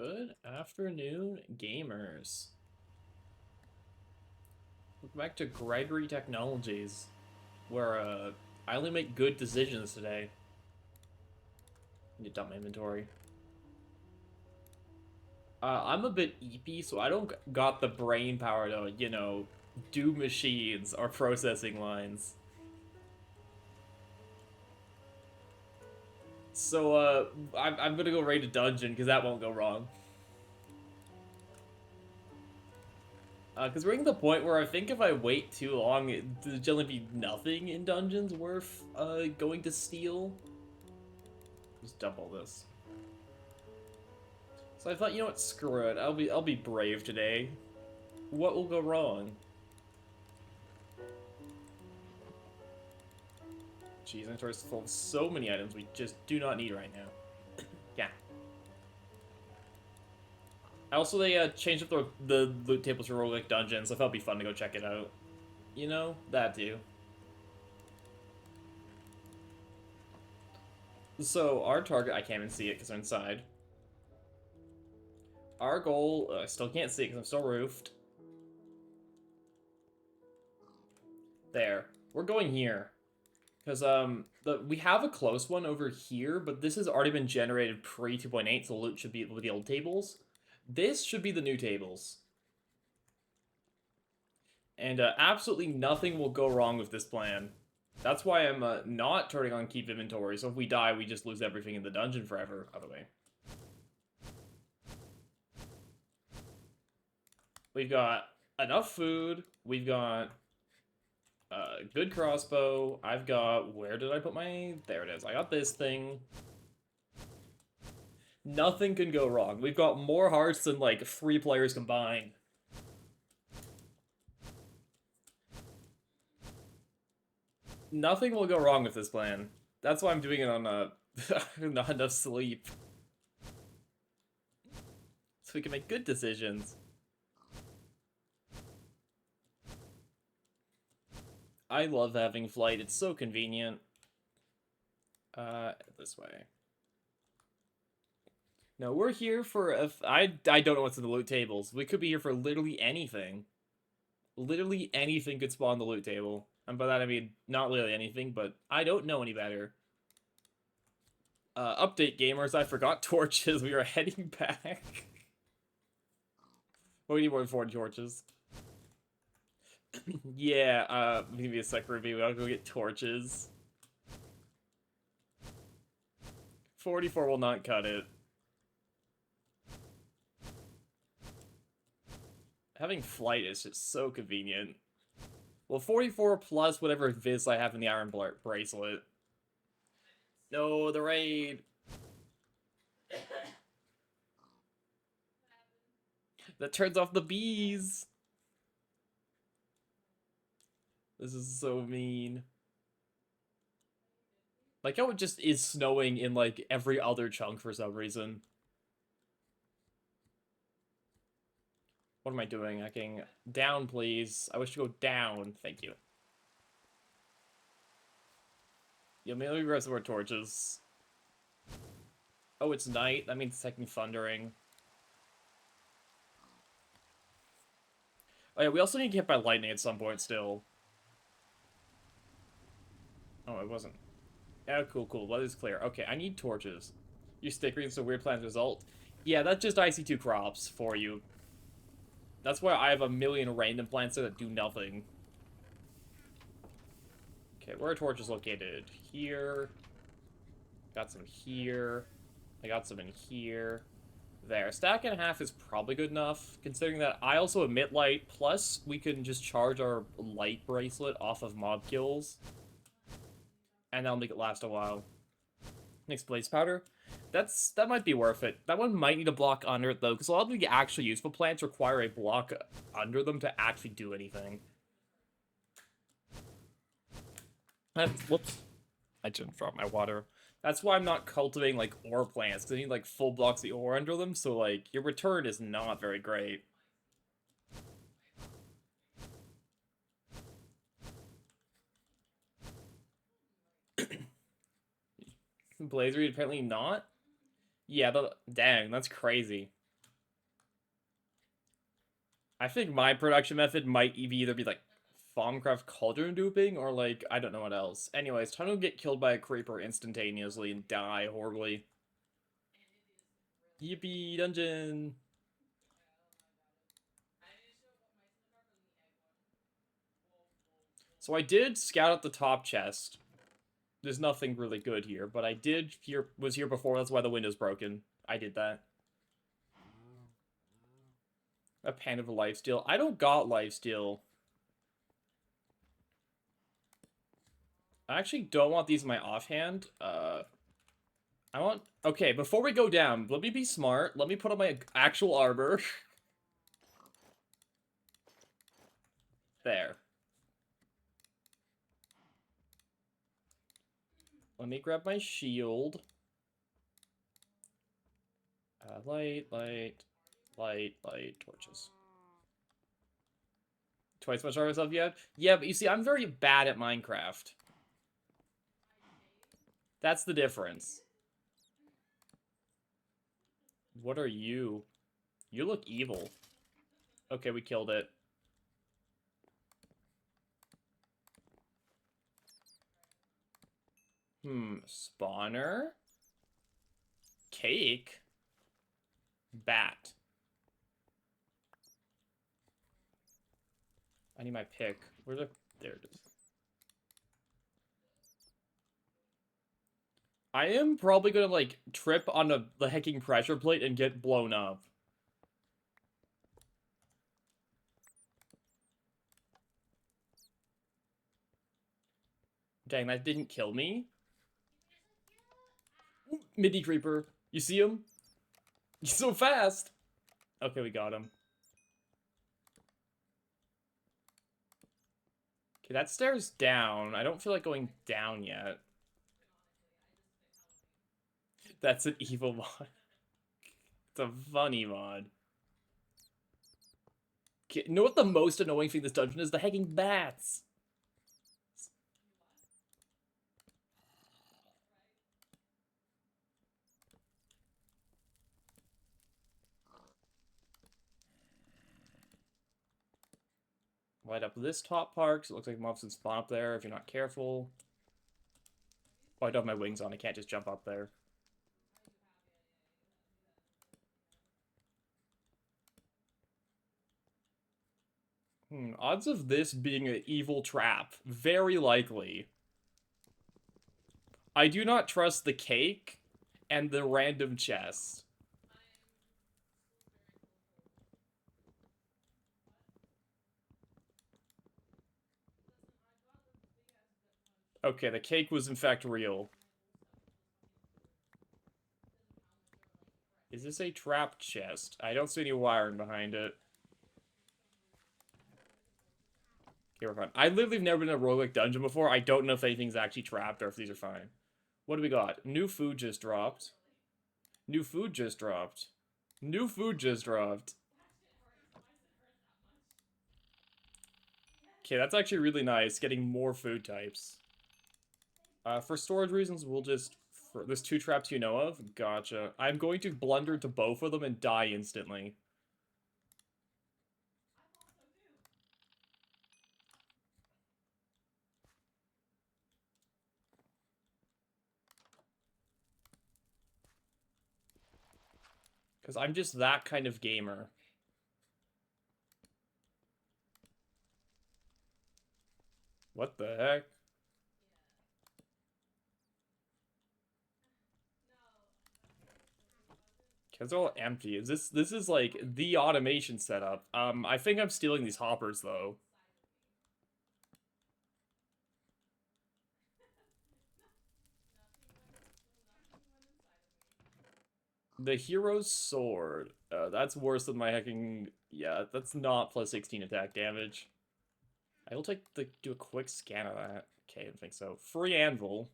Good afternoon, gamers. Welcome back to Gregory Technologies, where I only make good decisions today. I need to dump my inventory. I'm a bit eepy, so I don't got the brain power to, do machines or processing lines. So, I'm gonna go raid a dungeon, because that won't go wrong. Because we're getting to the point where I think if I wait too long, there'll generally be nothing in dungeons worth going to steal. Just dump all this. So I thought, you know what, screw it. I'll be brave today. What will go wrong? Jeez, inventory's full of so many items we just do not need right now. Yeah. Also, they changed up the loot tables for roguelike dungeons, so I thought it'd be fun to go check it out. You know, that too. So our target, I can't even see it because I'm inside. Our goal, I still can't see it because I'm still roofed. There. We're going here. Because we have a close one over here, but this has already been generated pre 2.8, so the loot should be with the old tables. This should be the new tables. And absolutely nothing will go wrong with this plan. That's why I'm not turning on keep inventory, so if we die, we just lose everything in the dungeon forever. By the way. We've got enough food. We've got good crossbow. I've got... Where did I put my... There it is. I got this thing. Nothing can go wrong. We've got more hearts than, like, 3 players combined. Nothing will go wrong with this plan. That's why I'm doing it on not enough sleep. So we can make good decisions. I love having flight. It's so convenient. This way. No, we're here for... I don't know what's in the loot tables. We could be here for literally anything. Literally anything could spawn the loot table. And by that I mean, not literally anything, but I don't know any better. Update gamers, I forgot torches. We are heading back. Well, we need more than 4 torches. Yeah, maybe a sec review. I'll go get torches. 44 will not cut it. Having flight is just so convenient. Well, 44 plus whatever Viz I have in the iron bracelet. No, the raid. That turns off the bees. This is so mean. Like how it just is snowing in like every other chunk for some reason. What am I doing? I can down, please. I wish to go down. Thank you. Yeah, maybe grab some more torches. Oh, it's night. That means it's taking thundering. Oh yeah, we also need to get hit by lightning at some point still. Oh, it wasn't. Yeah, cool. Weather's clear. Okay, I need torches. You stickering so weird plans result. Yeah, that's just IC2 crops for you. That's why I have a million random plants that do nothing. Okay, where are torches located? Here. Got some here. I got some in here. There. Stack and a half is probably good enough, considering that I also emit light, plus we can just charge our light bracelet off of mob kills. And that'll make it last a while. Next, blaze powder. That might be worth it. That one might need a block under it, though, because a lot of the actually useful plants require a block under them to actually do anything. Whoops. I didn't drop my water. That's why I'm not cultivating, like, ore plants, because I need, like, full blocks of ore under them, so, like, your return is not very great. Blaze read apparently not? Yeah, dang, that's crazy. I think my production method might either be like Thaumcraft cauldron duping or like I don't know what else. Anyways, time to get killed by a creeper instantaneously and die horribly. Yippee dungeon. So I did scout out the top chest. There's nothing really good here, but I did was here before. That's why the window's broken. I did that. A pan of lifesteal. I don't got lifesteal. I actually don't want these in my offhand. I want... Okay, before we go down, let me be smart. Let me put on my actual armor. There. Let me grab my shield. Light, torches. Twice much armor stuff yet? Yeah, but you see, I'm very bad at Minecraft. That's the difference. What are you? You look evil. Okay, we killed it. Spawner? Cake? Bat. I need my pick. Where's the... There it is. I am probably gonna, like, trip on the hecking pressure plate and get blown up. Dang, that didn't kill me. Ooh, midi creeper. You see him? He's so fast! Okay, we got him. Okay, that stairs down. I don't feel like going down yet. That's an evil mod. It's a funny mod. Okay, you know what the most annoying thing in this dungeon is? The hecking bats! Light up this top part, because it looks like mobs can spawn up there if you're not careful. Oh, I don't have my wings on. I can't just jump up there. Odds of this being an evil trap. Very likely. I do not trust the cake and the random chest. Okay, the cake was in fact real. Is this a trap chest? I don't see any wiring behind it. Okay, we're fine. I literally have never been in a roguelike dungeon before. I don't know if anything's actually trapped or if these are fine. What do we got? New food just dropped. New food just dropped. New food just dropped. Okay, that's actually really nice, getting more food types. For storage reasons, we'll just... There's 2 traps you know of? Gotcha. I'm going to blunder to both of them and die instantly. Because I'm just that kind of gamer. What the heck? Because they're all empty. This is like the automation setup. I think I'm stealing these hoppers though. The hero's sword. That's worse than my hacking. Yeah, that's not plus 16 attack damage. I will do a quick scan of that. Okay, I don't think so. Free anvil.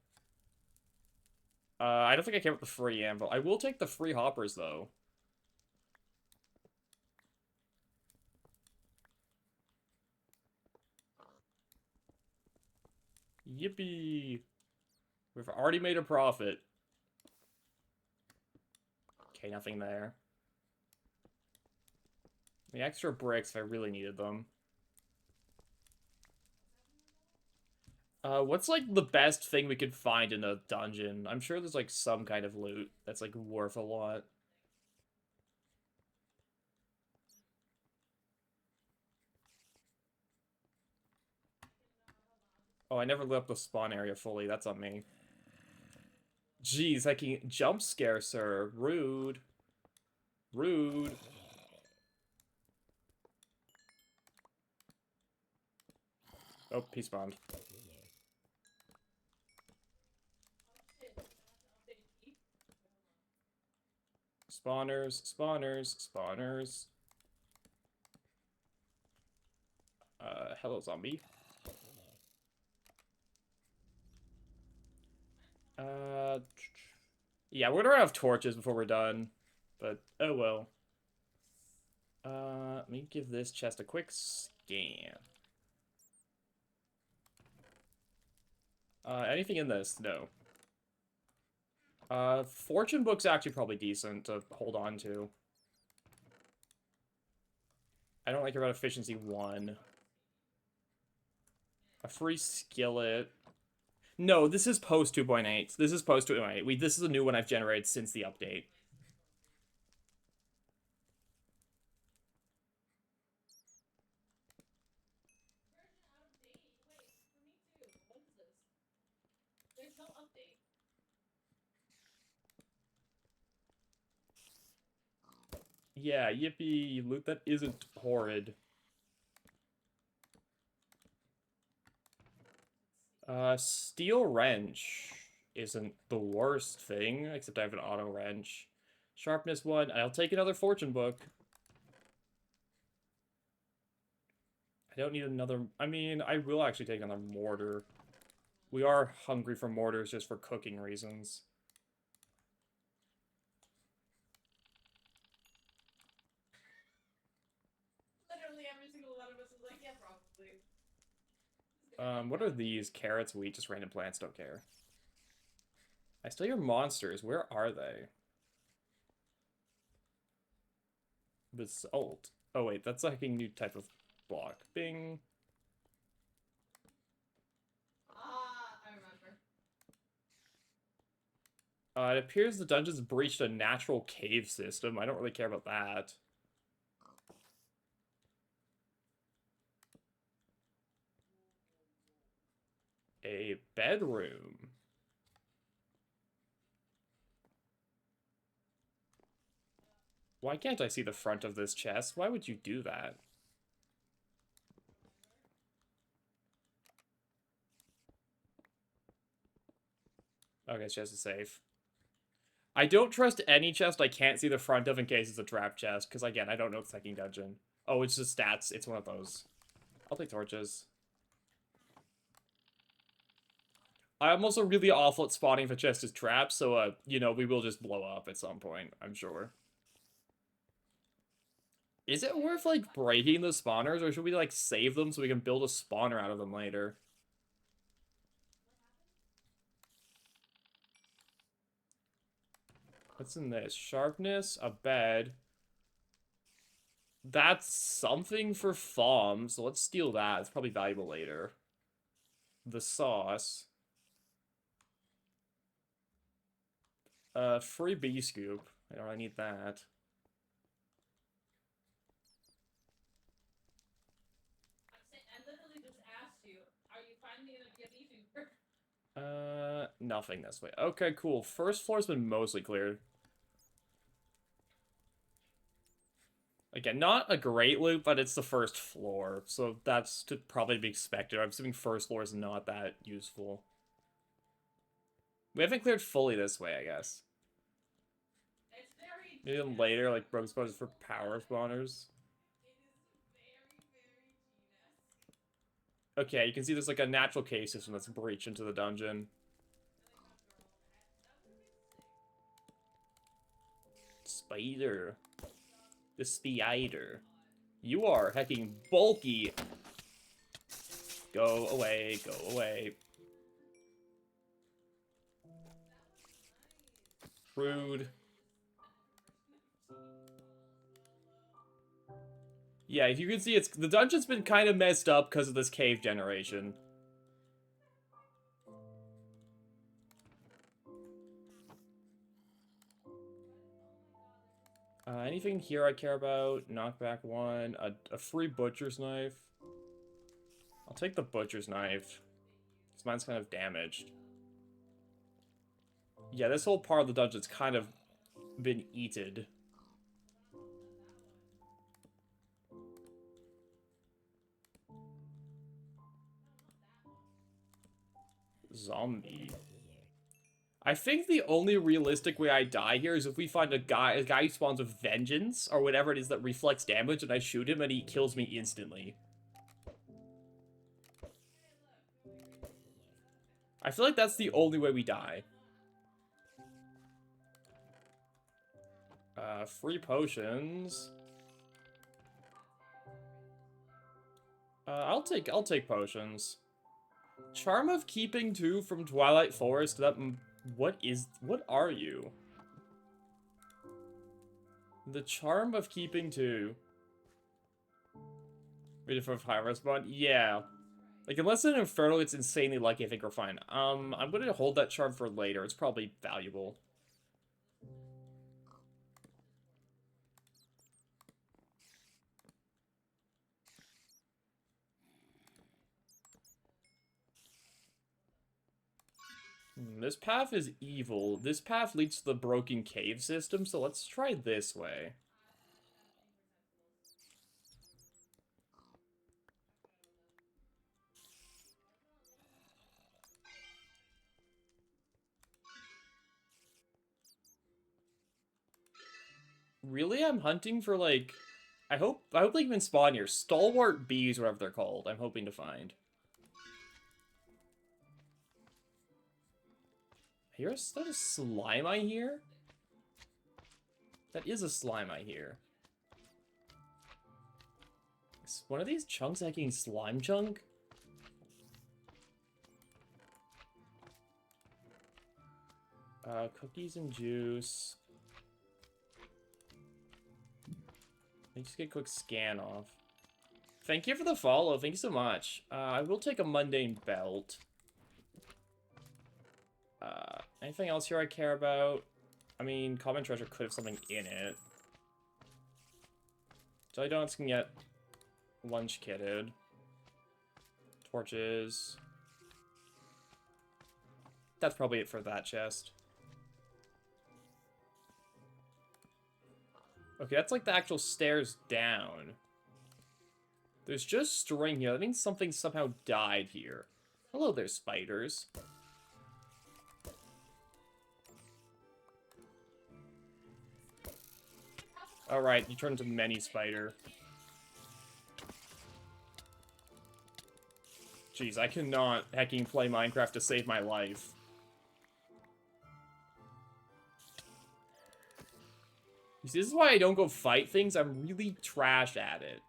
I don't think I care about the free anvil. I will take the free hoppers though. Yippee! We've already made a profit. Okay, nothing there. The extra bricks if I really needed them. What's like the best thing we could find in a dungeon? I'm sure there's like some kind of loot that's like worth a lot. Oh, I never lit up the spawn area fully. That's on me. Jeez, I can jump scare, sir. Rude. Rude. Oh, he spawned. Spawners, spawners, spawners. Hello, zombie. Yeah, we're gonna run out of torches before we're done. But, oh well. Let me give this chest a quick scan. Anything in this? No. Fortune book's actually probably decent to hold on to. I don't like about efficiency 1. A free skillet. No, this is post 2.8. This is post 2.8. This is a new one I've generated since the update. Yeah, yippee, loot that isn't horrid. Steel wrench isn't the worst thing, except I have an auto wrench. Sharpness 1, I'll take another fortune book. I don't need another, I mean, I will actually take another mortar. We are hungry for mortars just for cooking reasons. Literally every single one of us was like, yeah, probably. What are these? Carrots, wheat, just random plants, don't care. I still hear monsters. Where are they? Basalt. Oh wait, that's like a new type of block. Bing. I remember. It appears the dungeon's breached a natural cave system. I don't really care about that. A bedroom. Why can't I see the front of this chest? Why would you do that? Okay, chest is safe. I don't trust any chest I can't see the front of in case it's a trap chest, because again, I don't know the second dungeon. Oh, it's just stats. It's one of those. I'll take torches. I'm also really awful at spotting if a chest is trapped, so, you know, we will just blow up at some point, I'm sure. Is it worth, like, breaking the spawners, or should we, like, save them so we can build a spawner out of them later? What's in this? Sharpness, a bed. That's something for Thom, so let's steal that. It's probably valuable later. The sauce. Free bee scoop. I don't really need that. I literally just asked you, are you finally gonna be a YouTuber? Nothing this way. Okay, cool. First floor's been mostly cleared. Again, not a great loot, but it's the first floor, so that's to probably be expected. I'm assuming first floor is not that useful. We haven't cleared fully this way, I guess. It's very Maybe then later, like rogue spawners for power spawners. It is very, very G-esque. Okay, you can see there's like a natural cave system that's breached into the dungeon. Spider. The spider. You are hecking bulky. Go away, go away. Rude. Yeah, if you can see, the dungeon's been kind of messed up because of this cave generation. Anything here I care about? Knockback 1. A free butcher's knife. I'll take the butcher's knife. Because mine's kind of damaged. Yeah, this whole part of the dungeon's kind of been eaten. Zombie. I think the only realistic way I die here is if we find a guy who spawns with vengeance, or whatever it is that reflects damage, and I shoot him and he kills me instantly. I feel like that's the only way we die. Free potions. I'll take potions. Charm of Keeping 2 from Twilight Forest. What are you? The Charm of Keeping 2. Ready for high respawn? Yeah. Like, unless an Inferno gets insanely lucky, I think we're fine. I'm gonna hold that charm for later. It's probably valuable. This path is evil. This path leads to the broken cave system, so let's try this way. Really? I'm hunting for, like... I hope they can spawn here. Stalwart bees, whatever they're called, I'm hoping to find. Is that a slime I hear? That is a slime I hear. Is one of these chunks hacking slime chunk? Cookies and juice. Let me just get a quick scan off. Thank you for the follow. Thank you so much. I will take a mundane belt. Anything else here I care about? I mean, common treasure could have something in it. Jelly donuts can get lunch kitted. Torches. That's probably it for that chest. Okay, that's like the actual stairs down. There's just string here. That means something somehow died here. Hello there, spiders. Alright, you turn into many spider. Jeez, I cannot hecking play Minecraft to save my life. You see, this is why I don't go fight things. I'm really trash at it.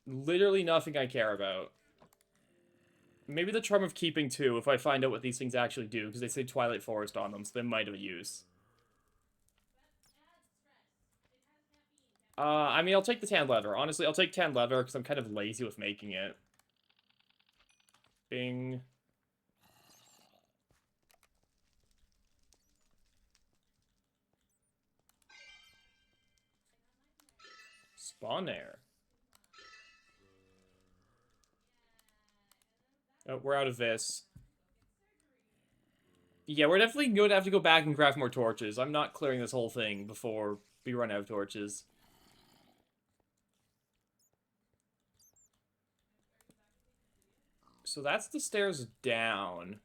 Literally nothing I care about. Maybe the Charm of Keeping 2, if I find out what these things actually do, because they say Twilight Forest on them, so they might have a use. I mean, I'll take the tan leather. Honestly, I'll take tan leather, because I'm kind of lazy with making it. Bing. Spawn there. Oh, we're out of this. Yeah, we're definitely going to have to go back and craft more torches. I'm not clearing this whole thing before we run out of torches. So that's the stairs down.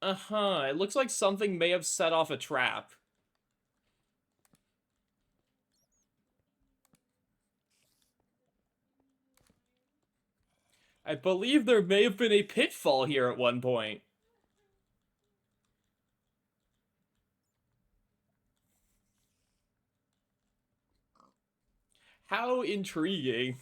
Uh-huh, it looks like something may have set off a trap. I believe there may have been a pitfall here at one point. How intriguing.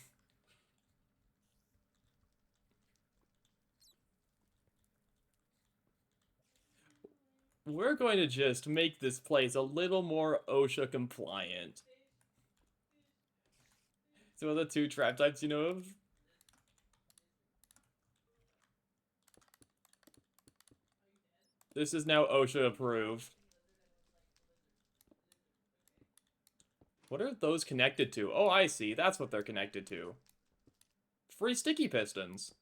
We're going to just make this place a little more OSHA compliant. So the 2 trap types you know of? This is now OSHA approved. What are those connected to? Oh, I see. That's what they're connected to. Free sticky pistons.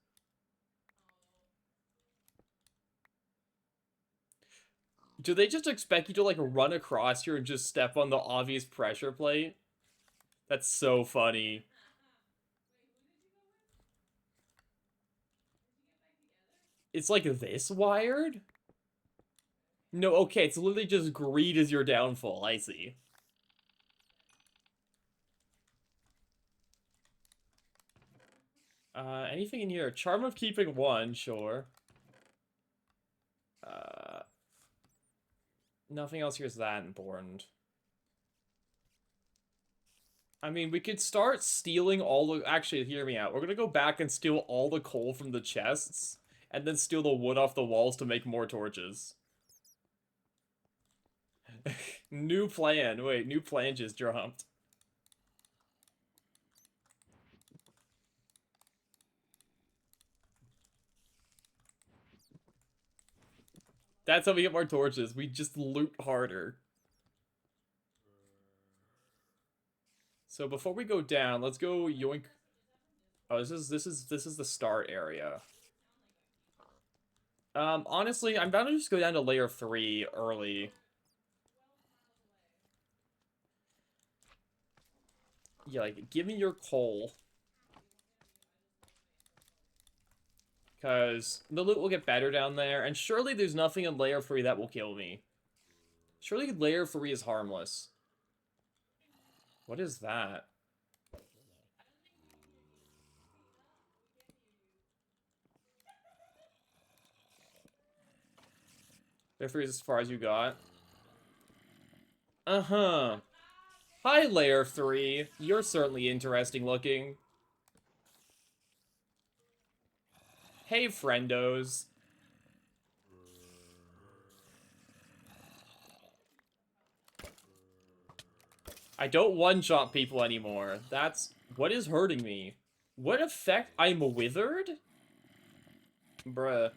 Do they just expect you to, like, run across here and just step on the obvious pressure plate? That's so funny. It's like this wired? No, okay, it's literally just greed is your downfall. I see. Anything in here? Charm of keeping 1, sure. Nothing else here is that important. I mean, we could start stealing all the... Actually, hear me out. We're gonna go back and steal all the coal from the chests, and then steal the wood off the walls to make more torches. New plan. Wait, new plan just dropped. That's how we get more torches. We just loot harder. So before we go down, let's go yoink. Oh, this is the start area. Honestly, I'm about to just go down to layer 3 early. Yeah, like, give me your coal. Because the loot will get better down there, and surely there's nothing in layer 3 that will kill me. Surely layer 3 is harmless. What is that? Layer 3 is as far as you got. Uh-huh. Hi, layer 3. You're certainly interesting looking. Hey, friendos. I don't one-shot people anymore. That's... What is hurting me? What effect? I'm withered? Bruh.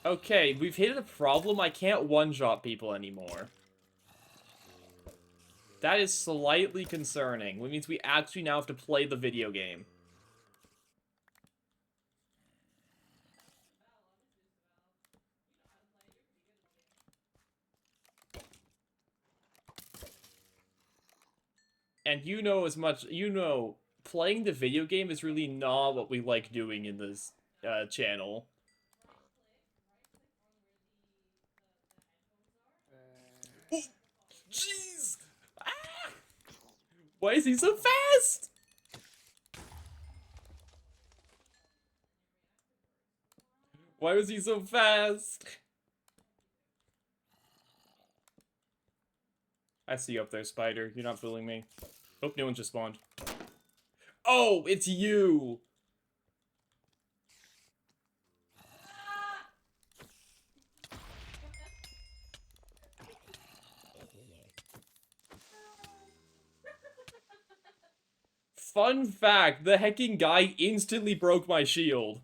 Okay, we've hit a problem. I can't one-shot people anymore. That is slightly concerning. Which means we actually now have to play the video game. And you know as much... You know, playing the video game is really not what we like doing in this channel. Oh, jeez! Ah! Why is he so fast? Why was he so fast? I see you up there, Spider. You're not fooling me. Oh, no one just spawned. Oh, it's you! Fun fact, the hecking guy instantly broke my shield.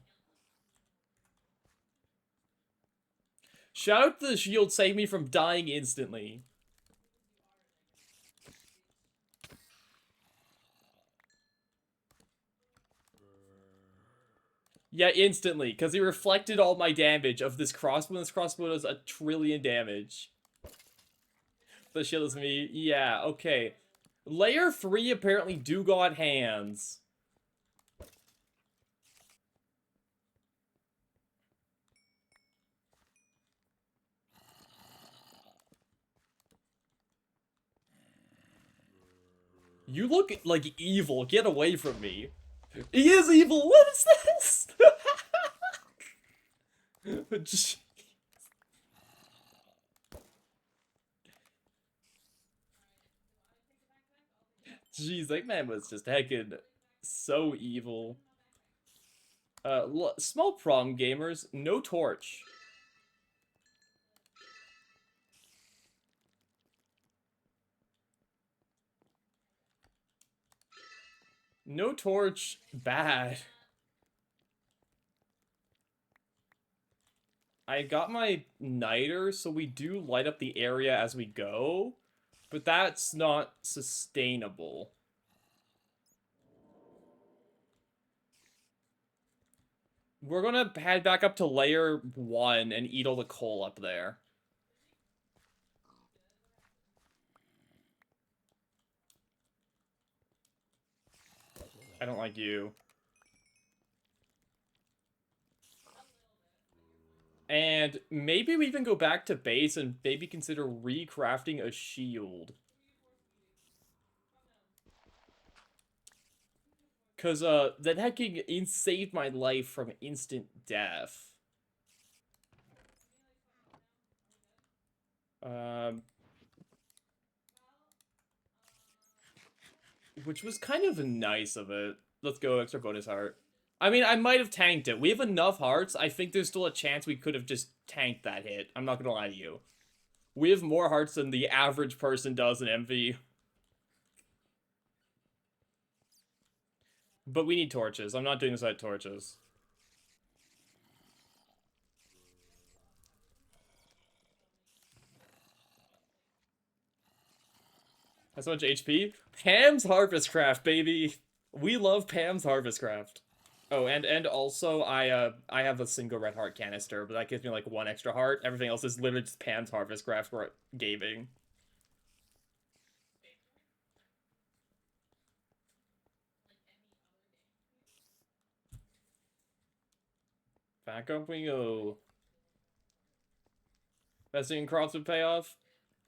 Shout out to the shield, save me from dying instantly. Yeah, instantly, because he reflected all my damage of this crossbow. This crossbow does 1 trillion damage. The shield is me. Yeah, okay. Layer 3 apparently do got hands. You look like evil. Get away from me. He is evil. What is this? Jeez. Jeez, that man was just heckin' so evil. Small problem, gamers. No torch. No torch, bad. I got my niter, so we do light up the area as we go, but that's not sustainable. We're gonna head back up to layer 1 and eat all the coal up there. I don't like you. And maybe we even go back to base and maybe consider recrafting a shield. Because, that hacking saved my life from instant death. Um, which was kind of nice of it. Let's go, extra bonus heart. I mean, I might have tanked it. We have enough hearts. I think there's still a chance we could have just tanked that hit. I'm not gonna lie to you. We have more hearts than the average person does in MV. But we need torches. I'm not doing this without torches. Has so much HP? Pam's Harvest Craft, baby! We love Pam's Harvest Craft. Oh, and also I have a single red heart canister, but that gives me like 1 extra heart. Everything else is literally just Pam's Harvest Craft gaming. Back up we go. Investing in crops would pay off.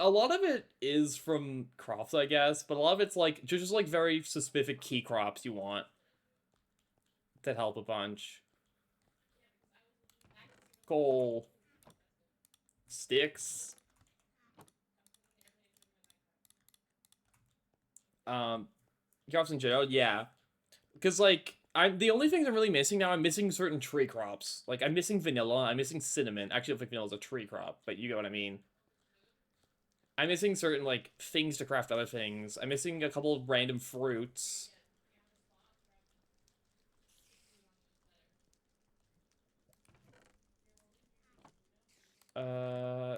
A lot of it is from crops, I guess, but a lot of it's like just like very specific key crops you want that help a bunch. Coal. Sticks. Crops in jail, yeah. Because like I'm the only things I'm really missing now. I'm missing certain tree crops. Like I'm missing vanilla. I'm missing cinnamon. Actually, I don't think vanilla is a tree crop, but you get what I mean. I'm missing certain like things to craft other things. I'm missing a couple of random fruits.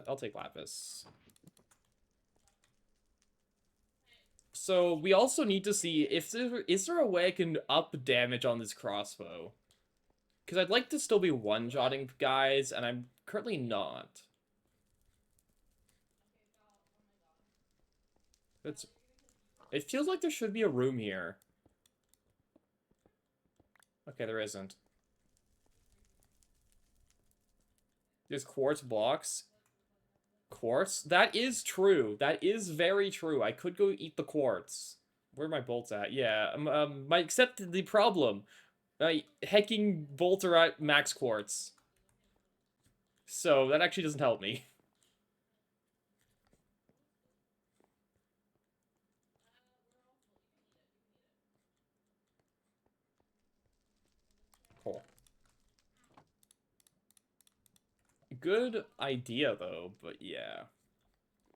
I'll take lapis. So we also need to see if is there a way I can up damage on this crossbow. Because I'd like to still be one-shotting guys, and I'm currently not. It's. It feels like there should be a room here. Okay, there isn't. There's quartz blocks. Quartz? That is true. That is very true. I could go eat the quartz. Where are my bolts at? Yeah, my accept the problem. My hecking bolts are at max quartz. So, that actually doesn't help me. Cool. Good idea, though, but yeah.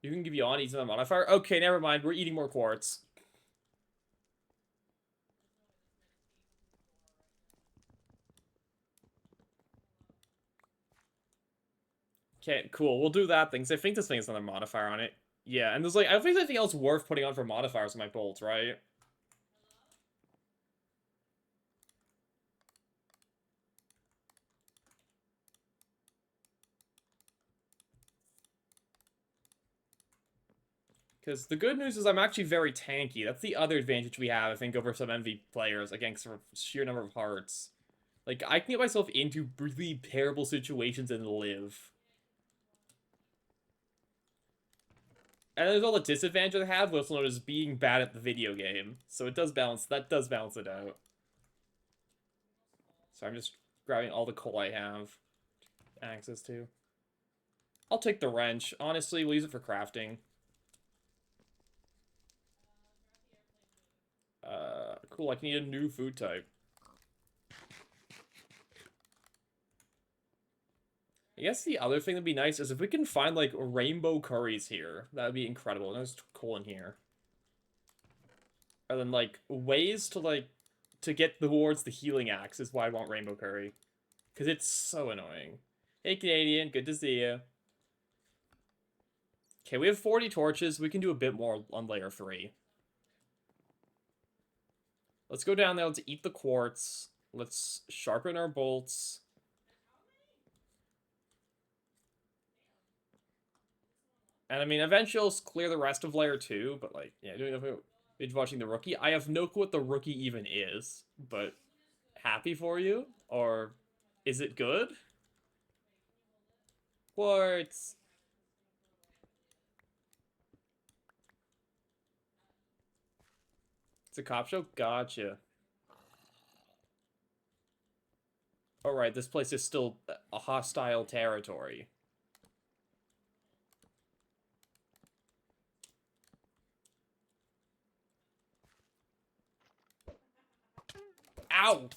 You can give you on each of the modifier? Okay, never mind. We're eating more quartz. Okay, cool. We'll do that thing. 'Cause I think this thing has another modifier on it. Yeah, and there's like, I don't think there's anything else worth putting on for modifiers on my bolts, right? Because the good news is I'm actually very tanky. That's the other advantage we have, I think, over some MV players against the sheer number of hearts. Like, I can get myself into really terrible situations and live. And there's all the disadvantages I have, what's known as being bad at the video game. So it does balance, that does balance it out. So I'm just grabbing all the coal I have access to. I'll take the wrench. Honestly, we'll use it for crafting. Cool, I can eat a new food type. I guess the other thing that'd be nice is if we can find, like, rainbow curries here. That would be incredible. There's coal in here. And then, like, ways to, like, to get towards the healing axe is why I want rainbow curry. Because it's so annoying. Hey, Canadian. Good to see you. Okay, we have 40 torches. We can do a bit more on layer 3. Let's go down there. Let's eat the quartz. Let's sharpen our bolts. And I mean, eventually I'll clear the rest of layer 2, but like, yeah, doing nothing. Binge watching the rookie. I have no clue what the rookie even is, but happy for you? Or is it good? Quartz. It's a cop show? Gotcha. Alright, this place is still a hostile territory. Ow!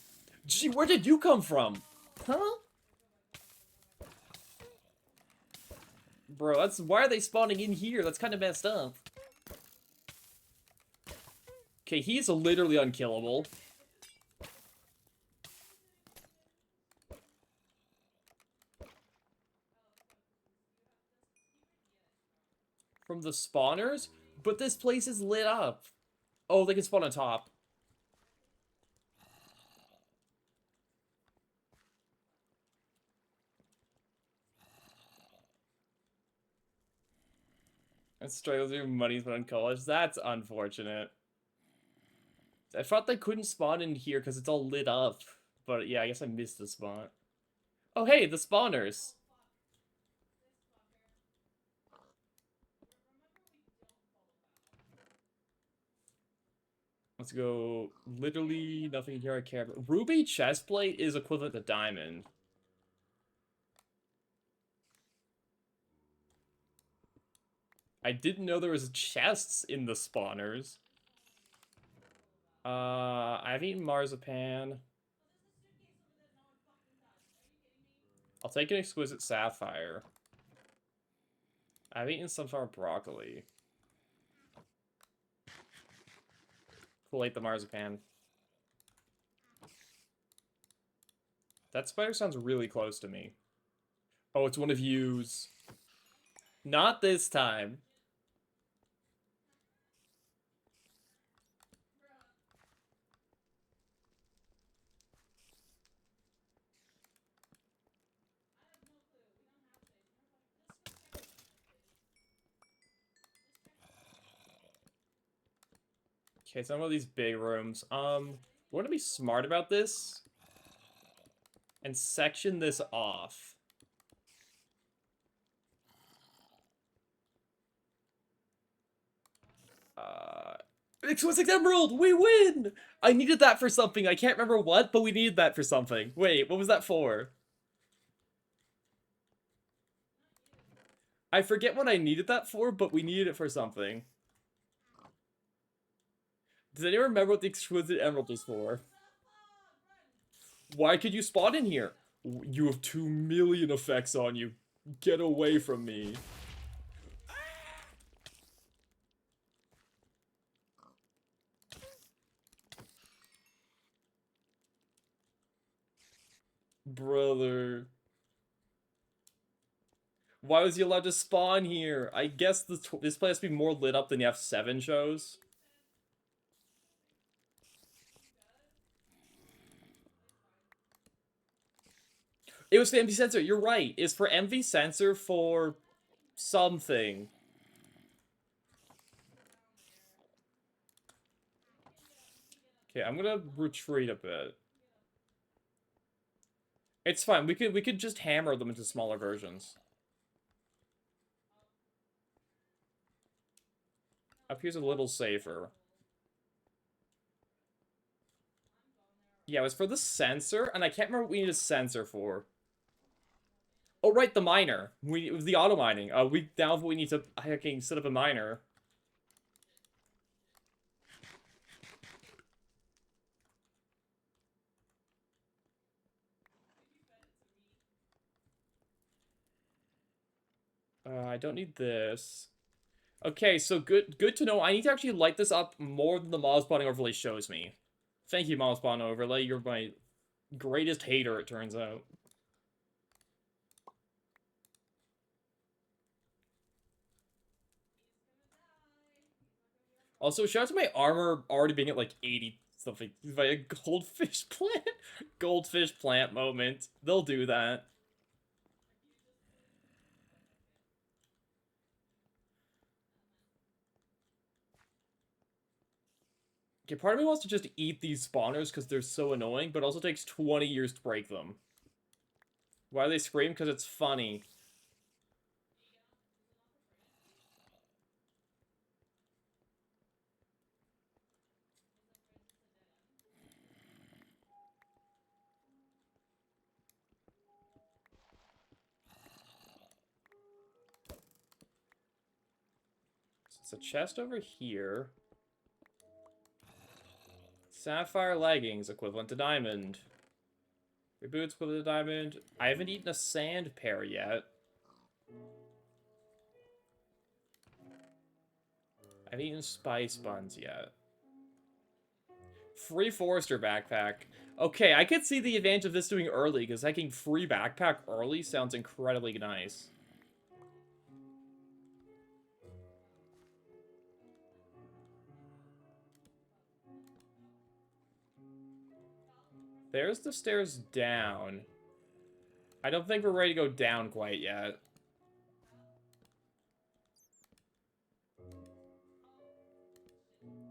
Gee, where did you come from? Huh? Bro, why are they spawning in here? That's kind of messed up. Okay, he's literally unkillable. From the spawners? But this place is lit up. Oh, they can spawn on top. And struggles with money's been on college. That's unfortunate. I thought they couldn't spawn in here because it's all lit up. But yeah, I guess I missed the spot. Oh, hey, the spawners. Let's go. Literally nothing here I care about. Ruby chestplate is equivalent to diamond. I didn't know there was chests in the spawners. I've eaten marzipan. I'll take an exquisite sapphire. I've eaten sunflower broccoli. Cool, ate the marzipan. That spider sounds really close to me. Oh, it's one of yous. Not this time. Okay, some of these big rooms. We want to be smart about this and section this off. Exquisite Emerald! We win! I needed that for something. I can't remember what, but we needed that for something. Wait, what was that for? I forget what I needed that for, but we needed it for something. Does anyone remember what the Exquisite Emerald was for? Why could you spawn in here? You have 2 million effects on you. Get away from me. Brother. Why was he allowed to spawn here? I guess this place has to be more lit up than the F7 shows. It was for MV Sensor, you're right. It's for MV Sensor for something. Okay, I'm gonna retreat a bit. It's fine. We could just hammer them into smaller versions. Up here's a little safer. Yeah, it was for the sensor, and I can't remember what we need a sensor for. Oh, right, the miner. It was the auto mining. We now we need to hacking set up a miner. I don't need this. Okay, so good to know. I need to actually light this up more than the mob spawning overlay shows me. Thank you, mob spawn overlay. You're my greatest hater, it turns out. Also, shout out to my armor already being at like 80 something by a goldfish plant. Goldfish plant moment. They'll do that. Okay, part of me wants to just eat these spawners because they're so annoying, but it also takes 20 years to break them. Why do they scream? Because it's funny. So it's a chest over here. Sapphire leggings, equivalent to diamond. Your boots, equivalent to diamond. I haven't eaten a sand pear yet. I haven't eaten spice buns yet. Free Forester backpack. Okay, I could see the advantage of this doing early, because taking free backpack early sounds incredibly nice. There's the stairs down. I don't think we're ready to go down quite yet.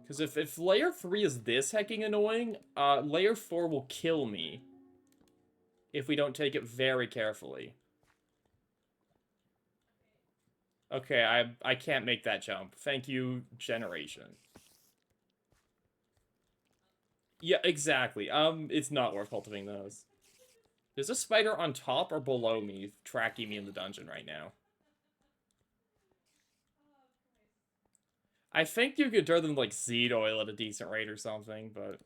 Because if layer 3 is this hecking annoying, layer 4 will kill me. If we don't take it very carefully. Okay, I can't make that jump. Thank you, generation. Yeah, exactly. It's not worth cultivating those. There's a spider on top or below me tracking me in the dungeon right now. I think you could turn them like seed oil at a decent rate or something, but...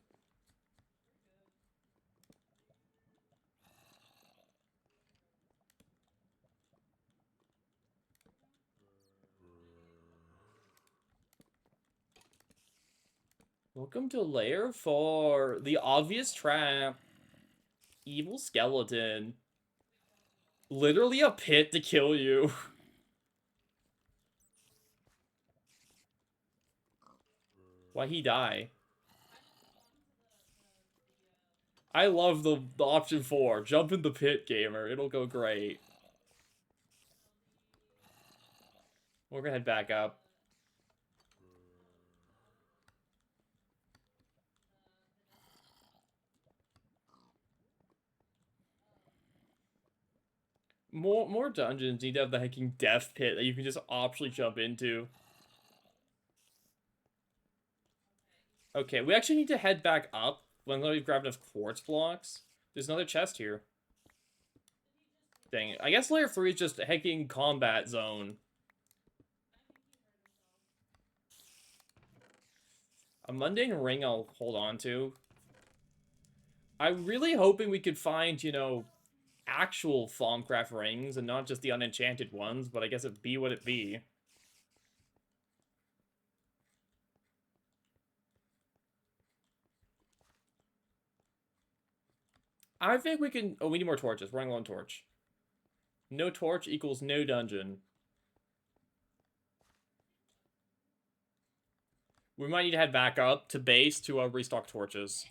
Welcome to layer 4. The obvious trap. Evil skeleton. Literally a pit to kill you. Why he die? I love the option 4. Jump in the pit, gamer. It'll go great. We're gonna head back up. More dungeons need to have the hacking death pit that you can just optionally jump into. Okay, we actually need to head back up when we've grabbed enough quartz blocks. There's another chest here. Dang it. I guess layer 3 is just a hacking combat zone. A mundane ring I'll hold on to. I'm really hoping we could find, you know, actual Thaumcraft rings and not just the unenchanted ones, but I guess it be what it be. I think we can... Oh, we need more torches. We're running low on torch. No torch equals no dungeon. We might need to head back up to base to restock torches.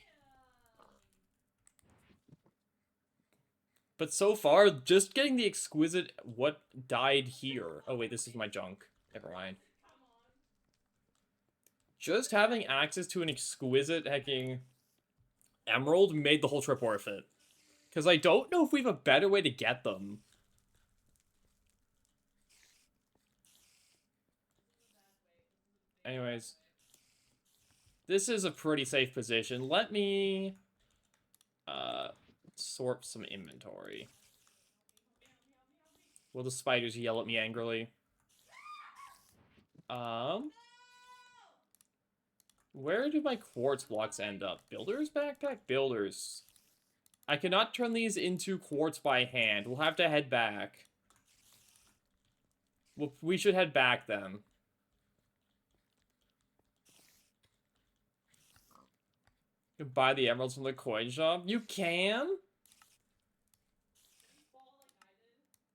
But so far, just getting the exquisite what died here. Oh wait, this is my junk. Never mind. Just having access to an exquisite hecking emerald made the whole trip worth it. Because I don't know if we have a better way to get them. Anyways. This is a pretty safe position. Let me... sort some inventory. Will the spiders yell at me angrily? Where do my quartz blocks end up? Builder's backpack? Builder's. I cannot turn these into quartz by hand. We'll have to head back. Well, we should head back then. You can buy the emeralds from the coin shop. You can?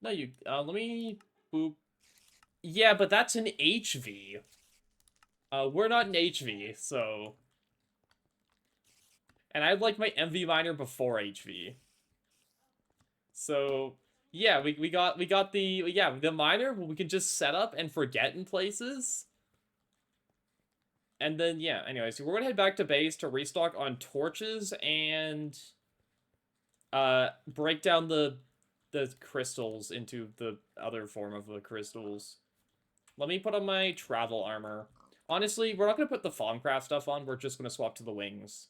No, you. Let me. Boop. Yeah, but that's an HV. We're not an HV, so. And I'd like my MV miner before HV. So yeah, we got the miner we can just set up and forget in places. And then yeah, anyway, so we're gonna head back to base to restock on torches and break down the crystals into the other form of the crystals. Let me put on my travel armor. Honestly, we're not gonna put the Thaumcraft stuff on, we're just gonna swap to the wings.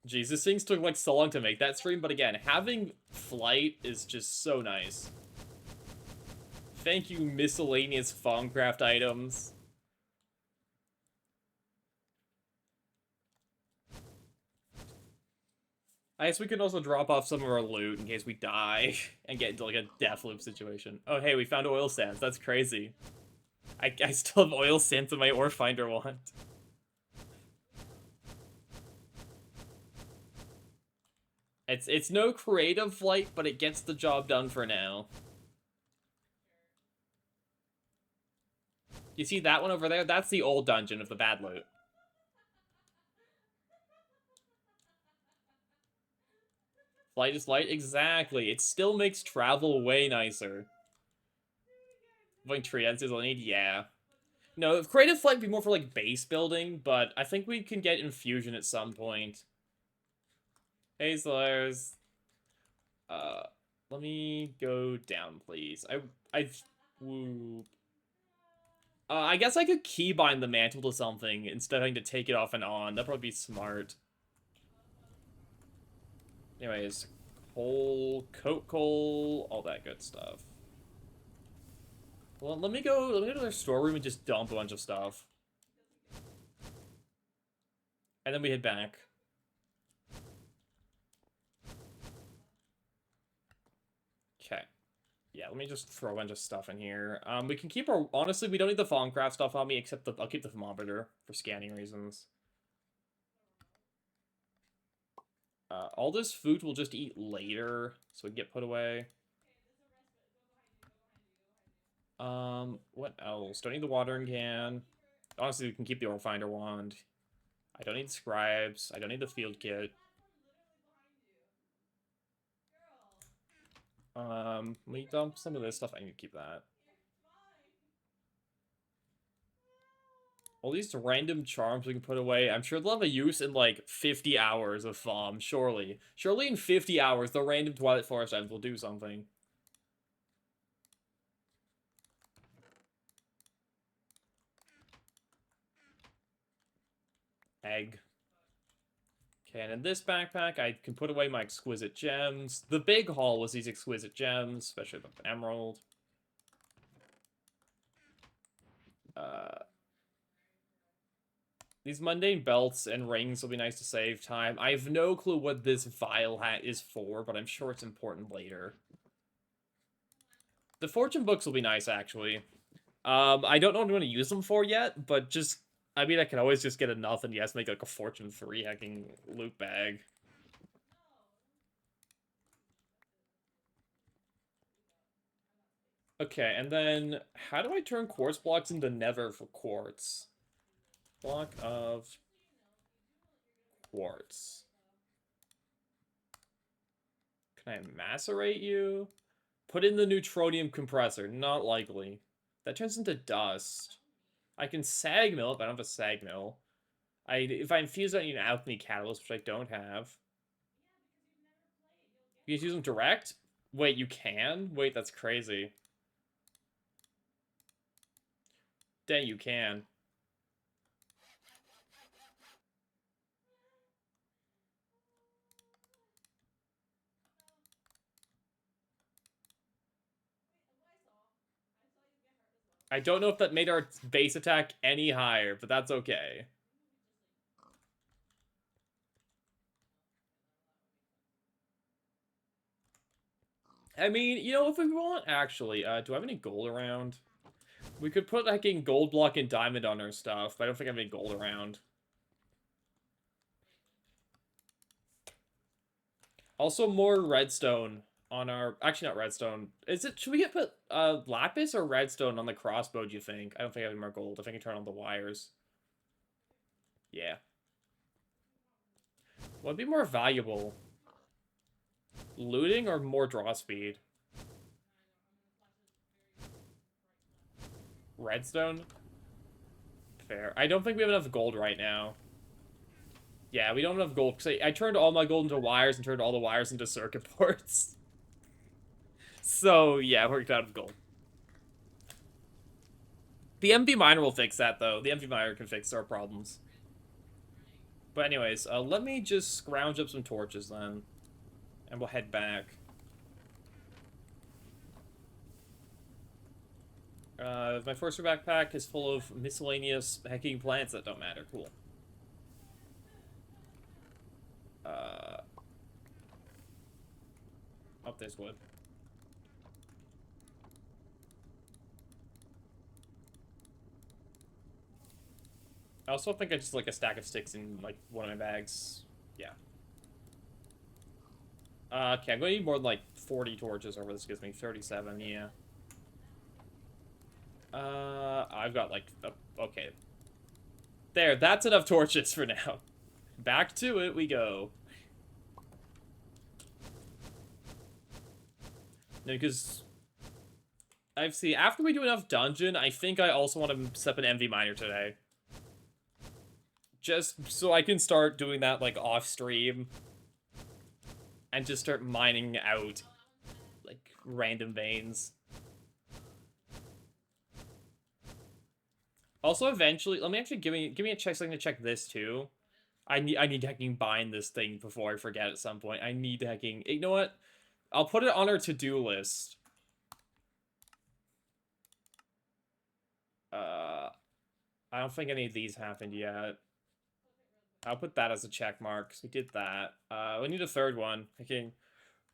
Jeez, this thing took like so long to make that stream, but again, having flight is just so nice. Thank you, miscellaneous Thaumcraft items. I guess we can also drop off some of our loot in case we die and get into like a death loop situation. Oh hey, we found oil sands. That's crazy. I still have oil sands in my ore finder wand. It's no creative flight, but it gets the job done for now. You see that one over there? That's the old dungeon of the bad loot. Flight is light? Exactly. It still makes travel way nicer. Avoiding treants I need, yeah. No, creative flight would be more for like base building, but I think we can get infusion at some point. Hey, Slurs. Uh, let me go down, please. Woo. I guess I could keybind the mantle to something instead of having to take it off and on. That'd probably be smart. Anyways, coal, coat coal, all that good stuff. Well, let me go to their storeroom and just dump a bunch of stuff. And then we head back. Okay. Yeah, let me just throw a bunch of stuff in here. We can keep our... Honestly, we don't need the Thaumcraft stuff on me, except I'll keep the thermometer for scanning reasons. All this food we'll just eat later, so we can get put away. What else? Don't need the watering can. Honestly, we can keep the ore finder wand. I don't need scribes. I don't need the field kit. Let me dump some of this stuff. I need to keep that. All these random charms we can put away. I'm sure they'll have a use in like 50 hours of FOM, surely. Surely in 50 hours, the random Twilight Forest items will do something. Egg. Okay, and in this backpack, I can put away my exquisite gems. The big haul was these exquisite gems, especially the emerald. These mundane belts and rings will be nice to save time. I have no clue what this vial hat is for, but I'm sure it's important later. The fortune books will be nice, actually. I don't know what I'm going to use them for yet, but just... I mean, I can always just get enough and yes, make like a Fortune 3 hacking loot bag. Okay, and then how do I turn quartz blocks into nether for quartz? Block of quartz. Can I macerate you? Put in the neutronium compressor. Not likely. That turns into dust. I can sag mill it, but I don't have a sag mill. If I infuse it, I need an alchemy catalyst, which I don't have. You can use them direct? Wait, you can? Wait, that's crazy. Dang, you can. I don't know if that made our base attack any higher, but that's okay. I mean, you know, if we want, actually, do I have any gold around? We could put, like, in gold block and diamond on our stuff, but I don't think I have any gold around. Also, more redstone on our... Actually, not redstone. Is it... Should we get put lapis or redstone on the crossbow, do you think? I don't think I have any more gold. I think I can turn on the wires. Yeah. What'd be more valuable? Looting or more draw speed? Redstone? Fair. I don't think we have enough gold right now. Yeah, we don't have enough gold, because I turned all my gold into wires and turned all the wires into circuit boards. So, yeah, we're out of gold. The MV miner will fix that, though. The MV miner can fix our problems. But anyways, let me just scrounge up some torches, then. And we'll head back. My forester backpack is full of miscellaneous hacking plants that don't matter. Cool. Oh, there's wood. I also think I just like a stack of sticks in like one of my bags. Yeah. Okay, I'm gonna need more than like 40 torches over this gives me 37, yeah. I've got like, okay. There, that's enough torches for now. Back to it we go. Because I've seen, after we do enough dungeon, I think I also want to set up an MV miner today. Just so I can start doing that, like, off-stream. And just start mining out, like, random veins. Also, eventually, let me actually give me a check so I can check this, too. I need to hacking bind this thing before I forget at some point. I need to hacking... You know what? I'll put it on our to-do list. I don't think any of these happened yet. I'll put that as a check mark, because we did that. We need a third one. Hacking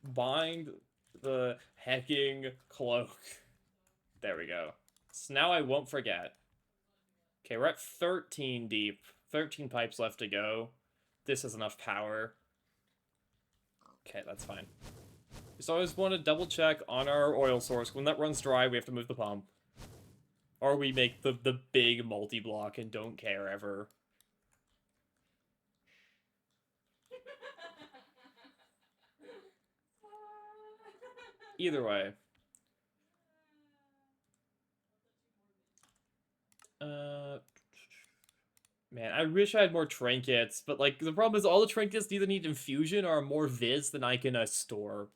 bind the hacking cloak. There we go. So now I won't forget. Okay, we're at 13 deep. 13 pipes left to go. This has enough power. Okay, that's fine. Just always want to double check on our oil source. When that runs dry, we have to move the pump. Or we make the big multi-block and don't care ever. Either way. Man, I wish I had more trinkets, but, like, the problem is all the trinkets either need infusion or are more viz than I can store.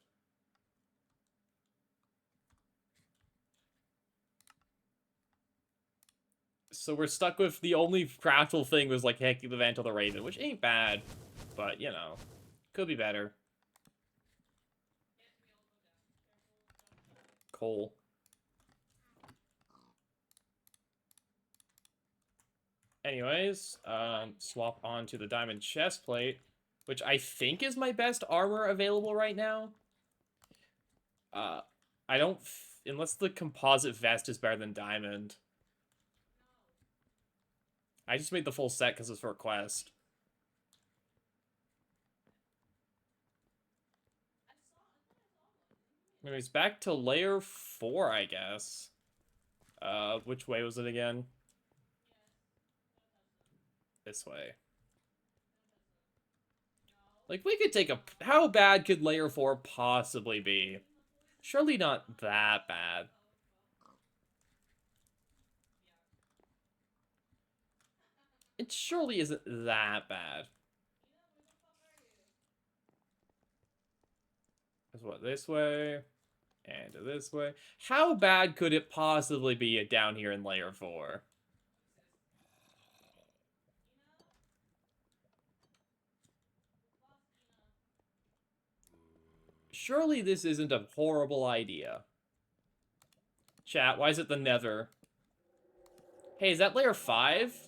So we're stuck with the only craftable thing was, like, hacking the Vant of the Raven, which ain't bad, but, you know, could be better. Coal. Anyways, swap onto the diamond chest plate, which I think is my best armor available right now. I don't... Unless the composite vest is better than diamond. I just made the full set because it's for a quest. Anyways, back to layer 4, I guess. Which way was it again? This way. Like, we could take a... How bad could layer 4 possibly be? Surely not that bad. It surely isn't that bad. That's what, this way? And this way? How bad could it possibly be down here in layer 4? Surely this isn't a horrible idea. Chat, why is it the nether? Hey, is that layer 5?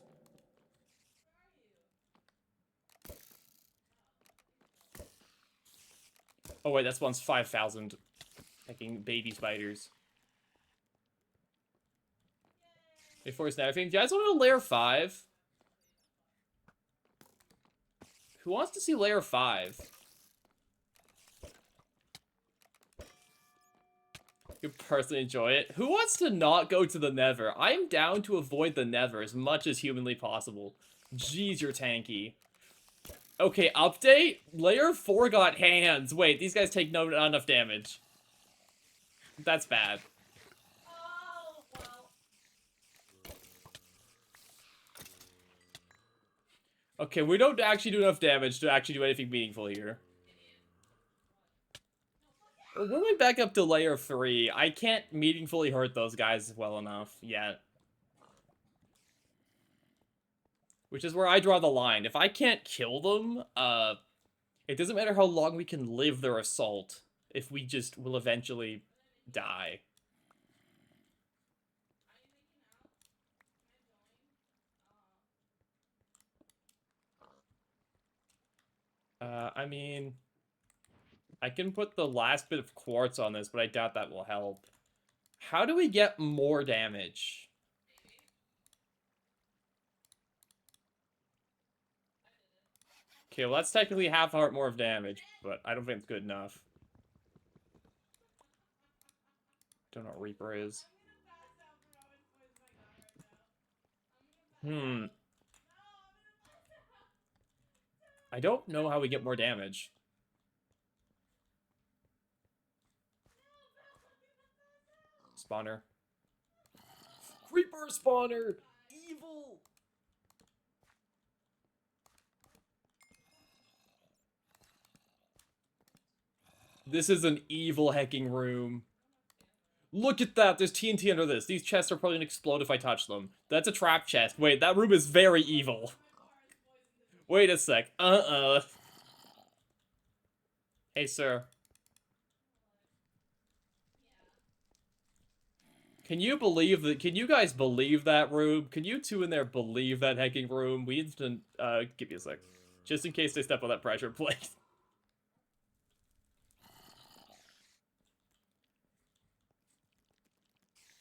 Oh wait, that spawns 5,000. Pecking baby spiders. Before it's everything. Do you guys want to go layer 5? Who wants to see layer 5? You personally enjoy it. Who wants to not go to the Nether? I'm down to avoid the Nether as much as humanly possible. Jeez, you're tanky. Okay, update? Layer 4 got hands. Wait, these guys take not enough damage. That's bad. Oh, well. Okay, we don't actually do enough damage to actually do anything meaningful here. We're going back up to layer 3. I can't meaningfully hurt those guys well enough yet. Which is where I draw the line. If I can't kill them, it doesn't matter how long we can live their assault, if we just will eventually die. I mean, I can put the last bit of quartz on this, but I doubt that will help. How do we get more damage? Okay, well that's technically half a heart more of damage, but I don't think it's good enough. Don't know what Reaper is. I don't know how we get more damage. Spawner. Creeper spawner! Evil! This is an evil hacking room. Look at that, there's TNT under this. These chests are probably gonna explode if I touch them. That's a trap chest. Wait, that room is very evil. Wait a sec. Hey, sir. Can you believe that? Can you guys believe that room? Can you two in there believe that hacking room? We need to, give me a sec. Just in case they step on that pressure plate.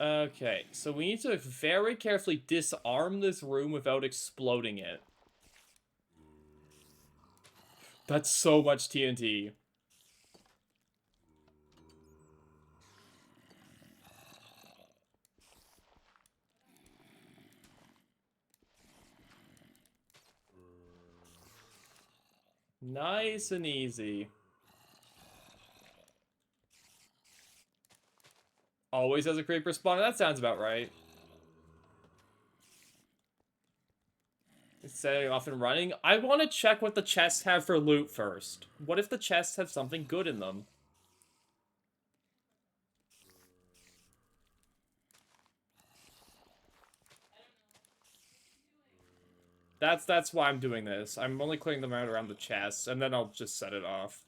Okay, so we need to very carefully disarm this room without exploding it. That's so much TNT. Nice and easy. Always has a creeper spawner? That sounds about right. Setting off and running. I want to check what the chests have for loot first. What if the chests have something good in them? That's why I'm doing this. I'm only clearing them out around the chests, and then I'll just set it off.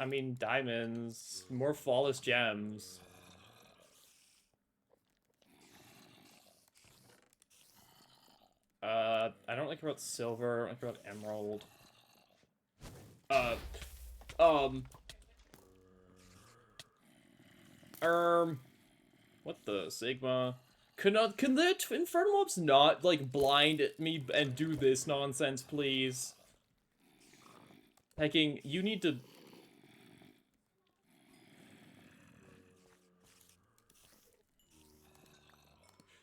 I mean, diamonds. More flawless gems. I don't like about silver. I don't like about emerald. What the Sigma? Can the Inferno Mobs not, like, blind me and do this nonsense, please? Hacking, you need to...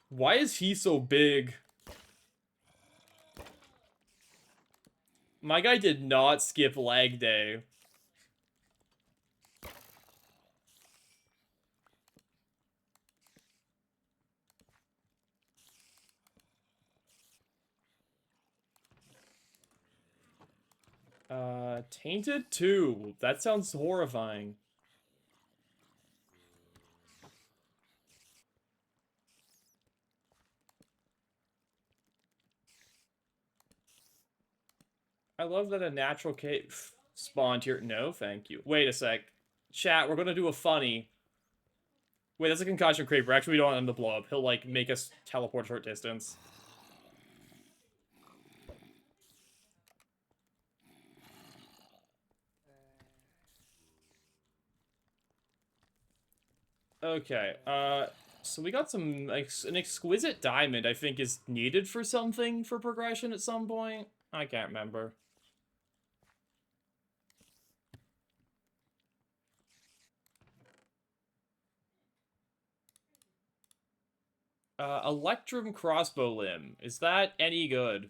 Why is he so big? My guy did not skip lag day. Tainted 2. That sounds horrifying. I love that a natural cave spawned here. No, thank you. Wait a sec. Chat, we're gonna do a funny. Wait, that's a concussion creeper. Actually, we don't want him to blow up. He'll, like, make us teleport short distance. Okay, so we got some, like, an exquisite diamond, I think, is needed for something for progression at some point. I can't remember. Electrum crossbow limb. Is that any good?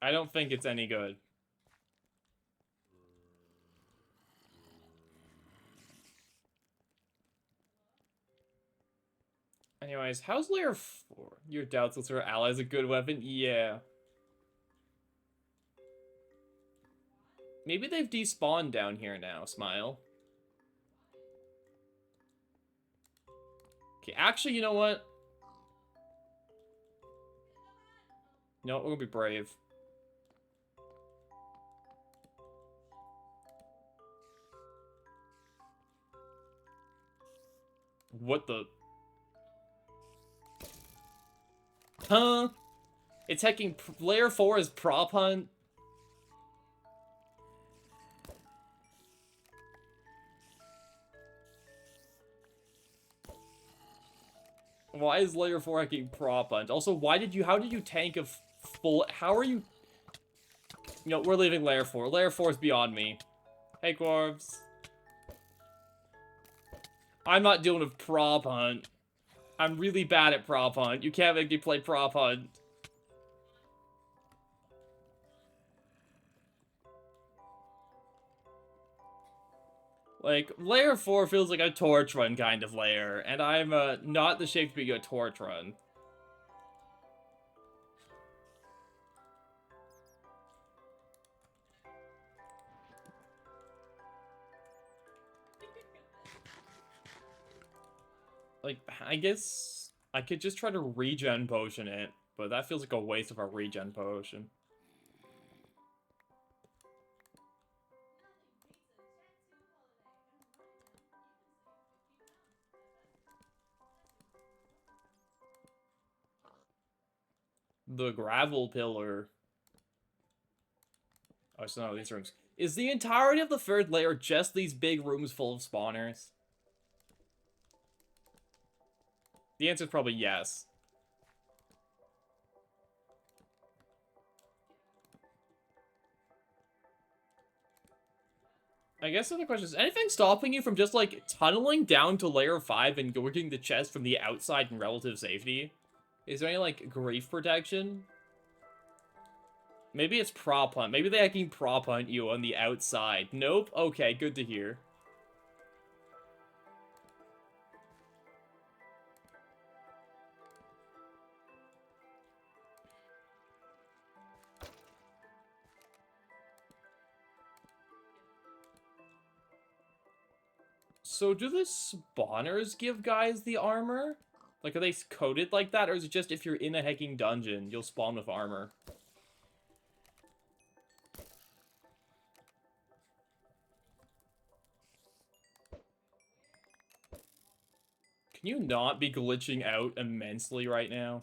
I don't think it's any good. Anyways, how's layer 4? Your doubts with her ally is a good weapon? Yeah. Maybe they've despawned down here now, Smile. Okay, actually, you know what? No, we're gonna be brave. What the? Huh? It's hacking layer 4 is prop hunt? Why is layer 4 hacking prop hunt? Also, how did you tank a full, how are you? You know, we're leaving layer 4. Layer 4 is beyond me. Hey, Corvs. I'm not dealing with prop hunt. I'm really bad at prop hunt. You can't make me play prop hunt. Like, layer 4 feels like a torch run kind of layer, and I'm not the shape to be a torch run. Like, I guess I could just try to regen potion it, but that feels like a waste of a regen potion. The gravel pillar. Oh, so no, these rooms. Is the entirety of the third layer just these big rooms full of spawners? The answer is probably yes. I guess the other question is, anything stopping you from just, like, tunneling down to layer 5 and working the chest from the outside in relative safety? Is there any, like, grief protection? Maybe it's prop hunt. Maybe they can prop hunt you on the outside. Nope? Okay, good to hear. So do the spawners give guys the armor? Like, are they coded like that? Or is it just if you're in a hacking dungeon, you'll spawn with armor? Can you not be glitching out immensely right now?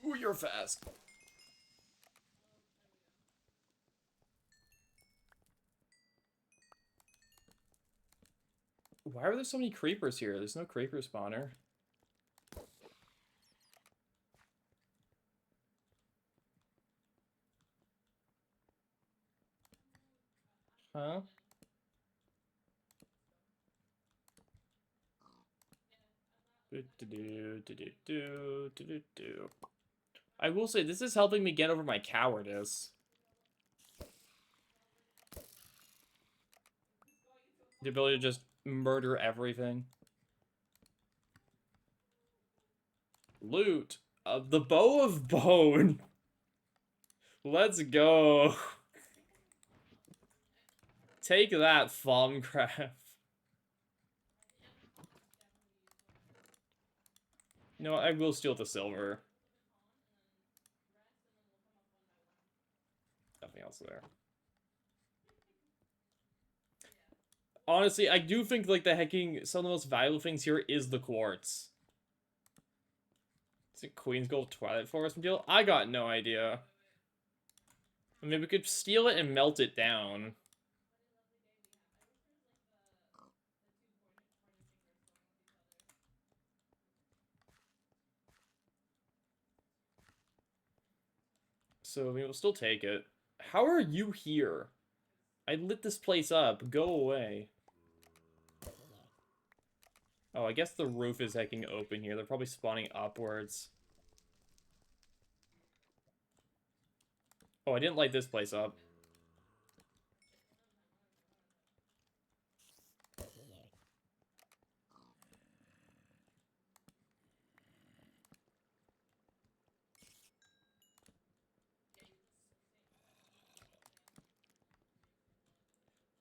Ooh, you're fast. Why are there so many creepers here? There's no creeper spawner. Huh? I will say, this is helping me get over my cowardice. The ability to just murder everything. Loot. The Bow of Bone. Let's go. Take that, Fomcraft. No, I will steal the silver. Nothing else there. Honestly, I do think, like, the hecking, some of the most valuable things here is the quartz. Is it Queen's Gold Twilight Forest deal? I got no idea. I mean, we could steal it and melt it down. So, we will still take it. How are you here? I lit this place up. Go away. Oh, I guess the roof is hecking open here. They're probably spawning upwards. Oh, I didn't light this place up.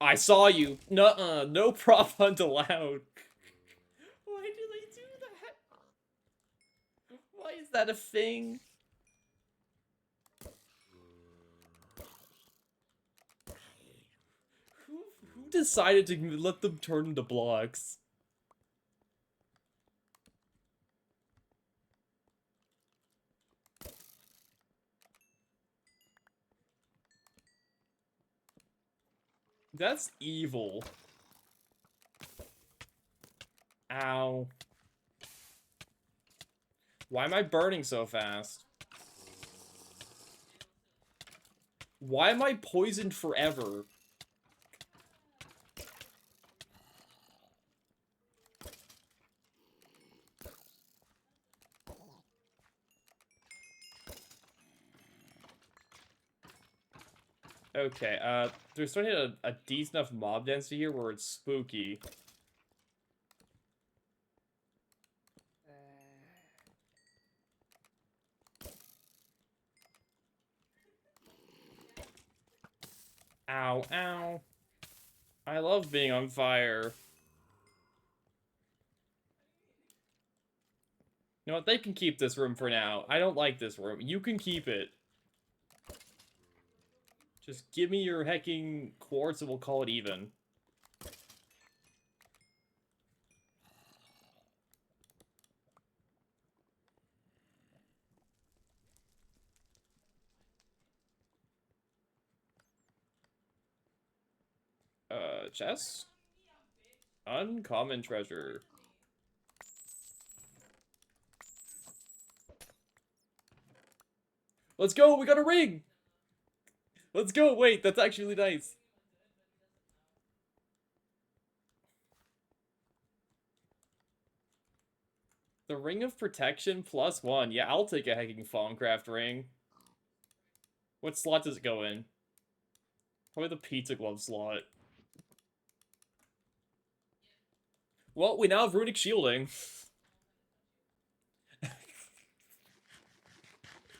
I saw you. Nuh-uh. No prop hunt allowed. Why do they do that? Why is that a thing? Who decided to let them turn into blocks? That's evil. Ow. Why am I burning so fast? Why am I poisoned forever? Okay, there's starting to a decent enough mob density here where it's spooky. Ow, ow. I love being on fire. You know what, they can keep this room for now. I don't like this room. You can keep it. Just give me your hecking quartz and we'll call it even. Chest? Uncommon treasure. Let's go, we got a ring! Let's go, wait, that's actually nice. The Ring of Protection +1. Yeah, I'll take a hecking Fallcraft ring. What slot does it go in? Probably the pizza glove slot. Well, we now have runic shielding.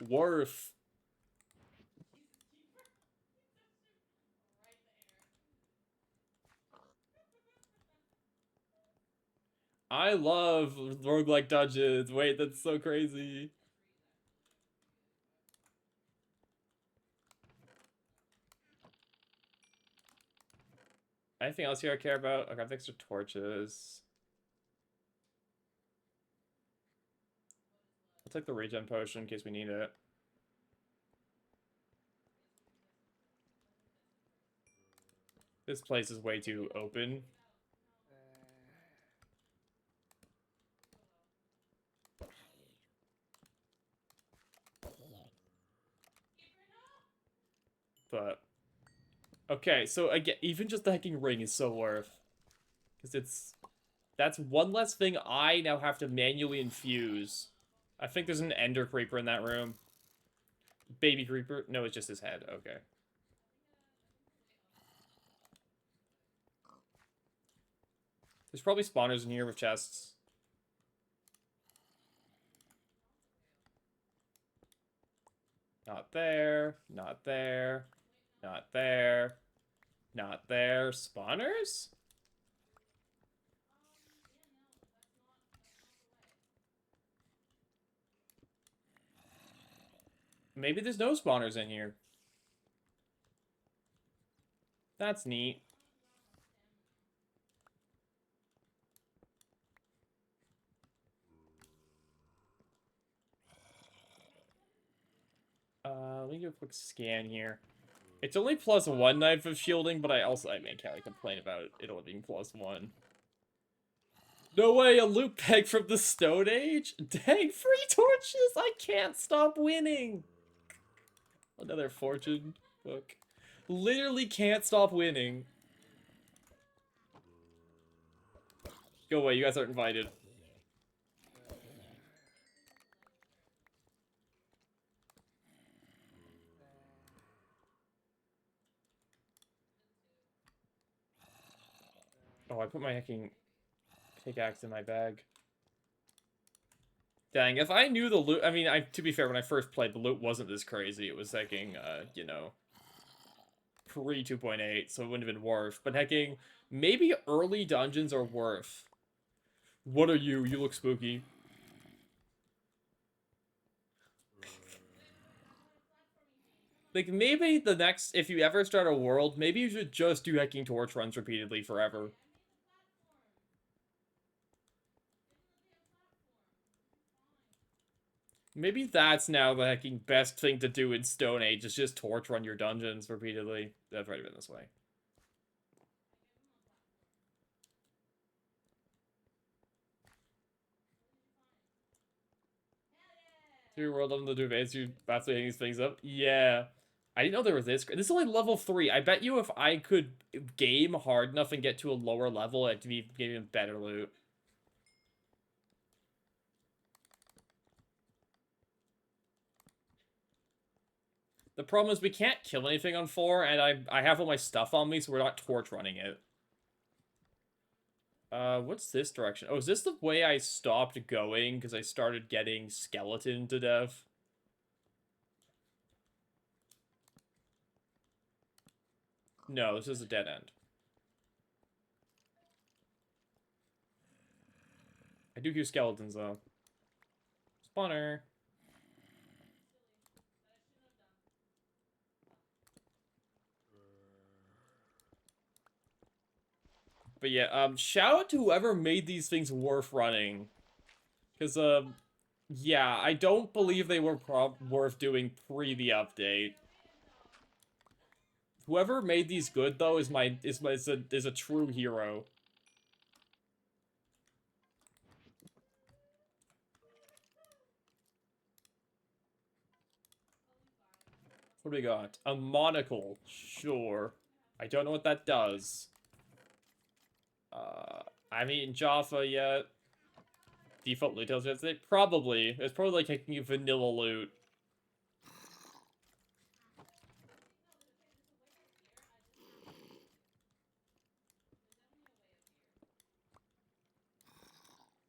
Worth. I love roguelike dungeons. Wait, that's so crazy. Anything else here I care about? I got extra torches. I'll take the regen potion in case we need it. This place is way too open. But okay, so again, even just the hacking ring is so worth. Because that's one less thing I now have to manually infuse. I think there's an ender creeper in that room. Baby creeper? No, it's just his head. Okay. There's probably spawners in here with chests. Not there. Not there. Not there. Not there. Spawners? Maybe there's no spawners in here. That's neat. Let me do a quick scan here. It's only +1 knife of shielding, but I mean, can't really complain about it only being +1. No way, a loot bag from the Stone Age? Dang, free torches! I can't stop winning! Another fortune book. Literally can't stop winning. Go away, you guys aren't invited. Oh, I put my hacking pickaxe in my bag. Dang, if I knew the loot... I mean, to be fair, when I first played, the loot wasn't this crazy. It was hacking, you know, pre-2.8, so it wouldn't have been worth. But hacking, maybe early dungeons are worth. What are you? You look spooky. Like, maybe the next... If you ever start a world, maybe you should just do hacking torch runs repeatedly forever. Maybe that's now the hecking best thing to do in Stone Age, is just torch run your dungeons repeatedly. I've already been this way. Your world on the advance, you fastly hitting these things up? Yeah. I didn't know there was this. This is only level 3. I bet you if I could game hard enough and get to a lower level, it'd be even better loot. The problem is we can't kill anything on 4, and I have all my stuff on me, so we're not torch running it. What's this direction? Oh, is this the way I stopped going because I started getting skeleton to death? No, this is a dead end. I do hear skeletons, though. Spawner. But yeah, shout out to whoever made these things worth running. Because, yeah, I don't believe they were worth doing pre the update. Whoever made these good, though, is a true hero. What do we got? A monocle. Sure. I don't know what that does. I haven't eaten Jaffa yet. Default loot tells you probably. It's probably like taking a vanilla loot.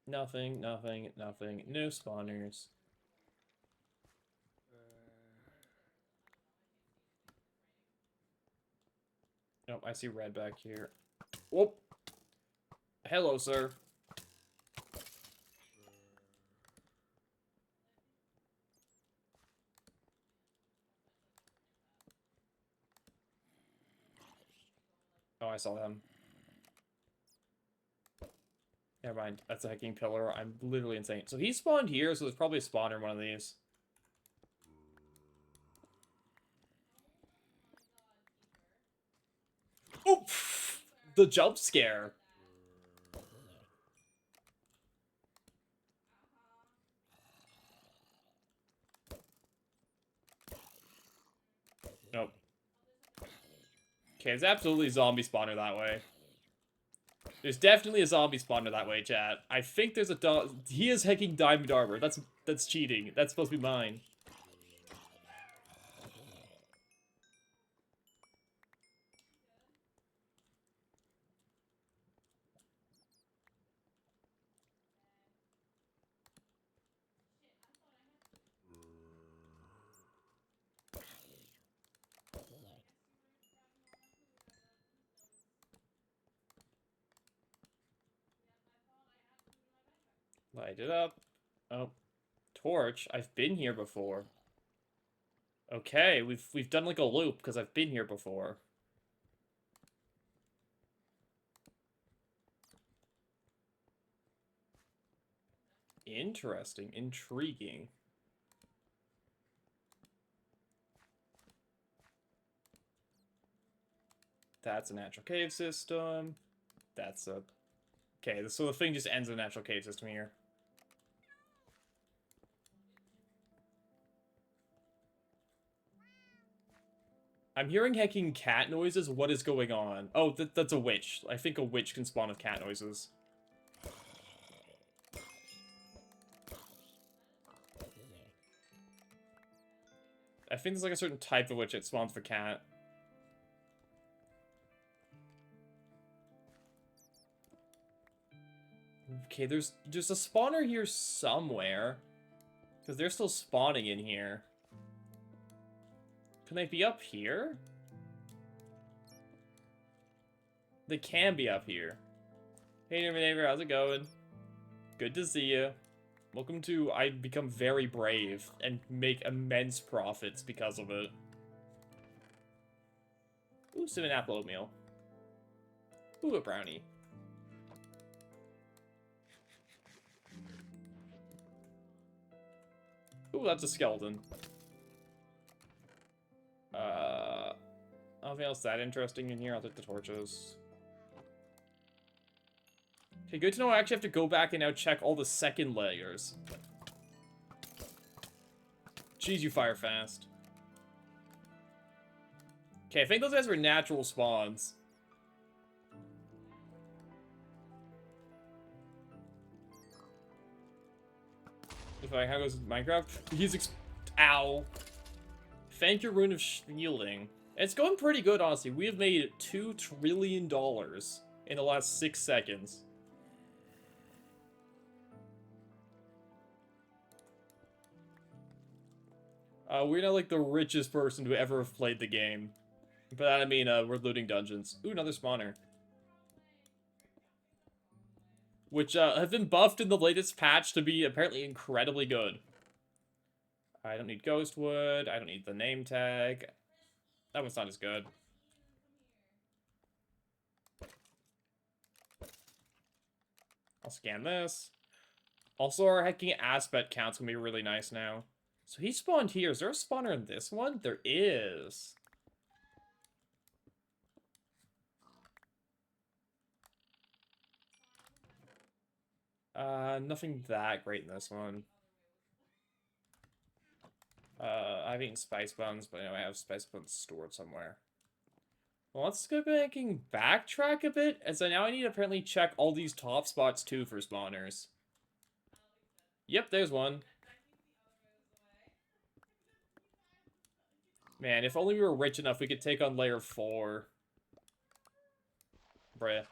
Nothing, nothing, nothing. No spawners. Nope, I see red back here. Whoop. Hello, sir. Oh, I saw him. Never mind. That's a hacking pillar. I'm literally insane. So he spawned here, so there's probably a spawner in one of these. Oof! The jump scare. Nope. Okay, it's absolutely a zombie spawner that way. There's definitely a zombie spawner that way, chat. I think there's a he is hacking diamond armor. That's cheating. That's supposed to be mine. Light it up. Oh, torch. I've been here before. Okay, we've done like a loop because I've been here before. Interesting, intriguing. That's a natural cave system. That's a... Okay, so the thing just ends in a natural cave system here. I'm hearing hecking cat noises. What is going on? Oh, that's a witch. I think a witch can spawn with cat noises. I think there's like a certain type of witch that spawns for cat. Okay, there's a spawner here somewhere. Because they're still spawning in here. Can they be up here? They can be up here. Hey neighbor, how's it going? Good to see you. Welcome to I become very brave and make immense profits because of it. Ooh, cinnamon apple oatmeal. Ooh, a brownie. Ooh, that's a skeleton. Nothing else that interesting in here. I'll take the torches. Okay, good to know I actually have to go back and now check all the second layers. Jeez, you fire fast. Okay, I think those guys were natural spawns. If I how goes Minecraft, he's ow. Thank your rune of shielding. It's going pretty good, honestly. We have made $2 trillion in the last 6 seconds. We're not like the richest person to ever have played the game. But I mean, we're looting dungeons. Ooh, another spawner. Which have been buffed in the latest patch to be apparently incredibly good. I don't need ghost wood. I don't need the name tag. That one's not as good. I'll scan this. Also, our hacking aspect count's gonna be really nice now. So he spawned here. Is there a spawner in this one? There is. Nothing that great in this one. I've eaten spice buns, but I know I have spice buns stored somewhere. Well, let's go back and backtrack a bit, as I now I need to apparently check all these top spots too for spawners. Yep, there's one. Man, if only we were rich enough, we could take on layer 4. Bruh.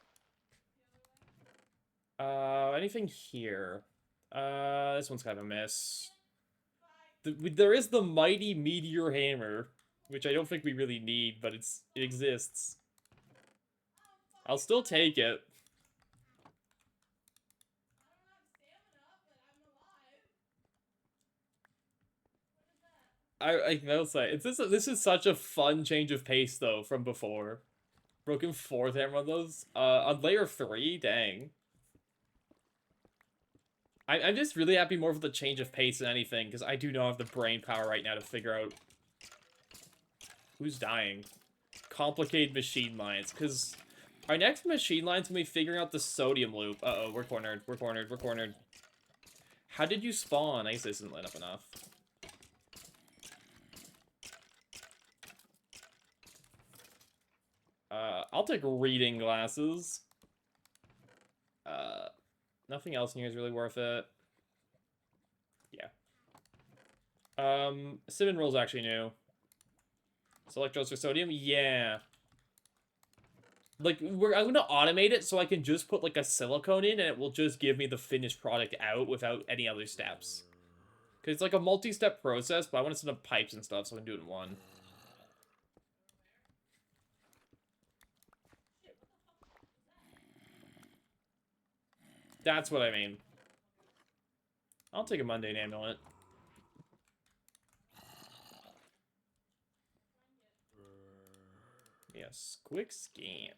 Anything here? This one's kind of a miss. There is the mighty meteor hammer, which I don't think we really need, but it exists. I'll still take it. I will say this is such a fun change of pace though from before. Broken 4th hammer on those. On layer 3, dang. I'm just really happy more for the change of pace than anything, because I do not have the brain power right now to figure out who's dying. Complicated machine lines, because our next machine line's gonna be figuring out the sodium loop. Uh-oh, we're cornered, we're cornered, we're cornered. How did you spawn? I guess this isn't lit up enough. I'll take reading glasses. Nothing else in here is really worth it. Yeah. Cinnamon roll's actually new. So electrodes for sodium? Yeah. Like, I'm gonna automate it so I can just put, like, a silicone in and it will just give me the finished product out without any other steps. Because it's like a multi-step process, but I want to set up pipes and stuff so I can do it in one. That's what I mean. I'll take a mundane amulet. Yes, quick scan.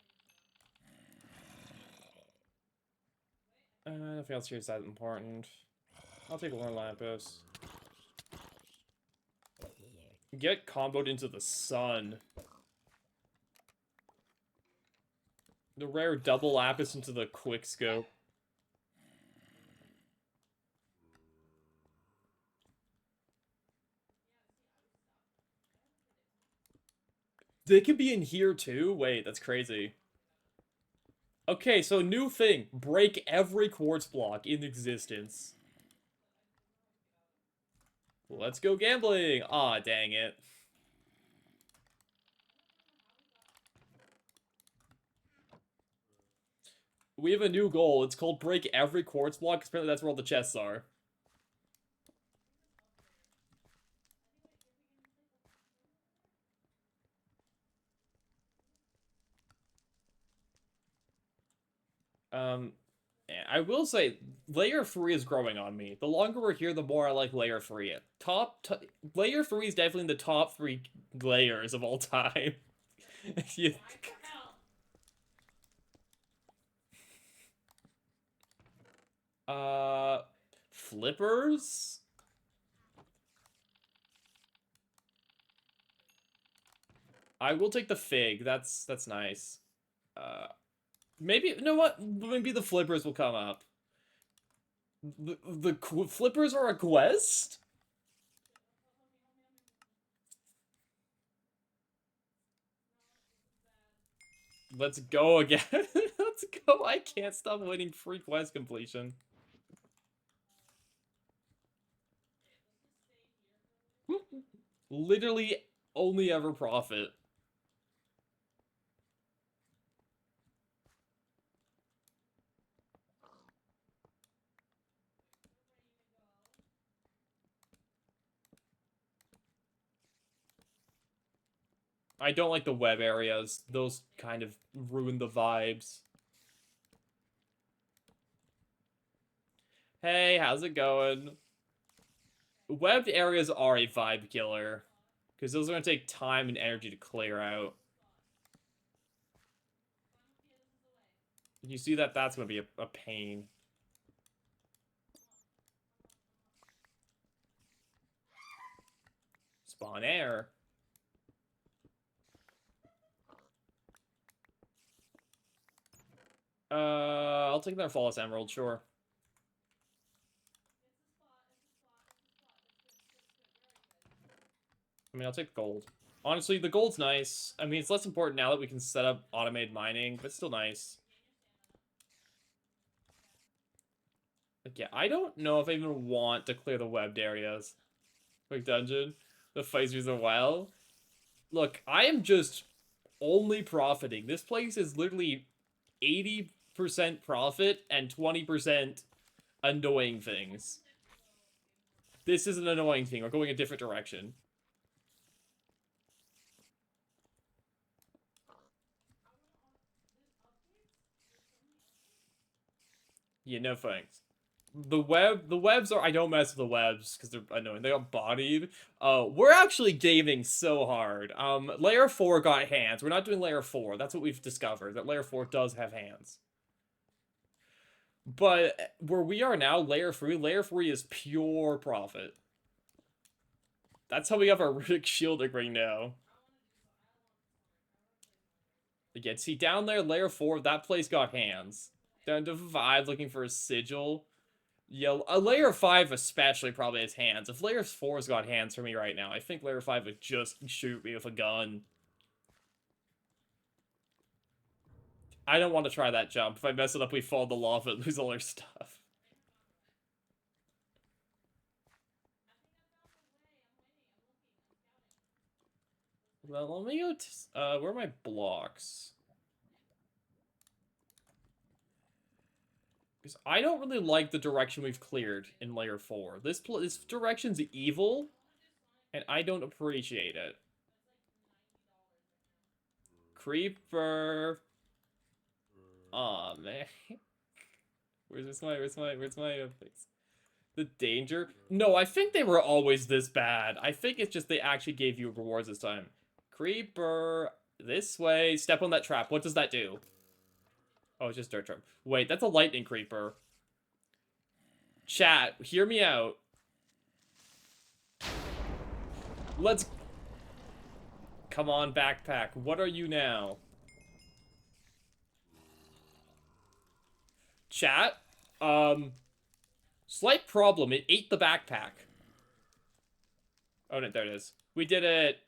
Nothing else here is that important. I'll take one lapis. Get comboed into the sun. The rare double lapis into the quick scope. They can be in here too? Wait, that's crazy. Okay, so new thing. Break every quartz block in existence. Let's go gambling! Aw, dang it. We have a new goal. It's called break every quartz block, because apparently that's where all the chests are. Yeah, I will say, layer 3 is growing on me. The longer we're here, the more I like layer 3. Layer 3 is definitely in the top 3 layers of all time. You- uh, Flippers? I will take the fig. That's nice. Uh, maybe, you know what? Maybe the flippers will come up. The flippers are a quest? Let's go again. Let's go. I can't stop winning free quest completion. Literally only ever profit. I don't like the web areas. Those kind of ruin the vibes. Hey, how's it going? Webbed areas are a vibe killer. Because those are going to take time and energy to clear out. You see that? That's going to be a pain. Spawn air. I'll take their Flawless Emerald, sure. I mean, I'll take the gold. Honestly, the gold's nice. I mean, it's less important now that we can set up automated mining, but still nice. Like, yeah, I don't know if I even want to clear the webbed areas. Quick dungeon. The fights are well. Look, I am just only profiting. This place is literally 80% profit and 20% annoying things. This is an annoying thing. We're going a different direction. Yeah, no thanks. The webs are, I don't mess with the webs because they're annoying. They got bodied. We're actually gaming so hard. Layer 4 got hands. We're not doing layer 4. That's what we've discovered, that layer 4 does have hands. But where we are now, layer 3 is pure profit. That's how we have our Runic Shielding ring now. Again, see down there, layer 4, that place got hands. Down to 5, looking for a sigil. Yeah, a layer 5 especially probably has hands. If layer 4's got hands for me right now, I think layer 5 would just shoot me with a gun. I don't want to try that jump. If I mess it up, we fall in the lava and lose all our stuff. Well, let me go to, where are my blocks? Because I don't really like the direction we've cleared in layer 4. This direction's evil, and I don't appreciate it. Creeper. Aw, man. Where's my fix? The danger? No, I think they were always this bad. I think it's just they actually gave you rewards this time. Creeper. This way. Step on that trap. What does that do? Oh, it's just dirt trap. Wait, that's a lightning creeper. Chat, hear me out. Let's... Come on, backpack. What are you now? Chat? Slight problem. It ate the backpack. Oh, no, there it is. We did it.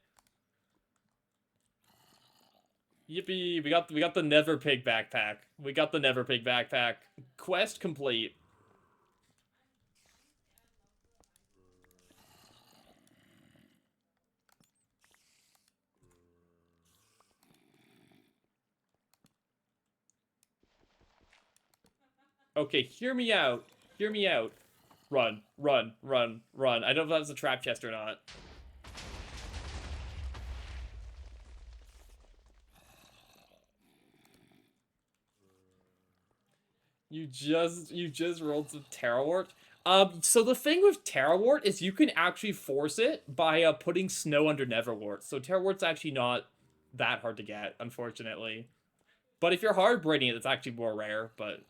Yippee, we got the Never Pig backpack. We got the Never Pig backpack. Quest complete. Okay, hear me out. Hear me out. Run, run, run, run. I don't know if that's a trap chest or not. You just rolled some Terrawort. So the thing with Terrawort is you can actually force it by putting snow under Neverwort. So Terrawort's actually not that hard to get, unfortunately. But if you're hard breeding it, it's actually more rare, but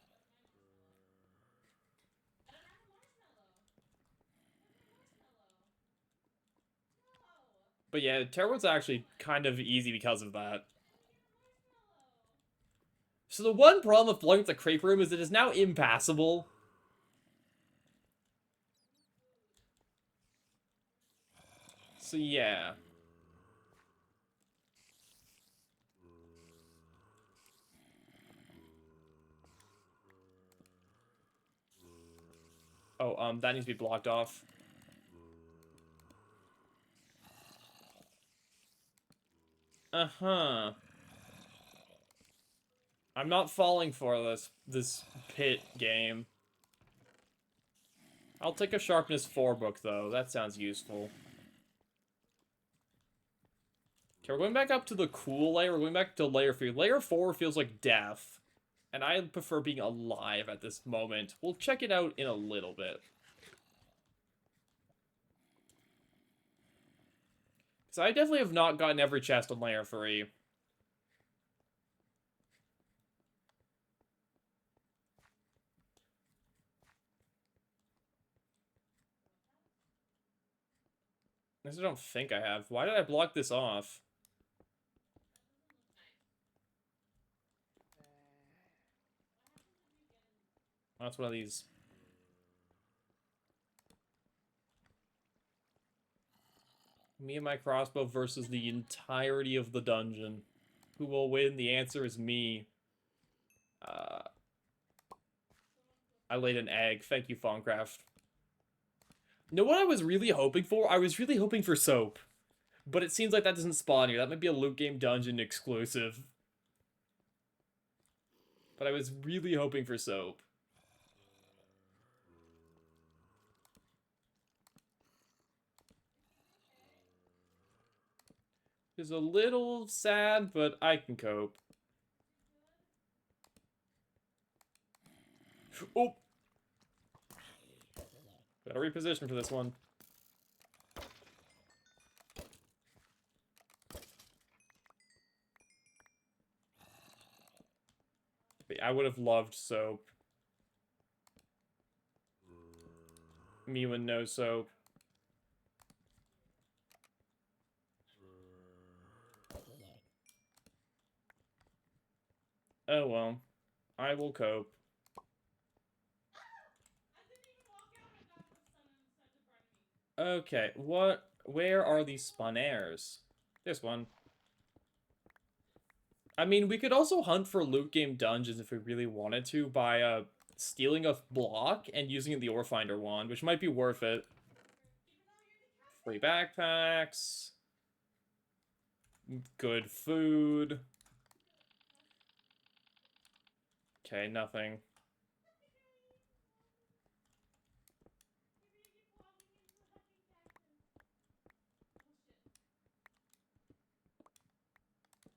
yeah, Terrawort's actually kind of easy because of that. So the one problem with blowing up the creep room is it is now impassable. So yeah. Oh, that needs to be blocked off. Uh-huh. I'm not falling for this pit game. I'll take a sharpness 4 book though. That sounds useful. Okay, we're going back up to the cool layer. We're going back to layer 3. Layer 4 feels like death. And I prefer being alive at this moment. We'll check it out in a little bit. So I definitely have not gotten every chest on layer 3. I don't think I have. Why did I block this off? That's one of these. Me and my crossbow versus the entirety of the dungeon. Who will win? The answer is me. Uh, I laid an egg. Thank you, Fongcraft. You know what I was really hoping for? I was really hoping for soap. But it seems like that doesn't spawn here. That might be a loot game dungeon exclusive. But I was really hoping for soap. It's a little sad, but I can cope. Oh! Gotta reposition for this one. I would have loved soap. Me with no soap. Oh well. I will cope. Okay, where are these spawnares? There's one. I mean, we could also hunt for loot game dungeons if we really wanted to by, stealing a block and using the ore finder wand, which might be worth it. Free backpacks. Good food. Okay, nothing.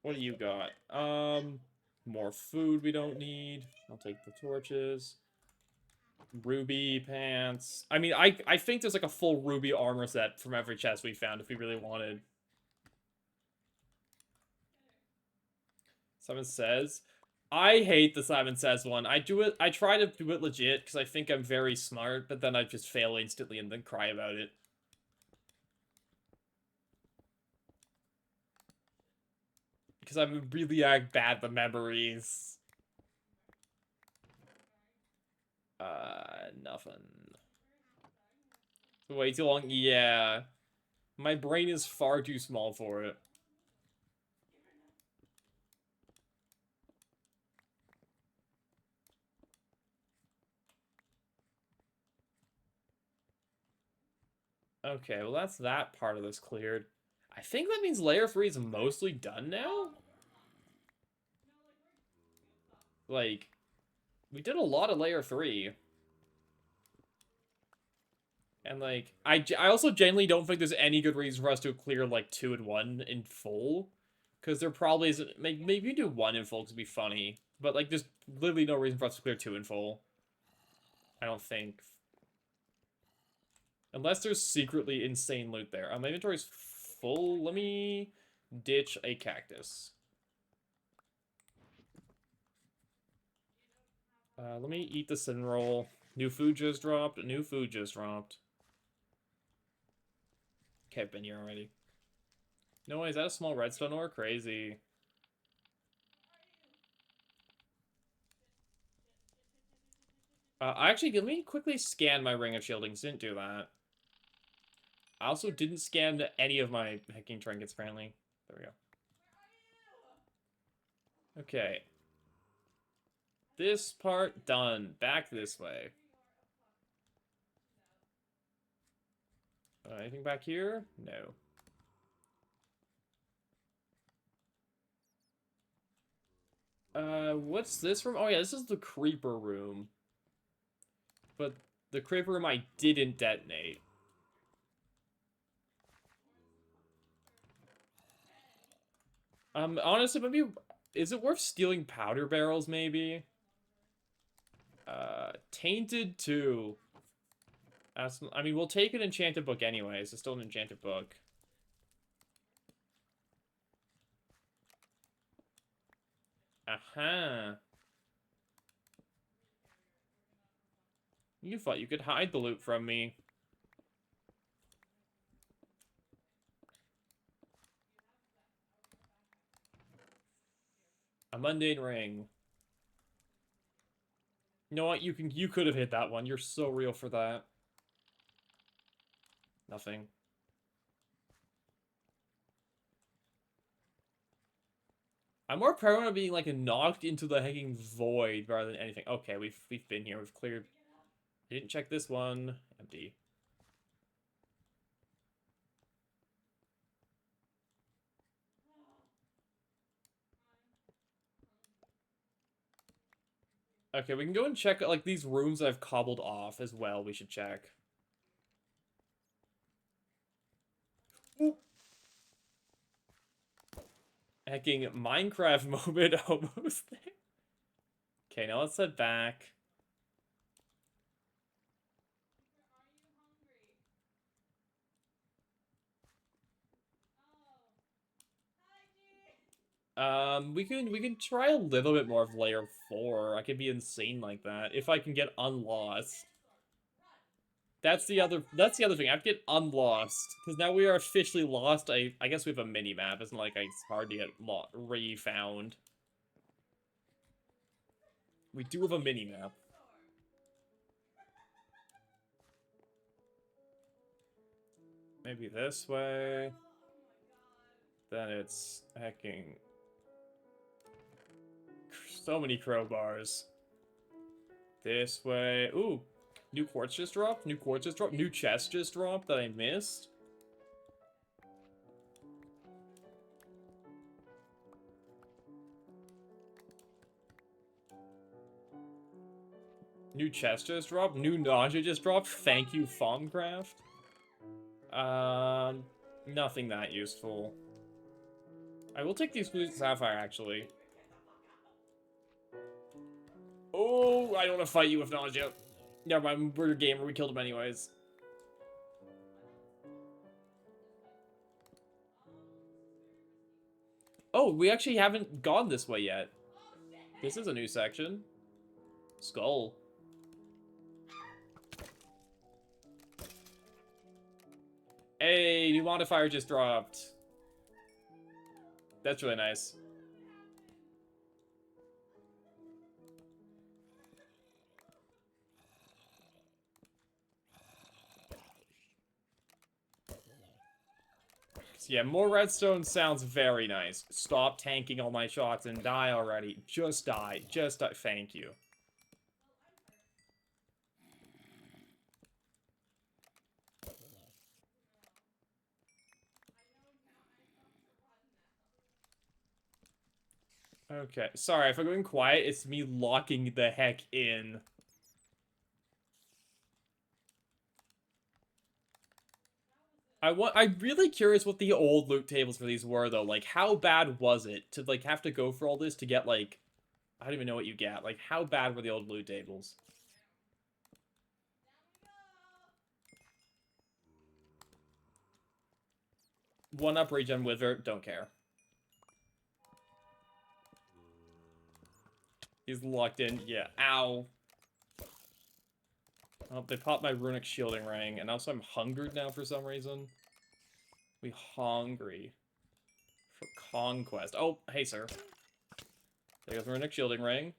What do you got? More food we don't need. I'll take the torches. Ruby pants. I mean, I think there's like a full ruby armor set from every chest we found if we really wanted. Simon Says. I hate the Simon Says one. I try to do it legit because I think I'm very smart, but then I just fail instantly and then cry about it. Because I'm really bad with memories. Nothing. Way too long? Yeah. My brain is far too small for it. Okay, well that's that part of this cleared. I think that means layer 3 is mostly done now? Like, we did a lot of layer 3. And, like, I also genuinely don't think there's any good reason for us to clear, like, 2 and 1 in full. Because there probably isn't... Maybe you do 1 in full to be funny. But, like, there's literally no reason for us to clear 2 in full. I don't think. Unless there's secretly insane loot there. My inventory's full. Let me ditch a cactus. Let me eat the cinnamon roll. New food just dropped. New food just dropped. Okay, I've been here already. No way, is that a small redstone ore? Crazy. Actually, let me quickly scan my ring of shieldings. Didn't do that. I also didn't scan any of my hacking trinkets, apparently. There we go. Okay. This part done. Back this way. Anything back here? No. What's this room? Oh yeah, this is the creeper room. But the creeper room I didn't detonate. Honestly, maybe... Is it worth stealing powder barrels, maybe? Tainted 2. I mean, we'll take an enchanted book anyways. It's still an enchanted book. Aha. You thought you could hide the loot from me. A mundane ring. You know what? You could have hit that one. You're so real for that. Nothing. I'm more prone on being like knocked into the hanging void rather than anything. Okay, we've been here. We've cleared. Didn't check this one. Empty. Okay, we can go and check like these rooms I've cobbled off as well. We should check. Ooh. Hacking Minecraft moment almost there. Okay, now let's head back. We can try a little bit more of layer 4. I could be insane like that if I can get unlost. That's the other thing. I have to get unlost because now we are officially lost. I guess we have a mini map. It's not like it's hard to get re-found. We do have a mini map. Maybe this way. Then it's hacking. So many crowbars. This way. Ooh. New quartz just dropped. New quartz just dropped. New chest just dropped that I missed. New chest just dropped. New nausea just dropped. Thank you, Farmcraft. Nothing that useful. I will take these blue sapphire, actually. Oh, I don't want to fight you with nausea. Never mind, we're a gamer, we killed him anyways. Oh, we actually haven't gone this way yet. This is a new section. Skull. Hey, new modifier just dropped. That's really nice. So yeah, more redstone sounds very nice. Stop tanking all my shots and die already. Just die. Just die. Thank you. Okay, sorry, if I'm going quiet, it's me locking the heck in. I'm really curious what the old loot tables for these were, though. Like, how bad was it to, like, have to go for all this to get, like... I don't even know what you get. Like, how bad were the old loot tables? One up regen wither, don't care. He's locked in, yeah. Ow. Oh, they popped my runic shielding ring, and also I'm hungered now for some reason. We hungry. For conquest. Oh, hey, sir. There goes the runic shielding ring.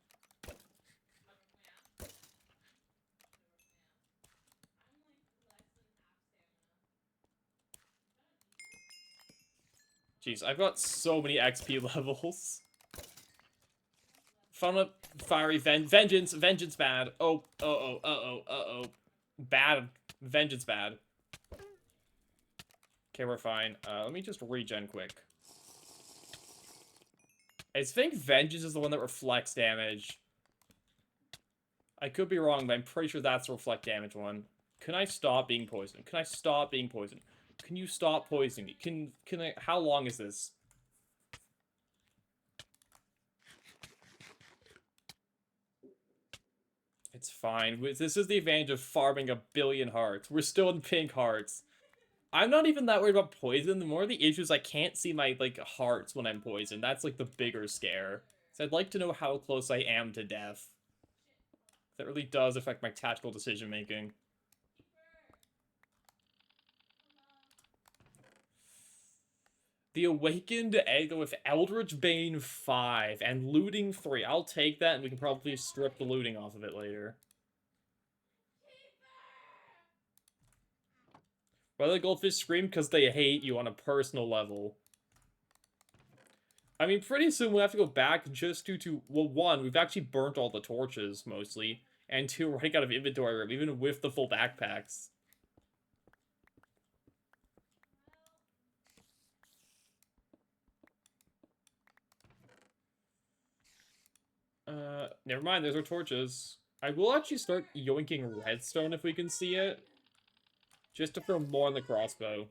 Jeez, I've got so many XP levels. Fauna, fiery, vengeance, vengeance bad. Oh, bad, vengeance bad. Okay, we're fine. Let me just regen quick. I think vengeance is the one that reflects damage. I could be wrong, but I'm pretty sure that's the reflect damage one. Can I stop being poisoned? Can I stop being poisoned? Can you stop poisoning me? Can I, how long is this? It's fine. This is the advantage of farming 1 billion hearts. We're still in pink hearts. I'm not even that worried about poison. The more the issue is I can't see my, like, hearts when I'm poisoned. That's, like, the bigger scare. So I'd like to know how close I am to death. That really does affect my tactical decision-making. The Awakened Egg with Eldritch Bane 5 and Looting 3. I'll take that, and we can probably strip the looting off of it later. Why do the goldfish scream? Because they hate you on a personal level. I mean, pretty soon we'll have to go back just due to, well, one, we've actually burnt all the torches, mostly, and two, we're running out of inventory room, even with the full backpacks. Never mind, there's our torches. I will actually start yoinking redstone if we can see it. Just to throw more on the crossbow.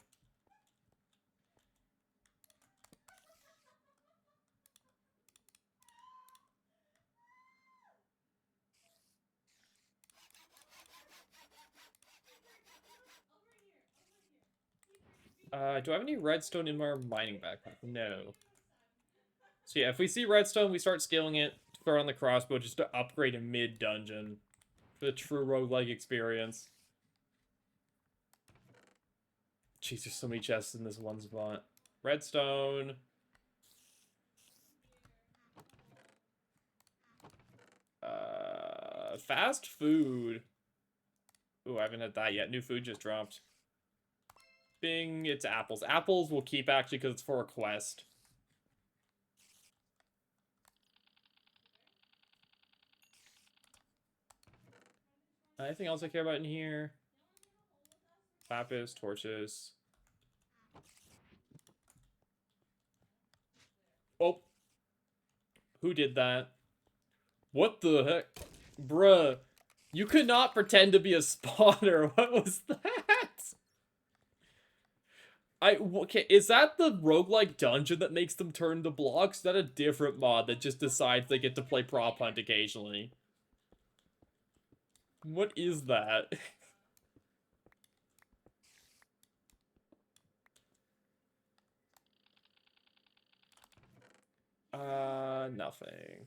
Do I have any redstone in my mining backpack? No. So yeah, if we see redstone, we start scaling it, throw on the crossbow just to upgrade a mid-dungeon. For the true roguelike experience. Jeez, there's so many chests in this one spot. Redstone. Fast food. Ooh, I haven't had that yet. New food just dropped. Bing, it's apples. Apples we'll keep, actually, because it's for a quest. Anything else I care about in here? Lapis, torches. Oh. Who did that? What the heck? Bruh. You could not pretend to be a spawner. What was that? Okay, is that the roguelike dungeon that makes them turn to blocks? Is that a different mod that just decides they get to play prop hunt occasionally? What is that? Nothing.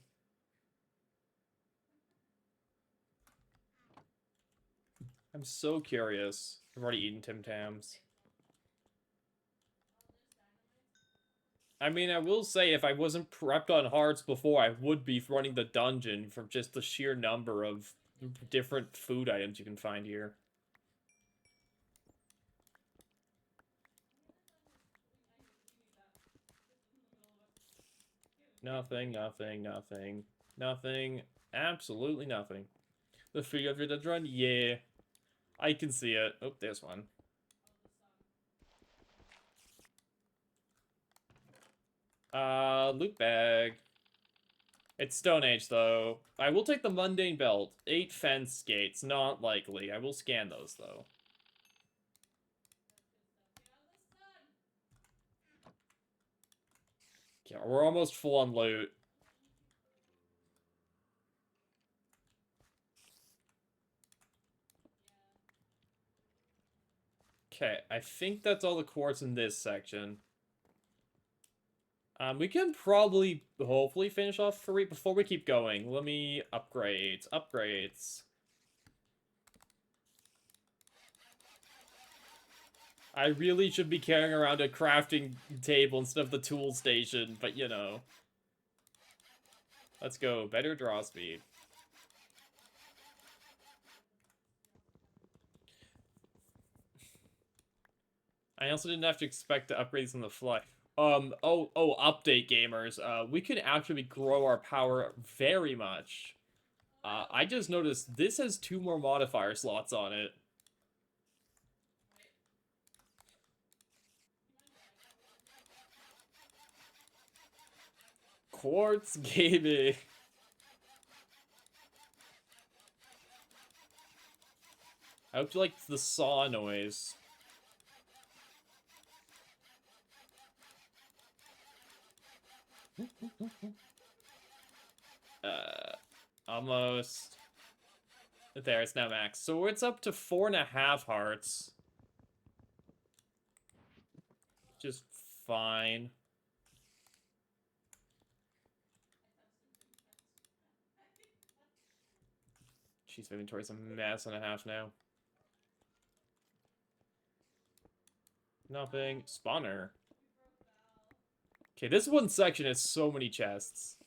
I'm so curious. I've already eaten Tim Tams. I mean, I will say, if I wasn't prepped on hearts before, I would be running the dungeon from just the sheer number of different food items you can find here. Nothing, nothing, nothing, nothing, absolutely nothing. The food of your dungeon run? Yeah. I can see it. Oh, there's one. Loot bag. It's Stone Age, though. I will take the Mundane Belt. 8 fence gates. Not likely. I will scan those, though. Okay, we're almost full on loot. Okay, I think that's all the quartz in this section. We can probably, hopefully, finish off 3 before we keep going. Let me upgrades. Upgrades. I really should be carrying around a crafting table instead of the tool station, but you know. Let's go. Better draw speed. I also didn't have to expect to upgrade these on the fly. Update gamers. We can actually grow our power very much. I just noticed this has 2 more modifier slots on it. Quartz gaming. I hope you like the saw noise. Almost. There, it's now max. So it's up to 4.5 hearts. Just fine. Jeez, my inventory's a mess and a half now. Nothing. Spawner. Okay, this one section has so many chests.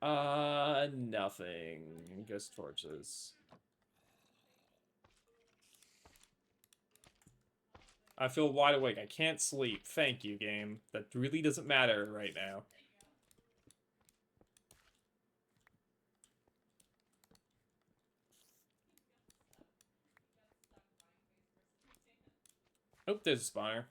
Nothing. Ghost torches. I feel wide awake. I can't sleep. Thank you, game. That really doesn't matter right now. Oh, there's a spawner.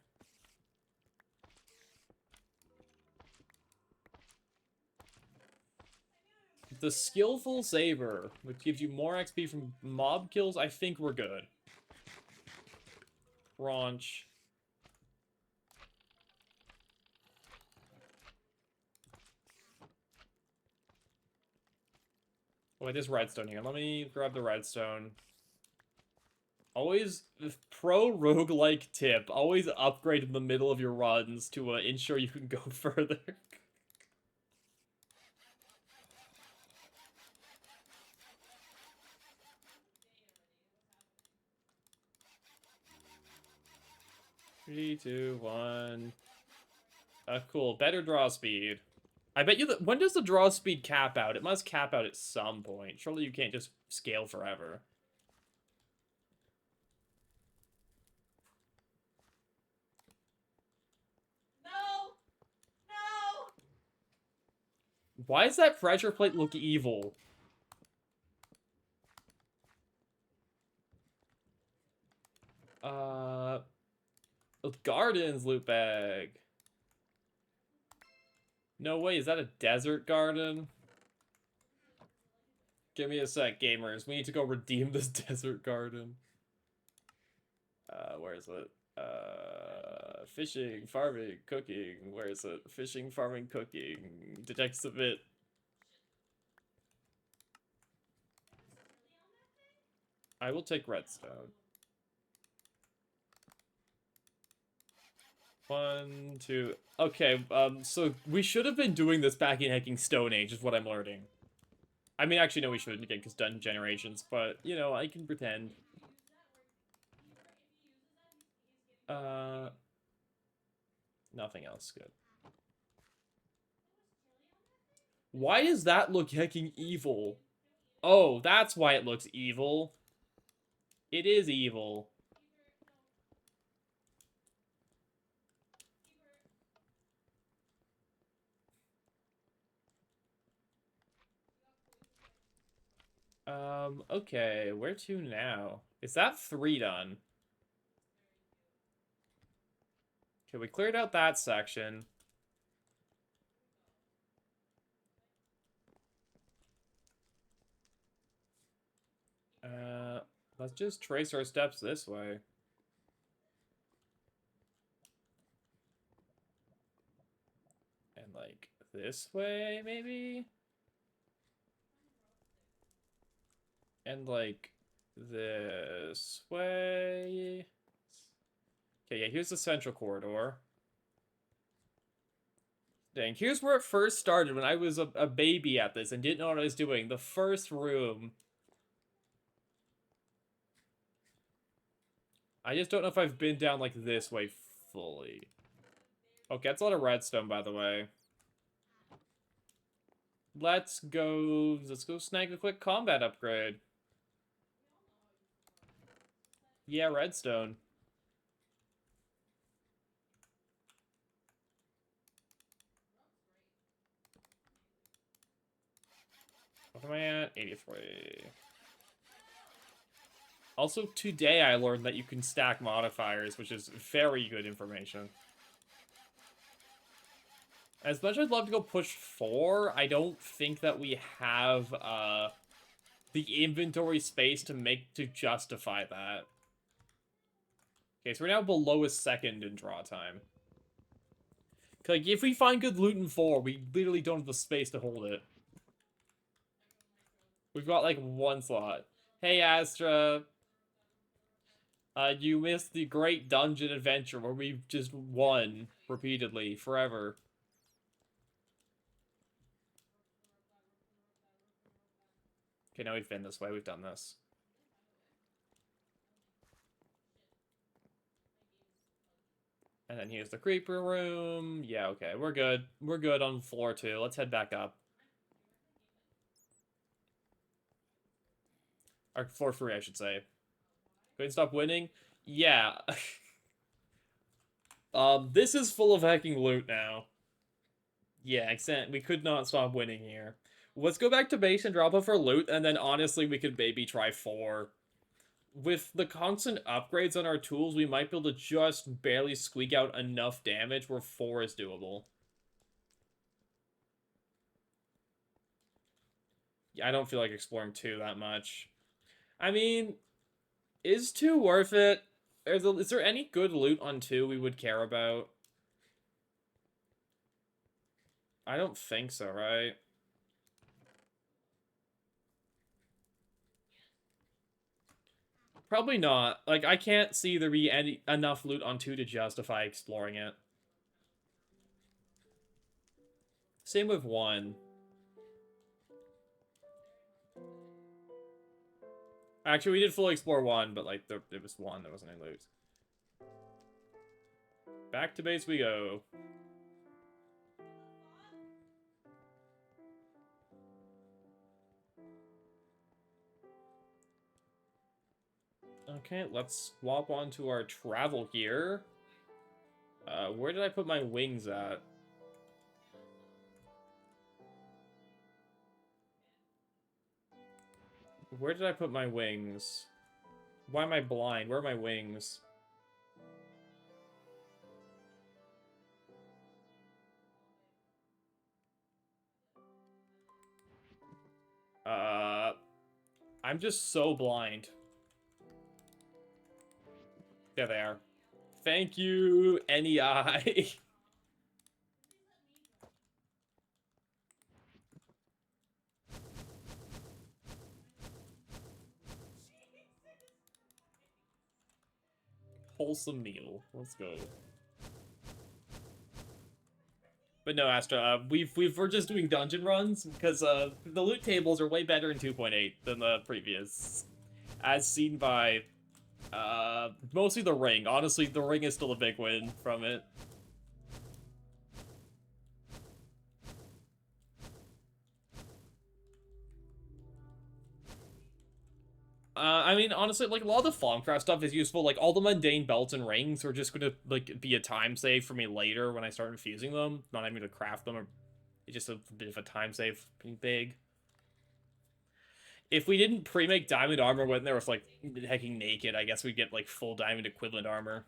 The Skillful Saber, which gives you more XP from mob kills, I think we're good. Raunch. Oh, wait, there's redstone here. Let me grab the redstone. Always, pro roguelike tip, always upgrade in the middle of your runs to ensure you can go further. Three, two, one. Cool. Better draw speed. I bet you that. When does the draw speed cap out? It must cap out at some point. Surely you can't just scale forever. No! No! Why does that pressure plate look evil? Gardens loot bag. No way, is that a desert garden? Give me a sec, gamers. We need to go redeem this desert garden. Where is it? Fishing, farming, cooking. Where is it? Fishing, farming, cooking. Detect submit. I will take redstone. 1, 2... Okay, so we should have been doing this back in hacking Stone Age, is what I'm learning. I mean, actually, no, we shouldn't again, because done generations, but, you know, I can pretend. Nothing else good. Why does that look hecking evil? Oh, that's why it looks evil. It is evil. Okay, where to now? Is that 3 done? Okay, we cleared out that section. Let's just trace our steps this way. And, like, this way, maybe? And, like, this way? Okay, yeah, here's the central corridor. Dang, here's where it first started, when I was a baby at this and didn't know what I was doing. The first room. I just don't know if I've been down, like, this way fully. Okay, that's a lot of redstone, by the way. Let's go snag a quick combat upgrade. Yeah, redstone. What am I at? 83. Also, today I learned that you can stack modifiers, which is very good information. As much as I'd love to go push 4, I don't think that we have, the inventory space to justify that. Okay, so we're now below a second in draw time. Like, if we find good loot in 4, we literally don't have the space to hold it. We've got, like, 1 slot. Hey, Astra. You missed the great dungeon adventure where we've just won repeatedly, forever. Okay, now we've been this way. We've done this. And then here's the creeper room. Yeah, okay. We're good. We're good on floor 2. Let's head back up. Or floor 3, I should say. Go ahead and stop winning. Yeah. This is full of hacking loot now. Yeah, we could not stop winning here. Let's go back to base and drop off our loot, and then honestly, we could maybe try 4. With the constant upgrades on our tools, we might be able to just barely squeak out enough damage where 4 is doable. Yeah, I don't feel like exploring 2 that much. I mean, is 2 worth it? Is there any good loot on 2 we would care about? I don't think so, right? Probably not. Like, I can't see there be enough loot on 2 to justify exploring it. Same with 1. Actually, we did fully explore 1, but, like, there was 1. There wasn't any loot. Back to base we go. Okay, let's swap onto our travel gear. Where did I put my wings at? Where did I put my wings? Why am I blind? Where are my wings? I'm just so blind. There they are. Thank you, NEI. wholesome meal. Let's go. But no, Astra, we're just doing dungeon runs because the loot tables are way better in 2.8 than the previous, as seen by mostly the ring. Honestly, the ring is still a big win from it. I mean, honestly, like, a lot of the Thaumcraft stuff is useful. Like, all the mundane belts and rings are just gonna, like, be a time save for me later when I start infusing them. Not having to craft them. Or it's just a bit of a time save. Pretty big. If we didn't pre-make diamond armor when there was, like, hecking naked, I guess we'd get, like, full diamond equivalent armor.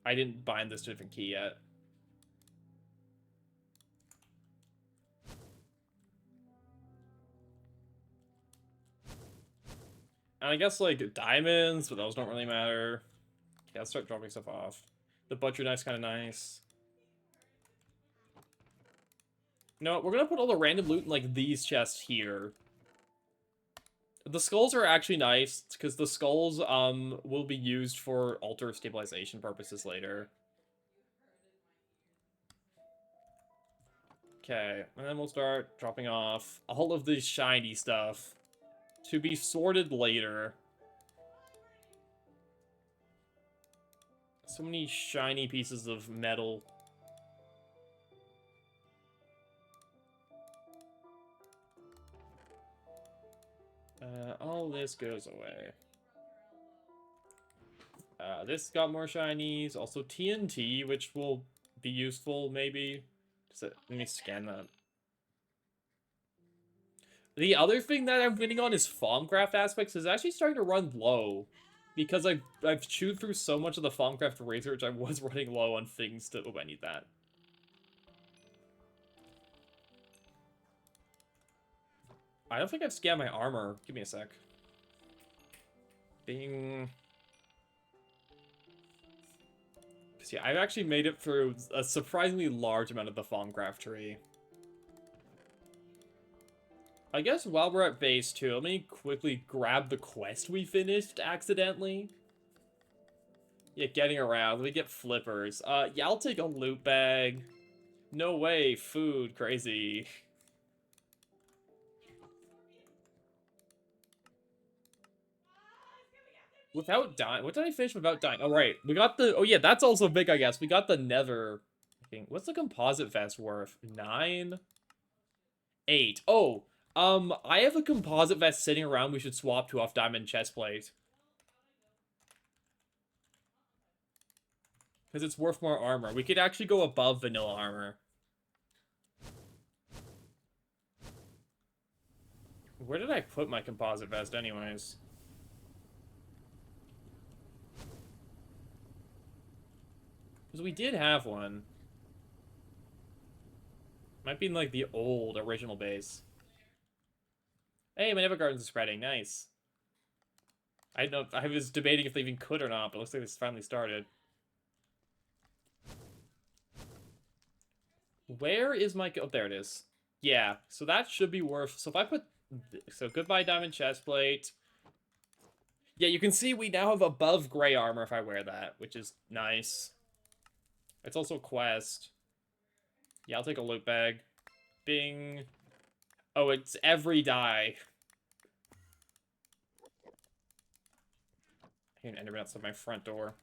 I didn't bind this to a different key yet. And I guess, like, diamonds, but those don't really matter. Okay, let's start dropping stuff off. The butcher knife's kind of nice. No, we're gonna put all the random loot in, like, these chests here. The skulls are actually nice, because the skulls, will be used for altar stabilization purposes later. Okay, and then we'll start dropping off all of this shiny stuff to be sorted later. So many shiny pieces of metal. All this goes away. This got more shinies. Also TNT, which will be useful, maybe. Let me scan that. The other thing that I'm winning on is Thaumcraft aspects is actually starting to run low. Because I've chewed through so much of the Thaumcraft research, I was running low on things to... Oh, I need that. I don't think I've scanned my armor. Give me a sec. Bing. Because, yeah, I've actually made it through a surprisingly large amount of the Thaumcraft tree. I guess while we're at base 2, let me quickly grab the quest we finished accidentally. Yeah, getting around. Let me get flippers. Yeah, I'll take a loot bag. No way, food, crazy. Without dying. What did I finish without dying? Oh, right. We got the... Oh, yeah, that's also big, I guess. We got the nether thing. What's the composite vest worth? 9? 8. Oh, I have a composite vest sitting around we should swap to off diamond chestplate. Because it's worth more armor. We could actually go above vanilla armor. Where did I put my composite vest anyways? Because we did have one. Might be in, like, the old original base. Hey, my Never Garden's spreading. Nice. I was debating if they even could or not, but it looks like this finally started. Where is my... Oh, there it is. Yeah, so that should be worth... So if I put... So goodbye diamond chestplate. Yeah, you can see we now have above gray armor if I wear that, which is nice. It's also a quest. Yeah, I'll take a loot bag. Bing. Oh, it's every die. I hear an enderman outside my front door.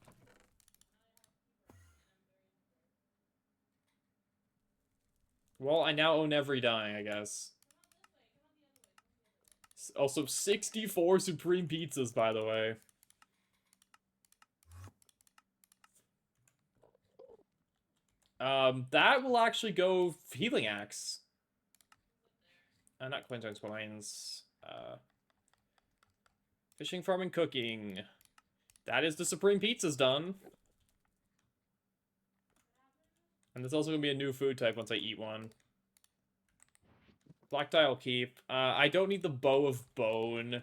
Well, I now own every die, I guess. Also, 64 Supreme Pizzas, by the way. That will actually go Healing Axe. Not Quinton's Coins. Fishing, farming, cooking. That is the Supreme Pizzas done. And there's also going to be a new food type once I eat one. Black die I'll keep. I don't need the Bow of Bone.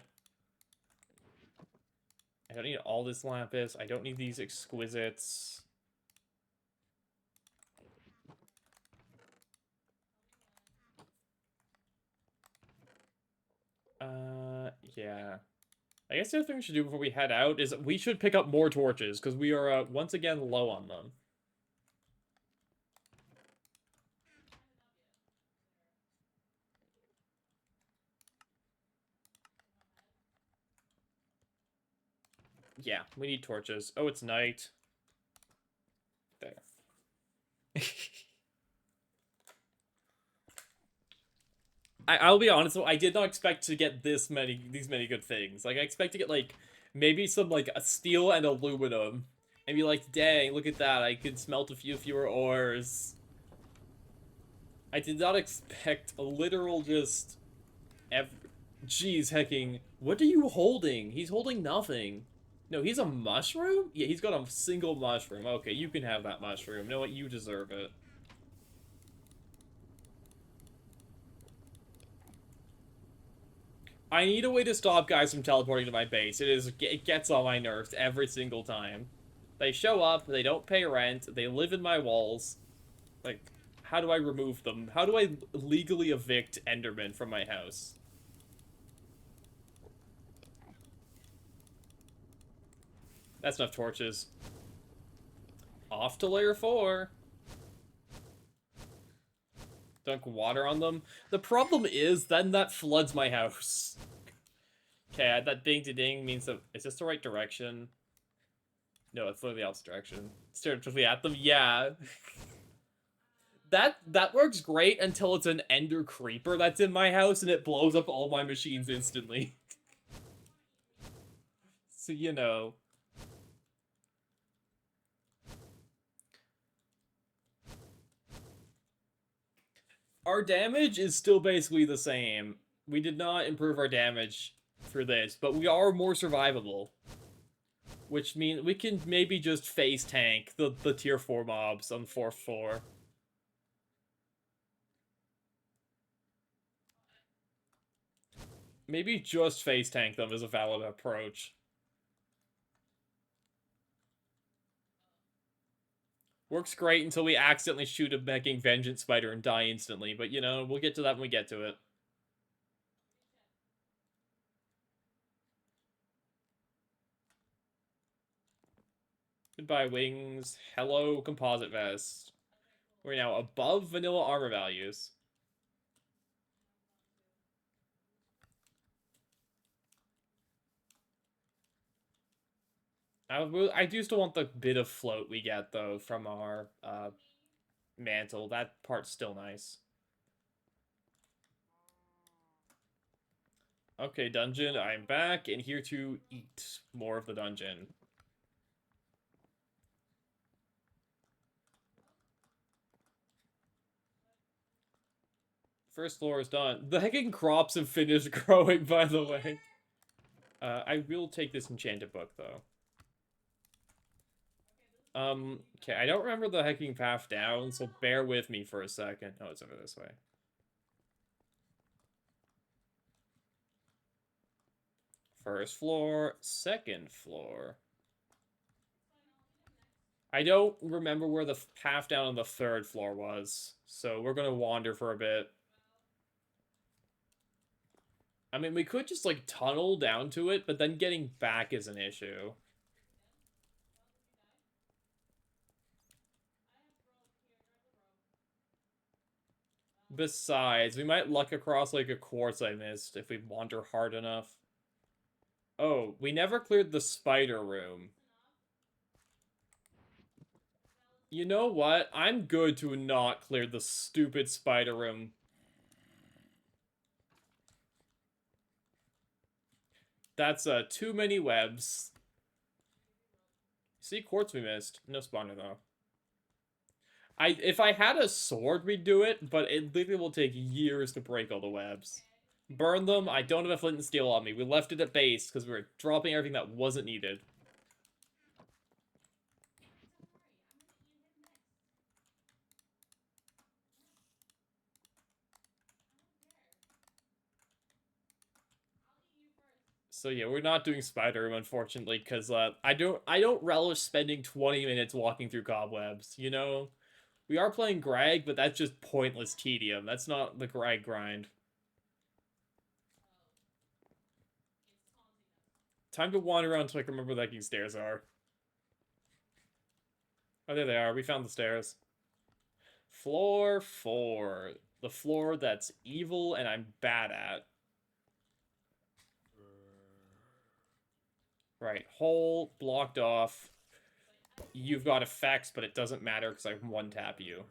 I don't need all this lapis. I don't need these exquisites. Yeah. I guess the other thing we should do before we head out is we should pick up more torches, because we are, once again, low on them. Yeah, we need torches. Oh, it's night. There. I'll be honest though, I did not expect to get these many good things. Like I expect to get like maybe some like a steel and aluminum, and be like, dang, look at that! I could smelt a few fewer ores. I did not expect a literal just. Jeez, hecking. What are you holding? He's holding nothing. No, he's a mushroom? Yeah, he's got a single mushroom. Okay, you can have that mushroom. You know what? You deserve it. I need a way to stop guys from teleporting to my base. It gets on my nerves every single time. They show up, they don't pay rent, they live in my walls. Like, how do I remove them? How do I legally evict Enderman from my house? That's enough torches. Off to layer 4. Dunk water on them. The problem is, then that floods my house. Okay, that ding-to-ding means that... Is this the right direction? No, it's literally the opposite direction. Stare directly at them? Yeah. That works great until it's an ender creeper that's in my house and it blows up all my machines instantly. So, you know. Our damage is still basically the same. We did not improve our damage for this, but we are more survivable. Which means we can maybe just face tank the tier 4 mobs on the 4th floor. Maybe just face tank them is a valid approach. Works great until we accidentally shoot a begging vengeance spider and die instantly, but you know, we'll get to that when we get to it. Goodbye, wings. Hello, composite vest. We're now above vanilla armor values. I do still want the bit of float we get, though, from our mantle. That part's still nice. Okay, dungeon, I'm back, and here to eat more of the dungeon. First floor is done. The hecking crops have finished growing, by the way. I will take this enchanted book, though. Okay, I don't remember the hecking path down, so bear with me for a second. Oh, it's over this way. First floor, second floor. I don't remember where the path down on the 3rd floor was, so we're gonna wander for a bit. I mean, we could just, like, tunnel down to it, but then getting back is an issue. Besides, we might luck across, like, a quartz I missed if we wander hard enough. Oh, we never cleared the spider room. You know what? I'm good to not clear the stupid spider room. That's, too many webs. See, quartz we missed. No spawner, though. If I had a sword, we'd do it, but it literally will take years to break all the webs. Burn them. I don't have a flint and steel on me. We left it at base because we were dropping everything that wasn't needed. So yeah, we're not doing Spider Room, unfortunately, because I don't relish spending 20 minutes walking through cobwebs, you know? We are playing Greg, but that's just pointless tedium. That's not the Greg grind. Time to wander around until I can remember where the hecking stairs are. Oh, there they are. We found the stairs. Floor 4. The floor that's evil and I'm bad at. Right. Hole blocked off. You've got effects, but it doesn't matter because I can one-tap you.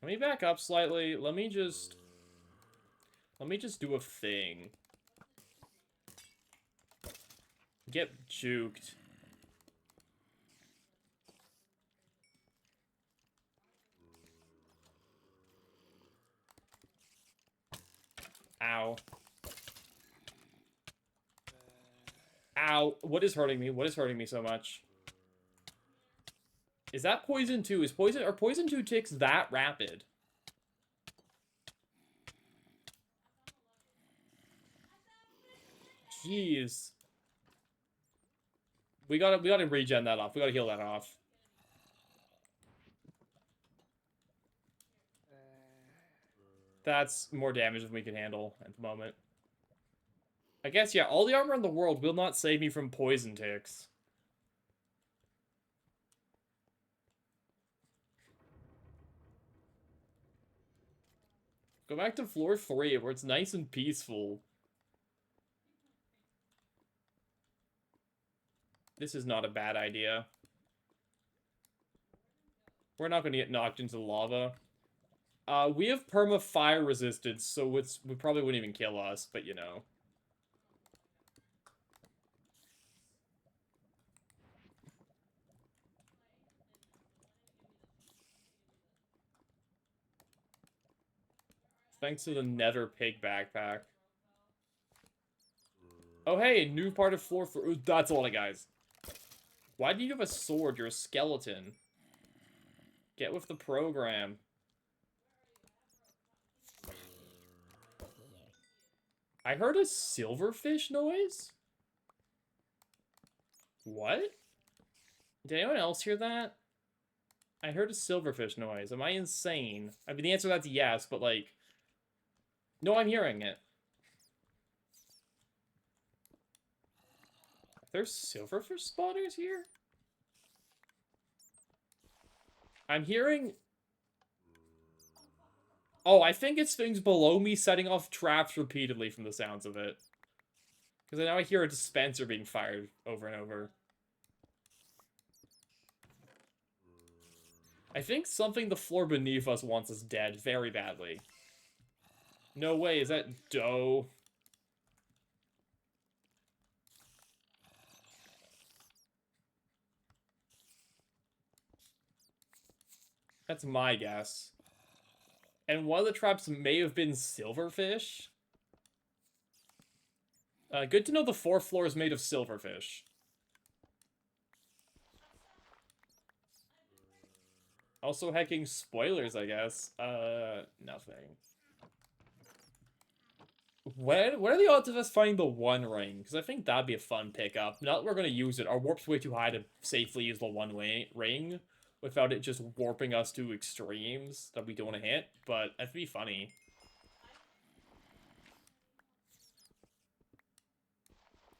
Let me back up slightly. Let me just do a thing. Get juked. Ow. Ow. What is hurting me? What is hurting me so much? Is that poison 2? Are poison 2 ticks that rapid? Jeez. We gotta regen that off. We gotta heal that off. That's more damage than we can handle at the moment. I guess, yeah, all the armor in the world will not save me from poison ticks. Go back to floor 3, where it's nice and peaceful. This is not a bad idea. We're not going to get knocked into the lava. We have perma fire resistance, so we probably wouldn't even kill us, but you know. Thanks to the nether pig backpack. Oh hey, new part of floor 4. That's a lot of guys. Why do you have a sword? You're a skeleton. Get with the program. I heard a silverfish noise? What? Did anyone else hear that? I heard a silverfish noise. Am I insane? I mean, the answer to that's yes, but like... No, I'm hearing it. Are there silverfish spawners here? I'm hearing... Oh, I think it's things below me setting off traps repeatedly from the sounds of it. Because now I hear a dispenser being fired over and over. I think something the floor beneath us wants us dead very badly. No way, is that dough? That's my guess. And one of the traps may have been silverfish. Good to know the 4th floor is made of silverfish. Also hacking spoilers, I guess. Nothing. What are the odds of us finding the 1 ring? Because I think that'd be a fun pickup. Not that we're going to use it. Our warp's way too high to safely use the 1 ring without it just warping us to extremes that we don't want to hit. But that'd be funny.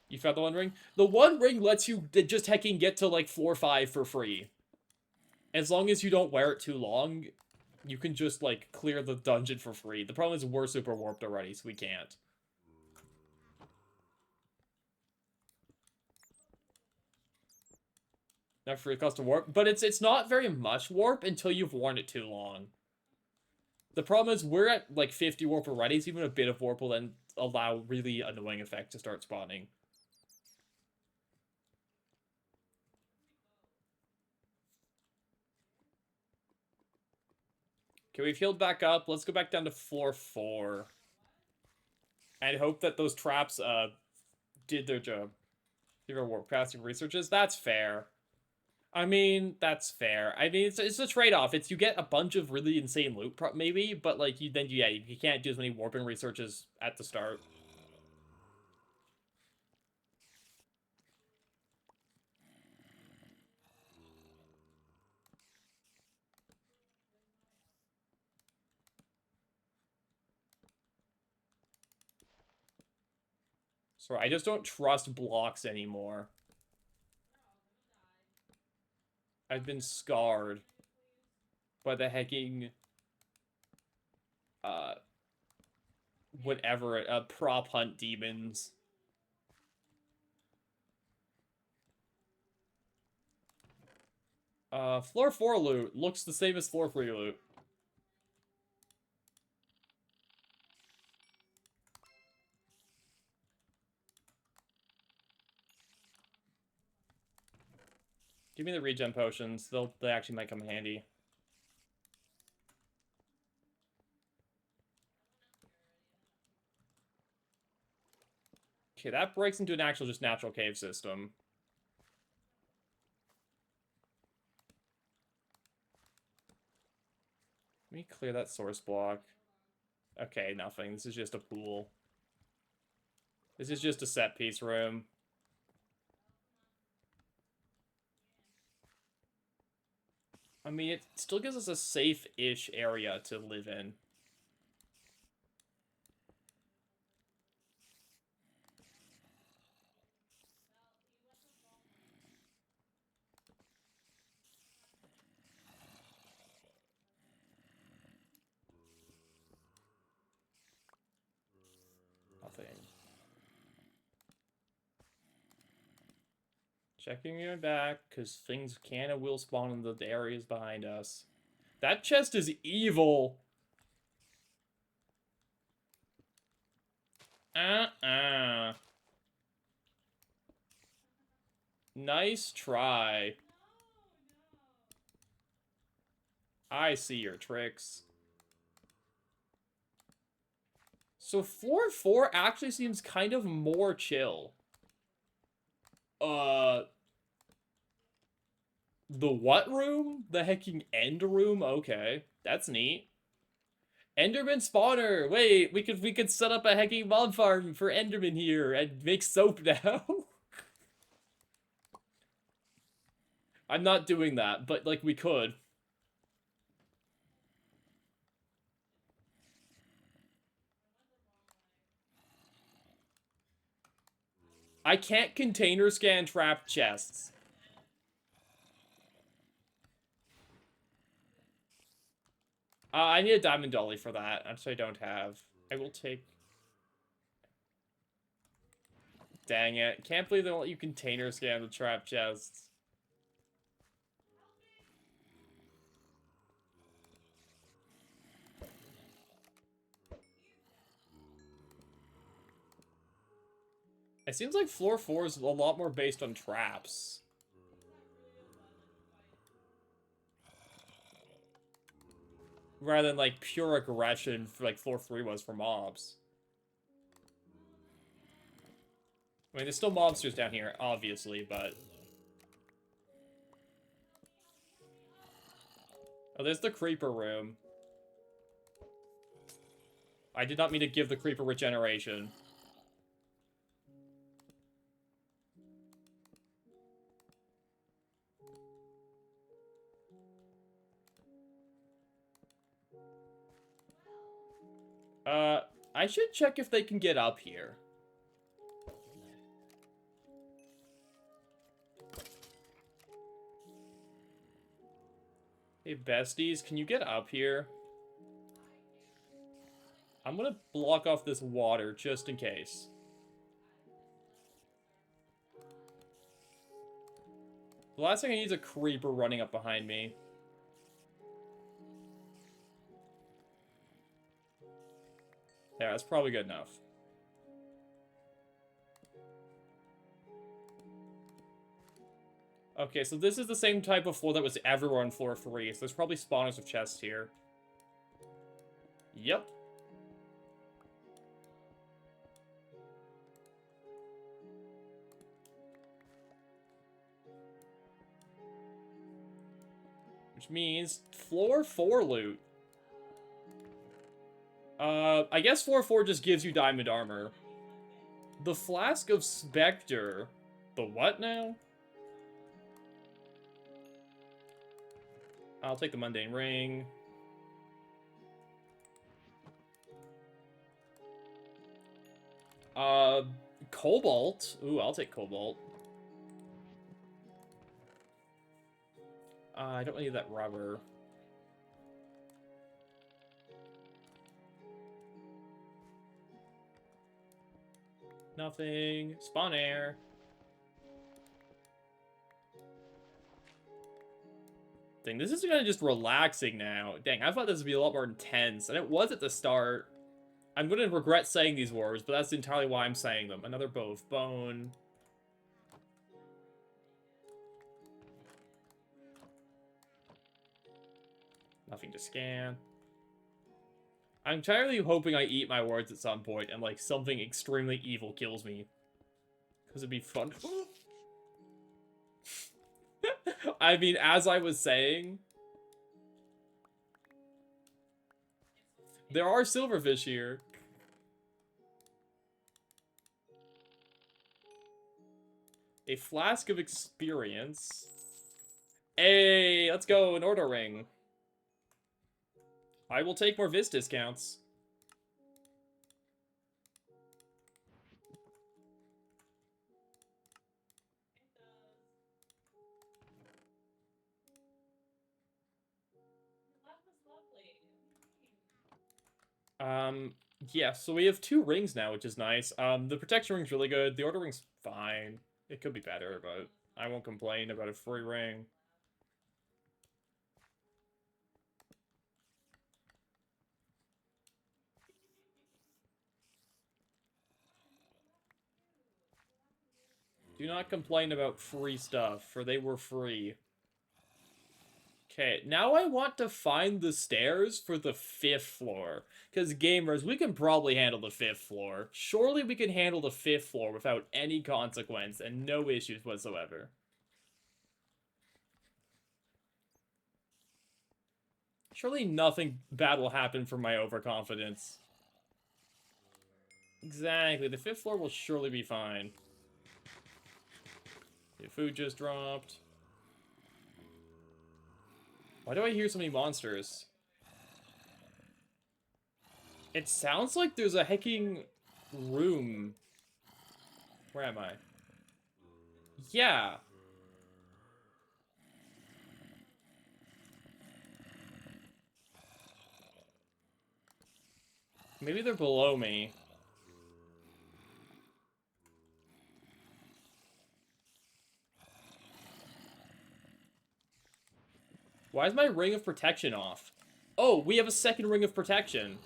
You found the 1 ring? The 1 ring lets you just hecking get to, like, floor 5 for free. As long as you don't wear it too long, you can just, like, clear the dungeon for free. The problem is we're super warped already, so we can't. Not free custom warp, but it's not very much warp until you've worn it too long. The problem is we're at, like, 50 warp already, so even a bit of warp will then allow really annoying effects to start spawning. Okay, we've healed back up. Let's go back down to floor 4. And hope that those traps, did their job. Give our warp casting researches. That's fair. I mean, that's fair. I mean, it's a trade-off. It's you get a bunch of really insane loot, maybe, but, like, you can't do as many warping researches at the start. Sorry, I just don't trust blocks anymore. I've been scarred by the hecking, uh, whatever, prop hunt demons. Floor 4 loot looks the same as floor 3 loot. Give me the regen potions. They actually might come handy. Okay, that breaks into an actual just natural cave system. Let me clear that source block. Okay, nothing. This is just a pool. This is just a set piece room. I mean, it still gives us a safe-ish area to live in. Nothing. Checking your back, because things can and will spawn in the areas behind us. That chest is evil! Nice try. I see your tricks. So floor 4 actually seems kind of more chill. The what room? The hecking end room? Okay, that's neat. Enderman spawner! Wait, we could set up a hecking mob farm for Enderman here and make soap now. I'm not doing that, but like we could. I can't container scan trap chests. I need a diamond dolly for that, which I don't have. I will take... Dang it. Can't believe they won't let you container scan the trap chests. It seems like floor 4 is a lot more based on traps. Rather than, like, pure aggression, like floor 3 was for mobs. I mean, there's still monsters down here, obviously, but... Oh, there's the creeper room. I did not mean to give the creeper regeneration. I should check if they can get up here. Hey, besties, can you get up here? I'm gonna block off this water, just in case. The last thing I need is a creeper running up behind me. Yeah, that's probably good enough. Okay, so this is the same type of floor that was everywhere on floor 3, so there's probably spawners of chests here. Yep. Which means floor 4 loot. I guess floor 4 just gives you diamond armor. The Flask of Spectre. The what now? I'll take the Mundane Ring. Cobalt. Ooh, I'll take cobalt. I don't need that rubber. Nothing. Spawn air. Dang, this is kind of just relaxing now. Dang, I thought this would be a lot more intense, and it was at the start. I'm going to regret saying these words, but that's entirely why I'm saying them. Another bow of bone. Nothing to scan. I'm entirely hoping I eat my words at some point and, like, something extremely evil kills me. Because it'd be fun. I mean, as I was saying, there are silverfish here. A flask of experience. Hey, let's go, an order ring. I will take more Vis discounts. Yeah, so we have 2 rings now, which is nice. The protection ring's really good. The order ring's fine. It could be better, but I won't complain about a free ring. Do not complain about free stuff, for they were free. Okay, now I want to find the stairs for the 5th floor. Because gamers, we can probably handle the 5th floor. Surely we can handle the 5th floor without any consequence and no issues whatsoever. Surely nothing bad will happen from my overconfidence. Exactly, the 5th floor will surely be fine. The food just dropped. Why do I hear so many monsters? It sounds like there's a hecking room. Where am I? Yeah. Maybe they're below me. Why is my ring of protection off? Oh, we have a second ring of protection.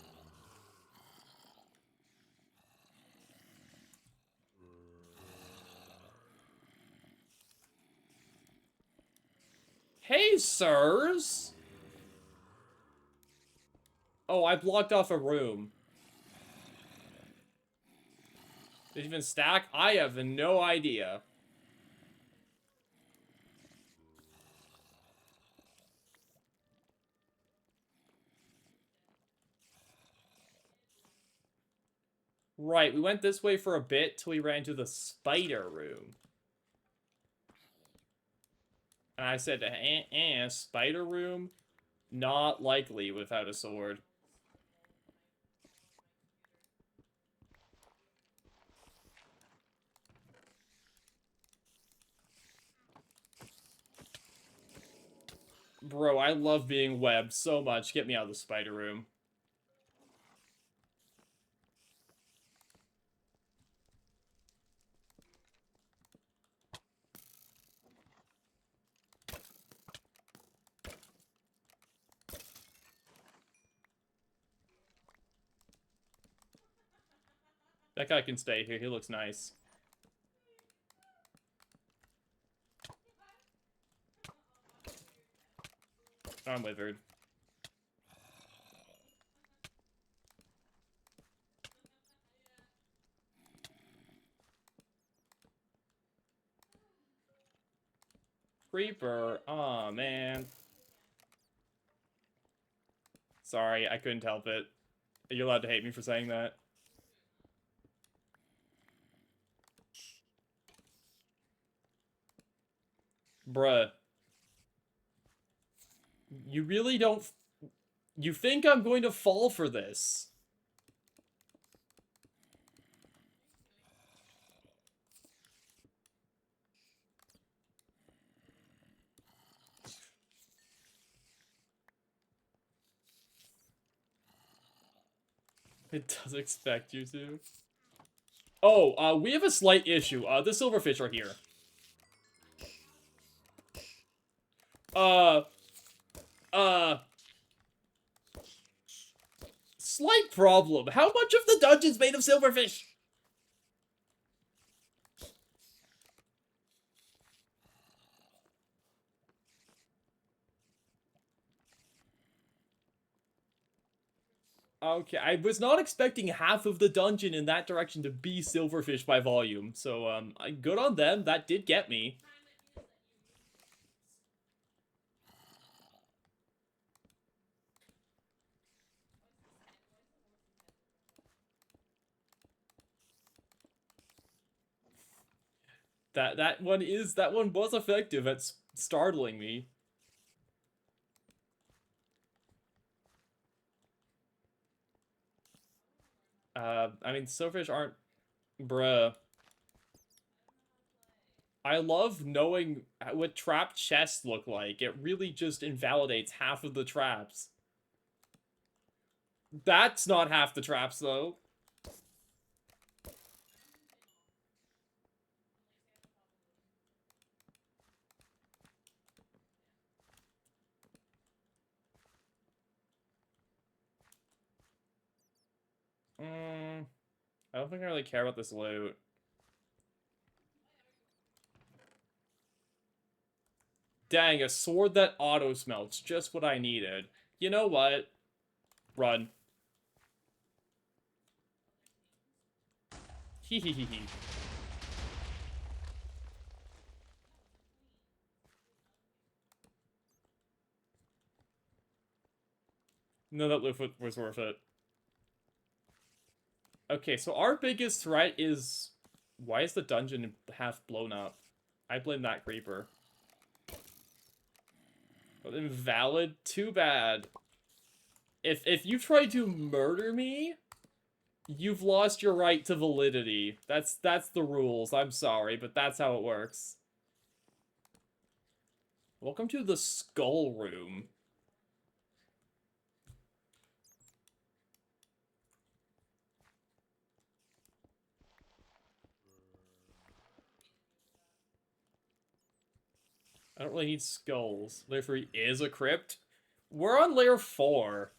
Hey, sirs! Oh, I blocked off a room. Did it even stack? I have no idea. Right, we went this way for a bit till we ran to the spider room. And I said, spider room? Not likely without a sword. Bro, I love being webbed so much. Get me out of the spider room. That guy can stay here. He looks nice. I'm withered. Creeper. Aw, man. Sorry, I couldn't help it. You're allowed to hate me for saying that. Bruh. You really don't... You think I'm going to fall for this? It does expect you to. Oh, we have a slight issue. The silverfish are here. Uh, uh, slight problem. How much of the dungeon's made of silverfish? Okay, I was not expecting half of the dungeon in that direction to be silverfish by volume, so, good on them, that did get me. That one was effective at startling me. I mean, silverfish aren't... Bruh. I love knowing what trap chests look like. It really just invalidates half of the traps. That's not half the traps, though. I don't think I really care about this loot. Dang, a sword that auto-smelts. Just what I needed. You know what? Run. Hee hee hee hee. No, that loot was worth it. Okay, so our biggest threat is... Why is the dungeon half blown up? I blame that creeper. Invalid? Too bad. If you try to murder me, you've lost your right to validity. That's the rules. I'm sorry, but that's how it works. Welcome to the Skull Room. I don't really need skulls. Layer 3 is a crypt. We're on layer 4.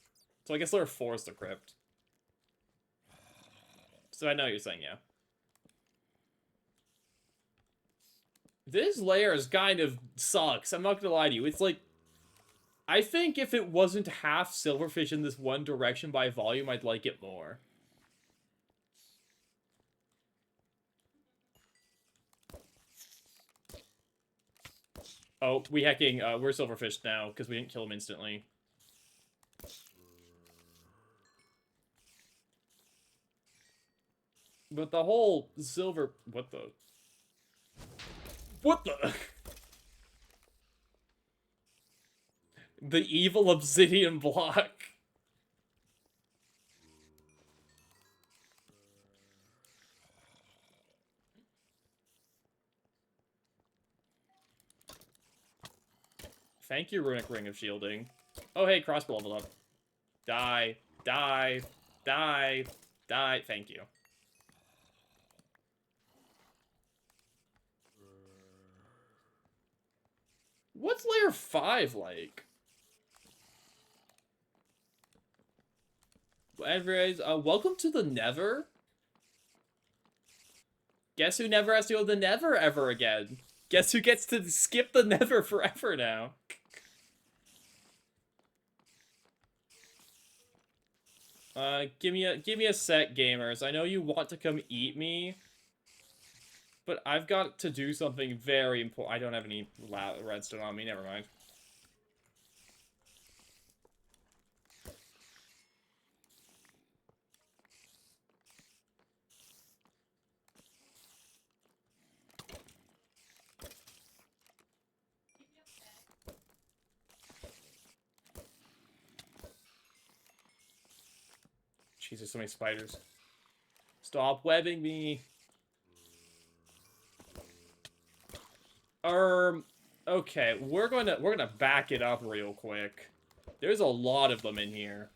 So I guess layer 4 is the crypt. So I know what you're saying, yeah. This layer is kind of sucks. I'm not gonna lie to you. It's like... I think if it wasn't half silverfish in this one direction by volume, I'd like it more. Oh, we're silverfish now, because we didn't kill him instantly. But the whole silver... What the... What the... The evil obsidian block. Thank you, Runic Ring of Shielding. Oh, hey, crossbow leveled up. Die. Die. Die. Die. Thank you. What's layer 5 like? Anyways, welcome to the Never. Guess who never has to go to the Never ever again? Guess who gets to skip the Never forever now? Give me a sec, gamers. I know you want to come eat me, but I've got to do something very important. I don't have any redstone on me. Never mind. Jesus, so many spiders. Stop webbing me. Okay, we're gonna back it up real quick. There's a lot of them in here.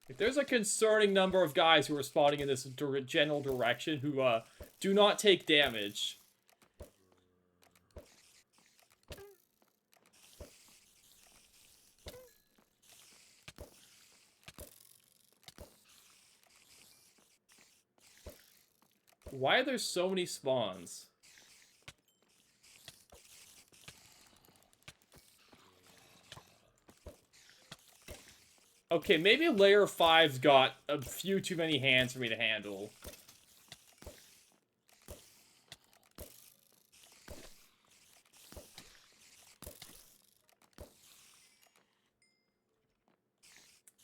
If there's a concerning number of guys who are spawning in this general direction who, do not take damage. Why are there so many spawns? Okay, maybe layer 5's got a few too many hands for me to handle.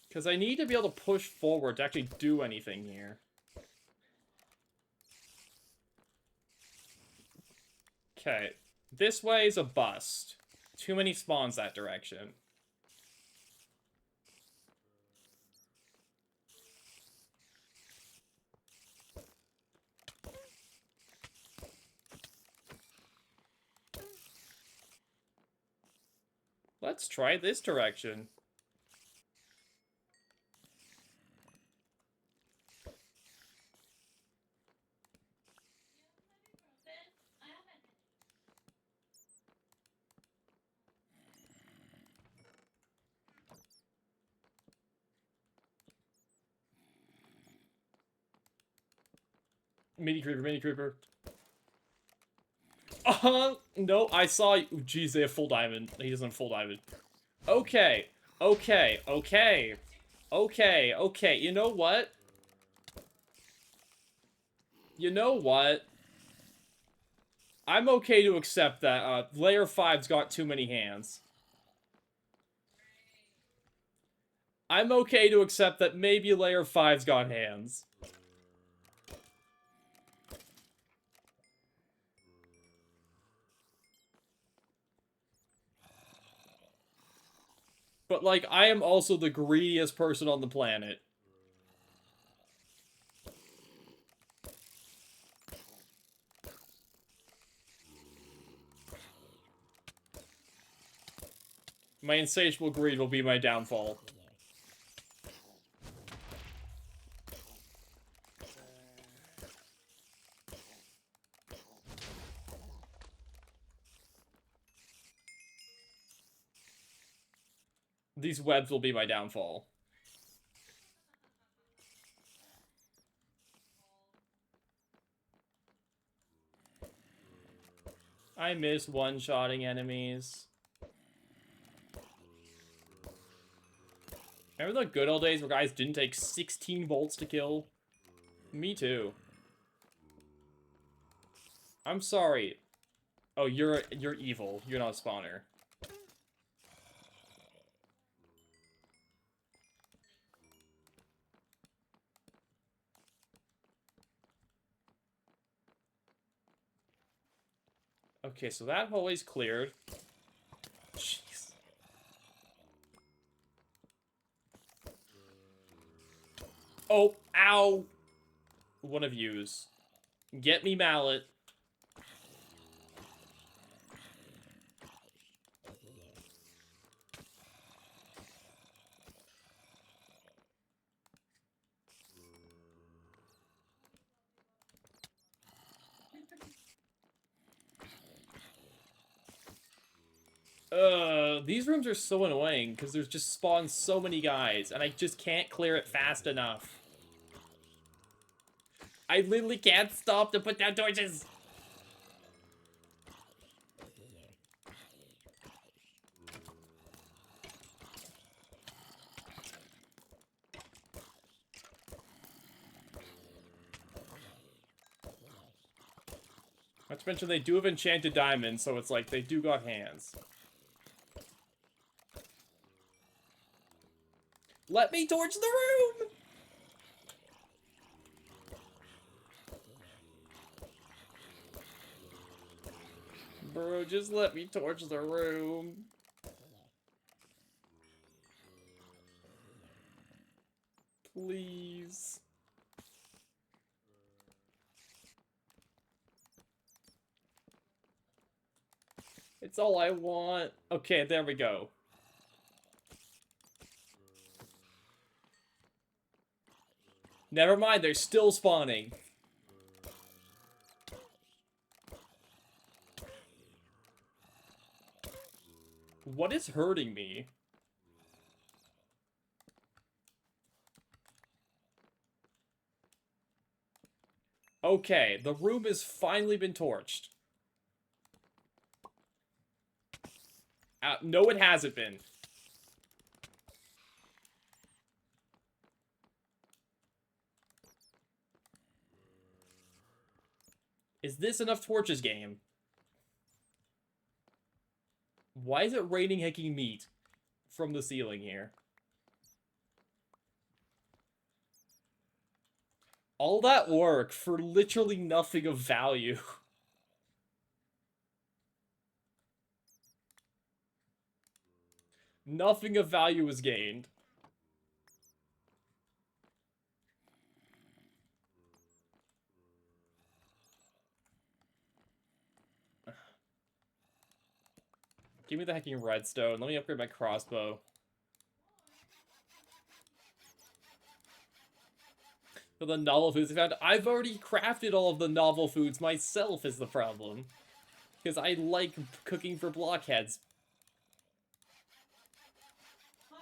Because I need to be able to push forward to actually do anything here. Okay, this way is a bust. Too many spawns that direction. Let's try this direction. Mini creeper, mini creeper. No, I saw you. Jeez, they have full diamond. He doesn't have full diamond. Okay, okay, okay. Okay, okay, you know what? You know what? I'm okay to accept that, layer 5's got too many hands. I'm okay to accept that maybe layer 5's got hands. But, like, I am also the greediest person on the planet. My insatiable greed will be my downfall. These webs will be my downfall. I miss one-shotting enemies. Remember the good old days where guys didn't take 16 volts to kill? Me too. I'm sorry. Oh, you're evil. You're not a spawner. Okay, so that hole is cleared. Jeez. Oh, ow! One of yous. Get me mallet. These rooms are so annoying because there's just spawned so many guys and I just can't clear it fast enough. I literally can't stop to put down torches. Not to mention they do have enchanted diamonds, so it's like they do got hands. Let me torch the room! Bro, just let me torch the room. Please. It's all I want. Okay, there we go. Never mind, they're still spawning. What is hurting me? Okay, the room has finally been torched. No, it hasn't been. Is this enough torches, game? Why is it raining hecking meat from the ceiling here? All that work for literally nothing of value. Nothing of value was gained. Give me the hecking redstone. Let me upgrade my crossbow. For the novel foods I found, I've already crafted all of the novel foods myself is the problem. Because I like cooking for blockheads. What?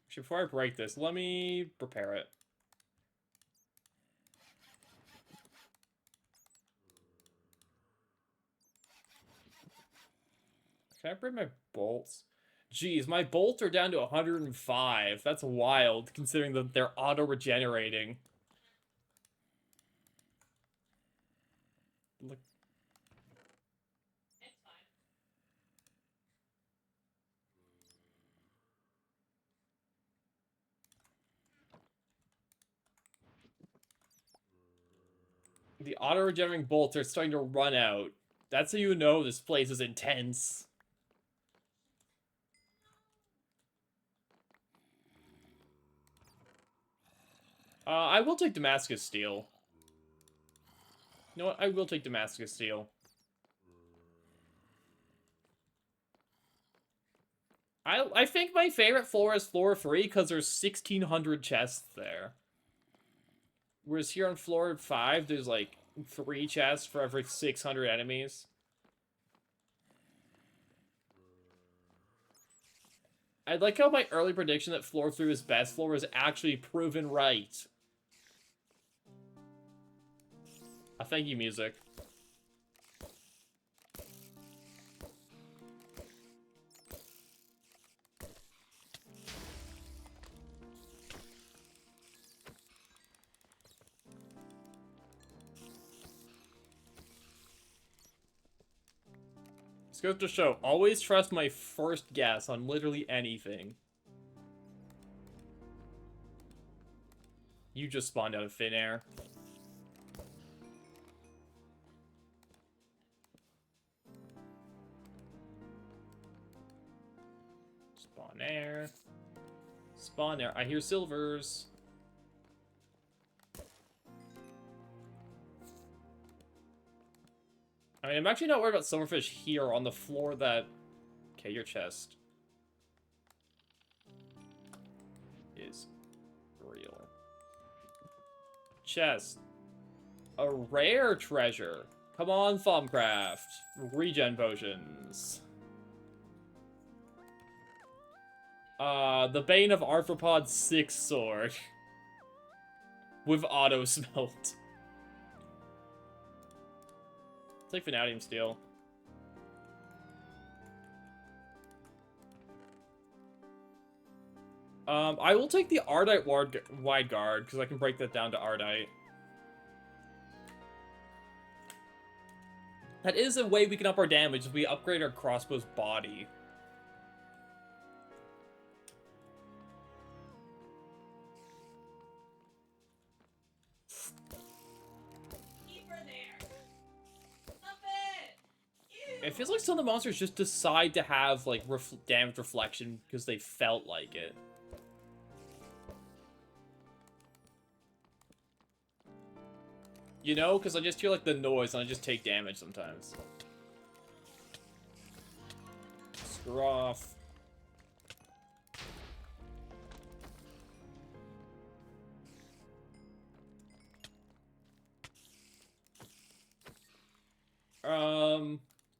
Actually, before I break this, let me prepare it. Can I bring my bolts? Jeez, my bolts are down to 105. That's wild, considering that they're auto-regenerating. Look. It's fine. The auto-regenerating bolts are starting to run out. That's how you know this place is intense. I will take Damascus Steel. You know what? I will take Damascus Steel. I think my favorite floor is floor 3 because there's 1,600 chests there. Whereas here on floor 5, there's like 3 chests for every 600 enemies. I like how my early prediction that floor 3 was best floor was actually proven right. Thank you, music. This goes to show, always trust my first guess on literally anything. You just spawned out of thin air. Spawn air. Spawn air. I hear silvers. I mean, I'm actually not worried about silverfish here on the floor that... Okay, your chest is real. Chest. A rare treasure. Come on, Thumbcraft. Regen potions. The Bane of Arthropod 6 sword. With auto smelt. Take Vanadium Steel. I will take the Ardite Wide Guard, because I can break that down to Ardite. That is a way we can up our damage if we upgrade our crossbow's body. Keep her there. Stop it. It feels like some of the monsters just decide to have, like, damage reflection because they felt like it. You know? Because I just hear, like, the noise and I just take damage sometimes. her off.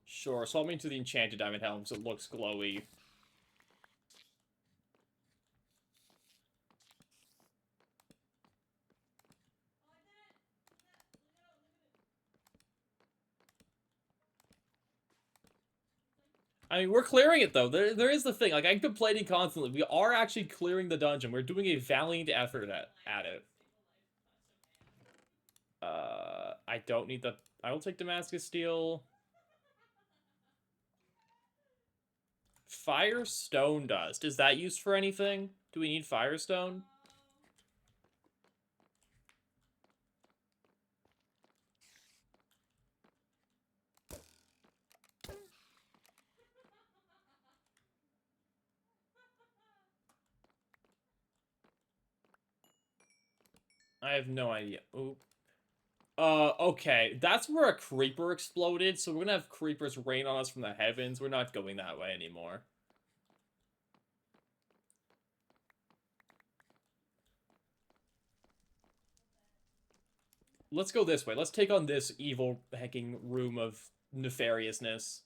Sure. Swap me into the enchanted diamond helm so it looks glowy. I mean, we're clearing it, though. There is the thing. Like, I'm complaining constantly. We are actually clearing the dungeon. We're doing a valiant effort at it. I don't need the... I will take Damascus Steel. Firestone Dust. Is that used for anything? Do we need Firestone? I have no idea. Oop. Okay. That's where a creeper exploded, so we're gonna have creepers rain on us from the heavens. We're not going that way anymore. Let's go this way. Let's take on this evil hecking room of nefariousness.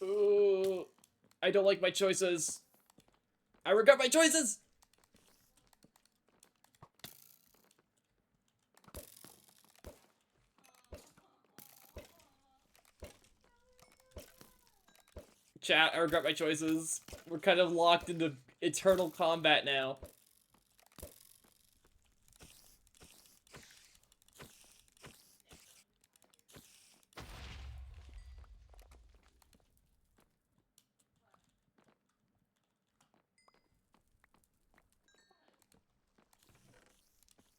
Ooh, I don't like my choices. I regret my choices! Chat, I regret my choices. We're kind of locked into eternal combat now.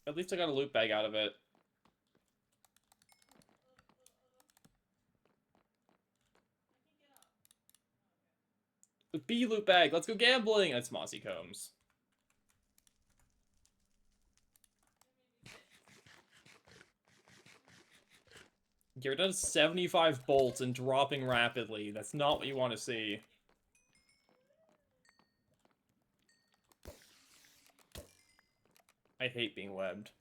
At least I got a loot bag out of it. B loot bag, let's go gambling! That's Mossy Combs. You're done 75 bolts and dropping rapidly. That's not what you want to see. I hate being webbed.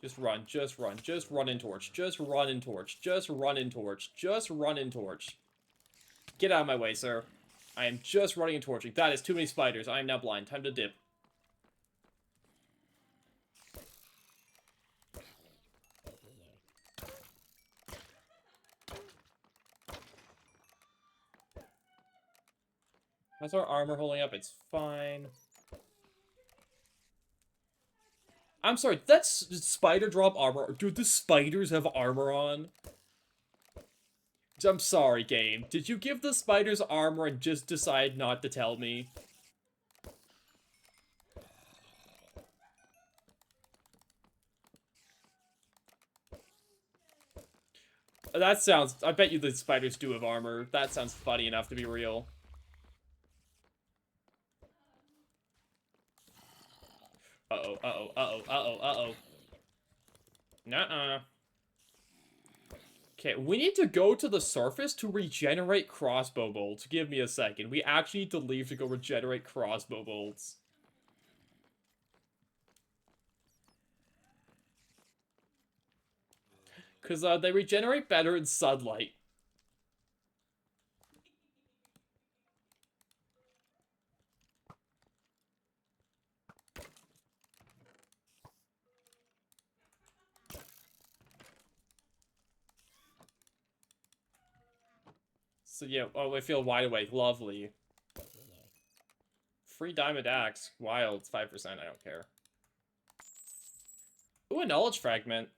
Just run, just run, just run in torch, just run in torch, just run in torch, just run in torch. Get out of my way, sir. I am just running and torching. That is too many spiders. I am now blind. Time to dip. How's our armor holding up? It's fine. I'm sorry, that's spider drop armor. Dude, the spiders have armor on. I'm sorry, game. Did you give the spiders armor and just decide not to tell me? That sounds... I bet you the spiders do have armor. That sounds funny enough to be real. Uh-oh, uh-oh, uh-oh, uh-oh, uh-oh. Nuh-uh. Okay, we need to go to the surface to regenerate crossbow bolts. Give me a second. We actually need to leave to go regenerate crossbow bolts. Because they regenerate better in sunlight. So yeah, oh, I feel wide awake. Lovely. Free diamond axe. Wild. It's 5%. I don't care. Ooh, a knowledge fragment.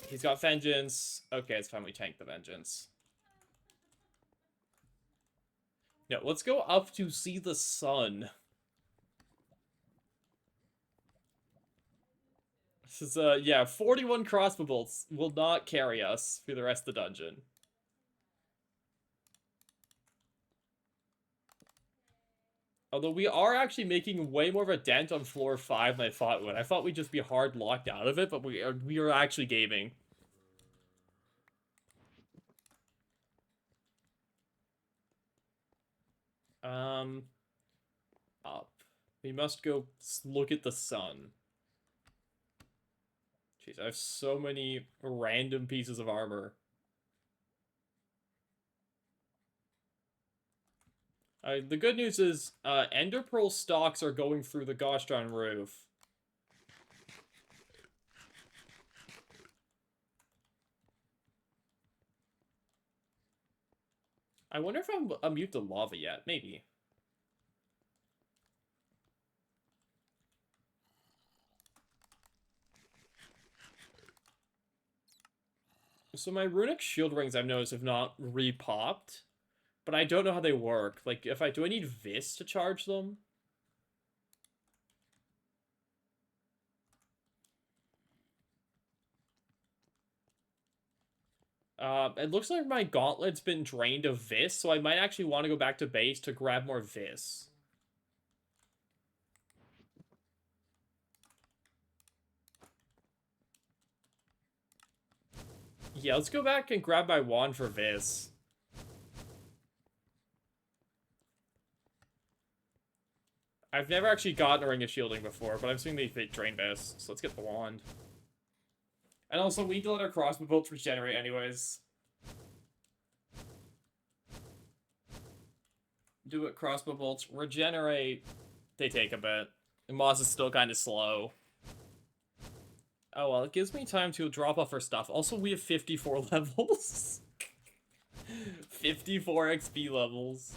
He's got vengeance. Okay, it's fine. We tank the vengeance. No, let's go up to see the sun. This is, yeah, 41 crossbow bolts will not carry us through the rest of the dungeon. Although we are actually making way more of a dent on floor 5 than I thought would. I thought we'd just be hard locked out of it, but we are actually gaming. Up. We must go look at the sun. Jeez, I have so many random pieces of armor. The good news is, Ender Pearl stocks are going through the gosh darn roof. I wonder if I'm immune to lava yet. Maybe. So my runic shield rings, I've noticed, have not re-popped. But I don't know how they work. Like, do I need Vis to charge them? It looks like my gauntlet's been drained of Vis, so I might actually want to go back to base to grab more Vis. Yeah, let's go back and grab my wand for Vis. I've never actually gotten a Ring of Shielding before, but I've seen they drain Vis, so let's get the wand. And also, we need to let our crossbow bolts regenerate anyways. Do it, crossbow bolts. Regenerate. They take a bit. And Moss is still kind of slow. Oh, well, it gives me time to drop off our stuff. Also, we have 54 levels. 54 XP levels.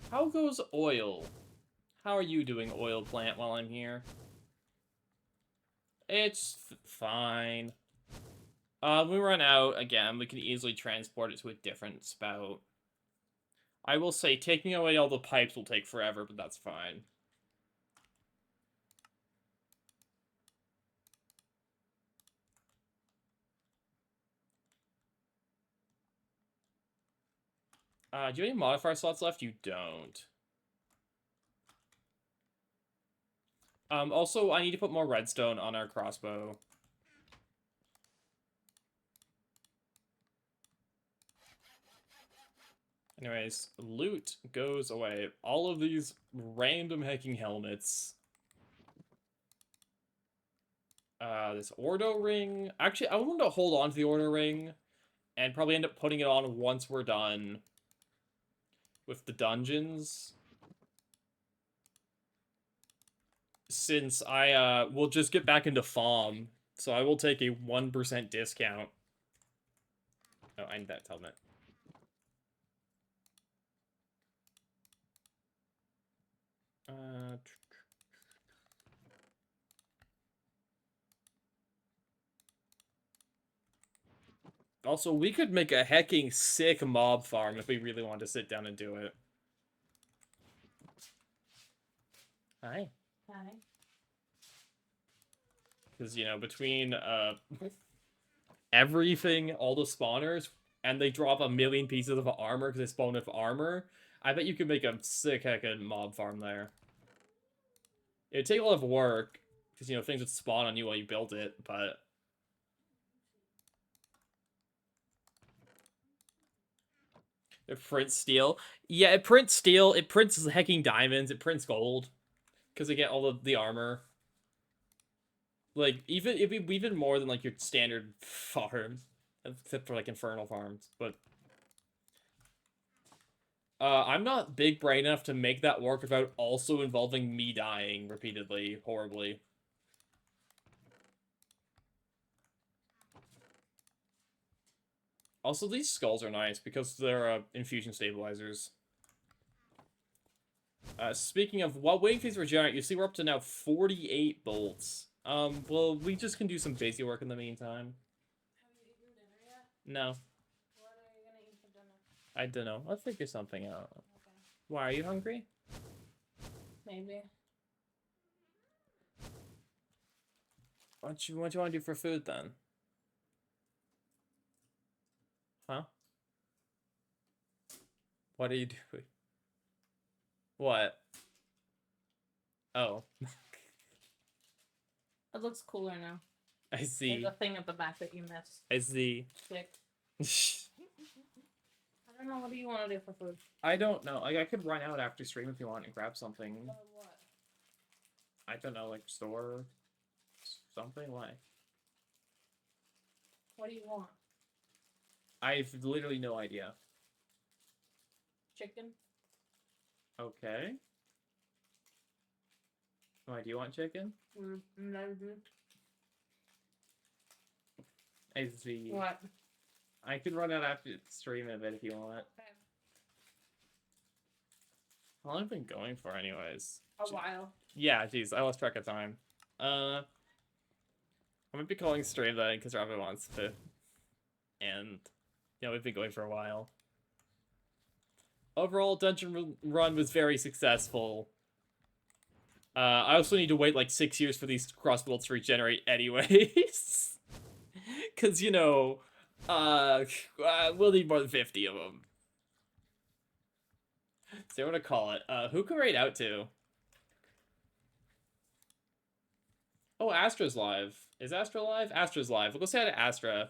How goes oil? How are you doing, oil plant, while I'm here? It's fine. When we run out, again, we can easily transport it to a different spout. I will say, taking away all the pipes will take forever, but that's fine. Do you have any modifier slots left? You don't. Also, I need to put more redstone on our crossbow. Anyways, loot goes away. All of these random hacking helmets. This Ordo ring. Actually, I want to hold on to the Ordo ring and probably end up putting it on once we're done with the dungeons. Since I will just get back into FOM, so I will take a 1% discount. Oh, I need that helmet. Also, we could make a hecking sick mob farm if we really wanted to sit down and do it. Hi. Hi. Because, you know, between everything, all the spawners, and they drop a million pieces of armor because they spawn with armor, I bet you could make a sick heckin' mob farm there. It'd take a lot of work, because, you know, things would spawn on you while you built it, but... It prints steel. Yeah, it prints steel, it prints hecking diamonds, it prints gold. Because they get all of the armor. Like, even more than, like, your standard farms. Except for, like, infernal farms, but... I'm not big brain enough to make that work without also involving me dying repeatedly, horribly. Also, these skulls are nice because they're infusion stabilizers. Speaking of, while waiting for these to regenerate, you see we're up to now 48 bolts. Well, we just can do some basic work in the meantime. Have you eaten dinner yet? No. What are you gonna eat for dinner? I don't know. Let's figure something out. Okay. Why, are you hungry? Maybe. What you want to do for food then? Huh? What are you doing? What? Oh, It looks cooler now. I There's see. a thing at the back that you missed. I see. Sick. I don't know. What do you want to do for food? I don't know. Like, I could run out after stream if you want and grab something. What? I don't know, like store something. Why? What do you want? I've literally no idea. Chicken? Okay. Why do you want chicken? No. I see. What? I could run out after stream a bit if you want. Okay. How long have I been going for, anyways? A while. Yeah, geez, I lost track of time. I might be calling stream then because Rabbit wants to, and we've been going for a while. Overall, dungeon run was very successful. I also need to wait like 6 years for these crossbows to regenerate, anyways, because we'll need more than 50 of them. So I'm gonna call it. Who can raid out to? Oh, Astra's live. Is Astra live? Astra's live. We'll go say hi to Astra.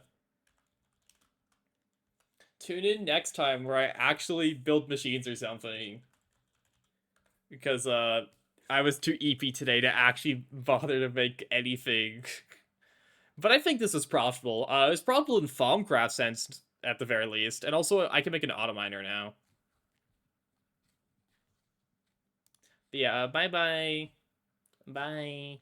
Tune in next time where I actually build machines or something. Because, I was too EP today to actually bother to make anything. But I think this is profitable. It was profitable in Thaumcraft sense, at the very least. And also, I can make an autominer now. But yeah, bye-bye. Bye.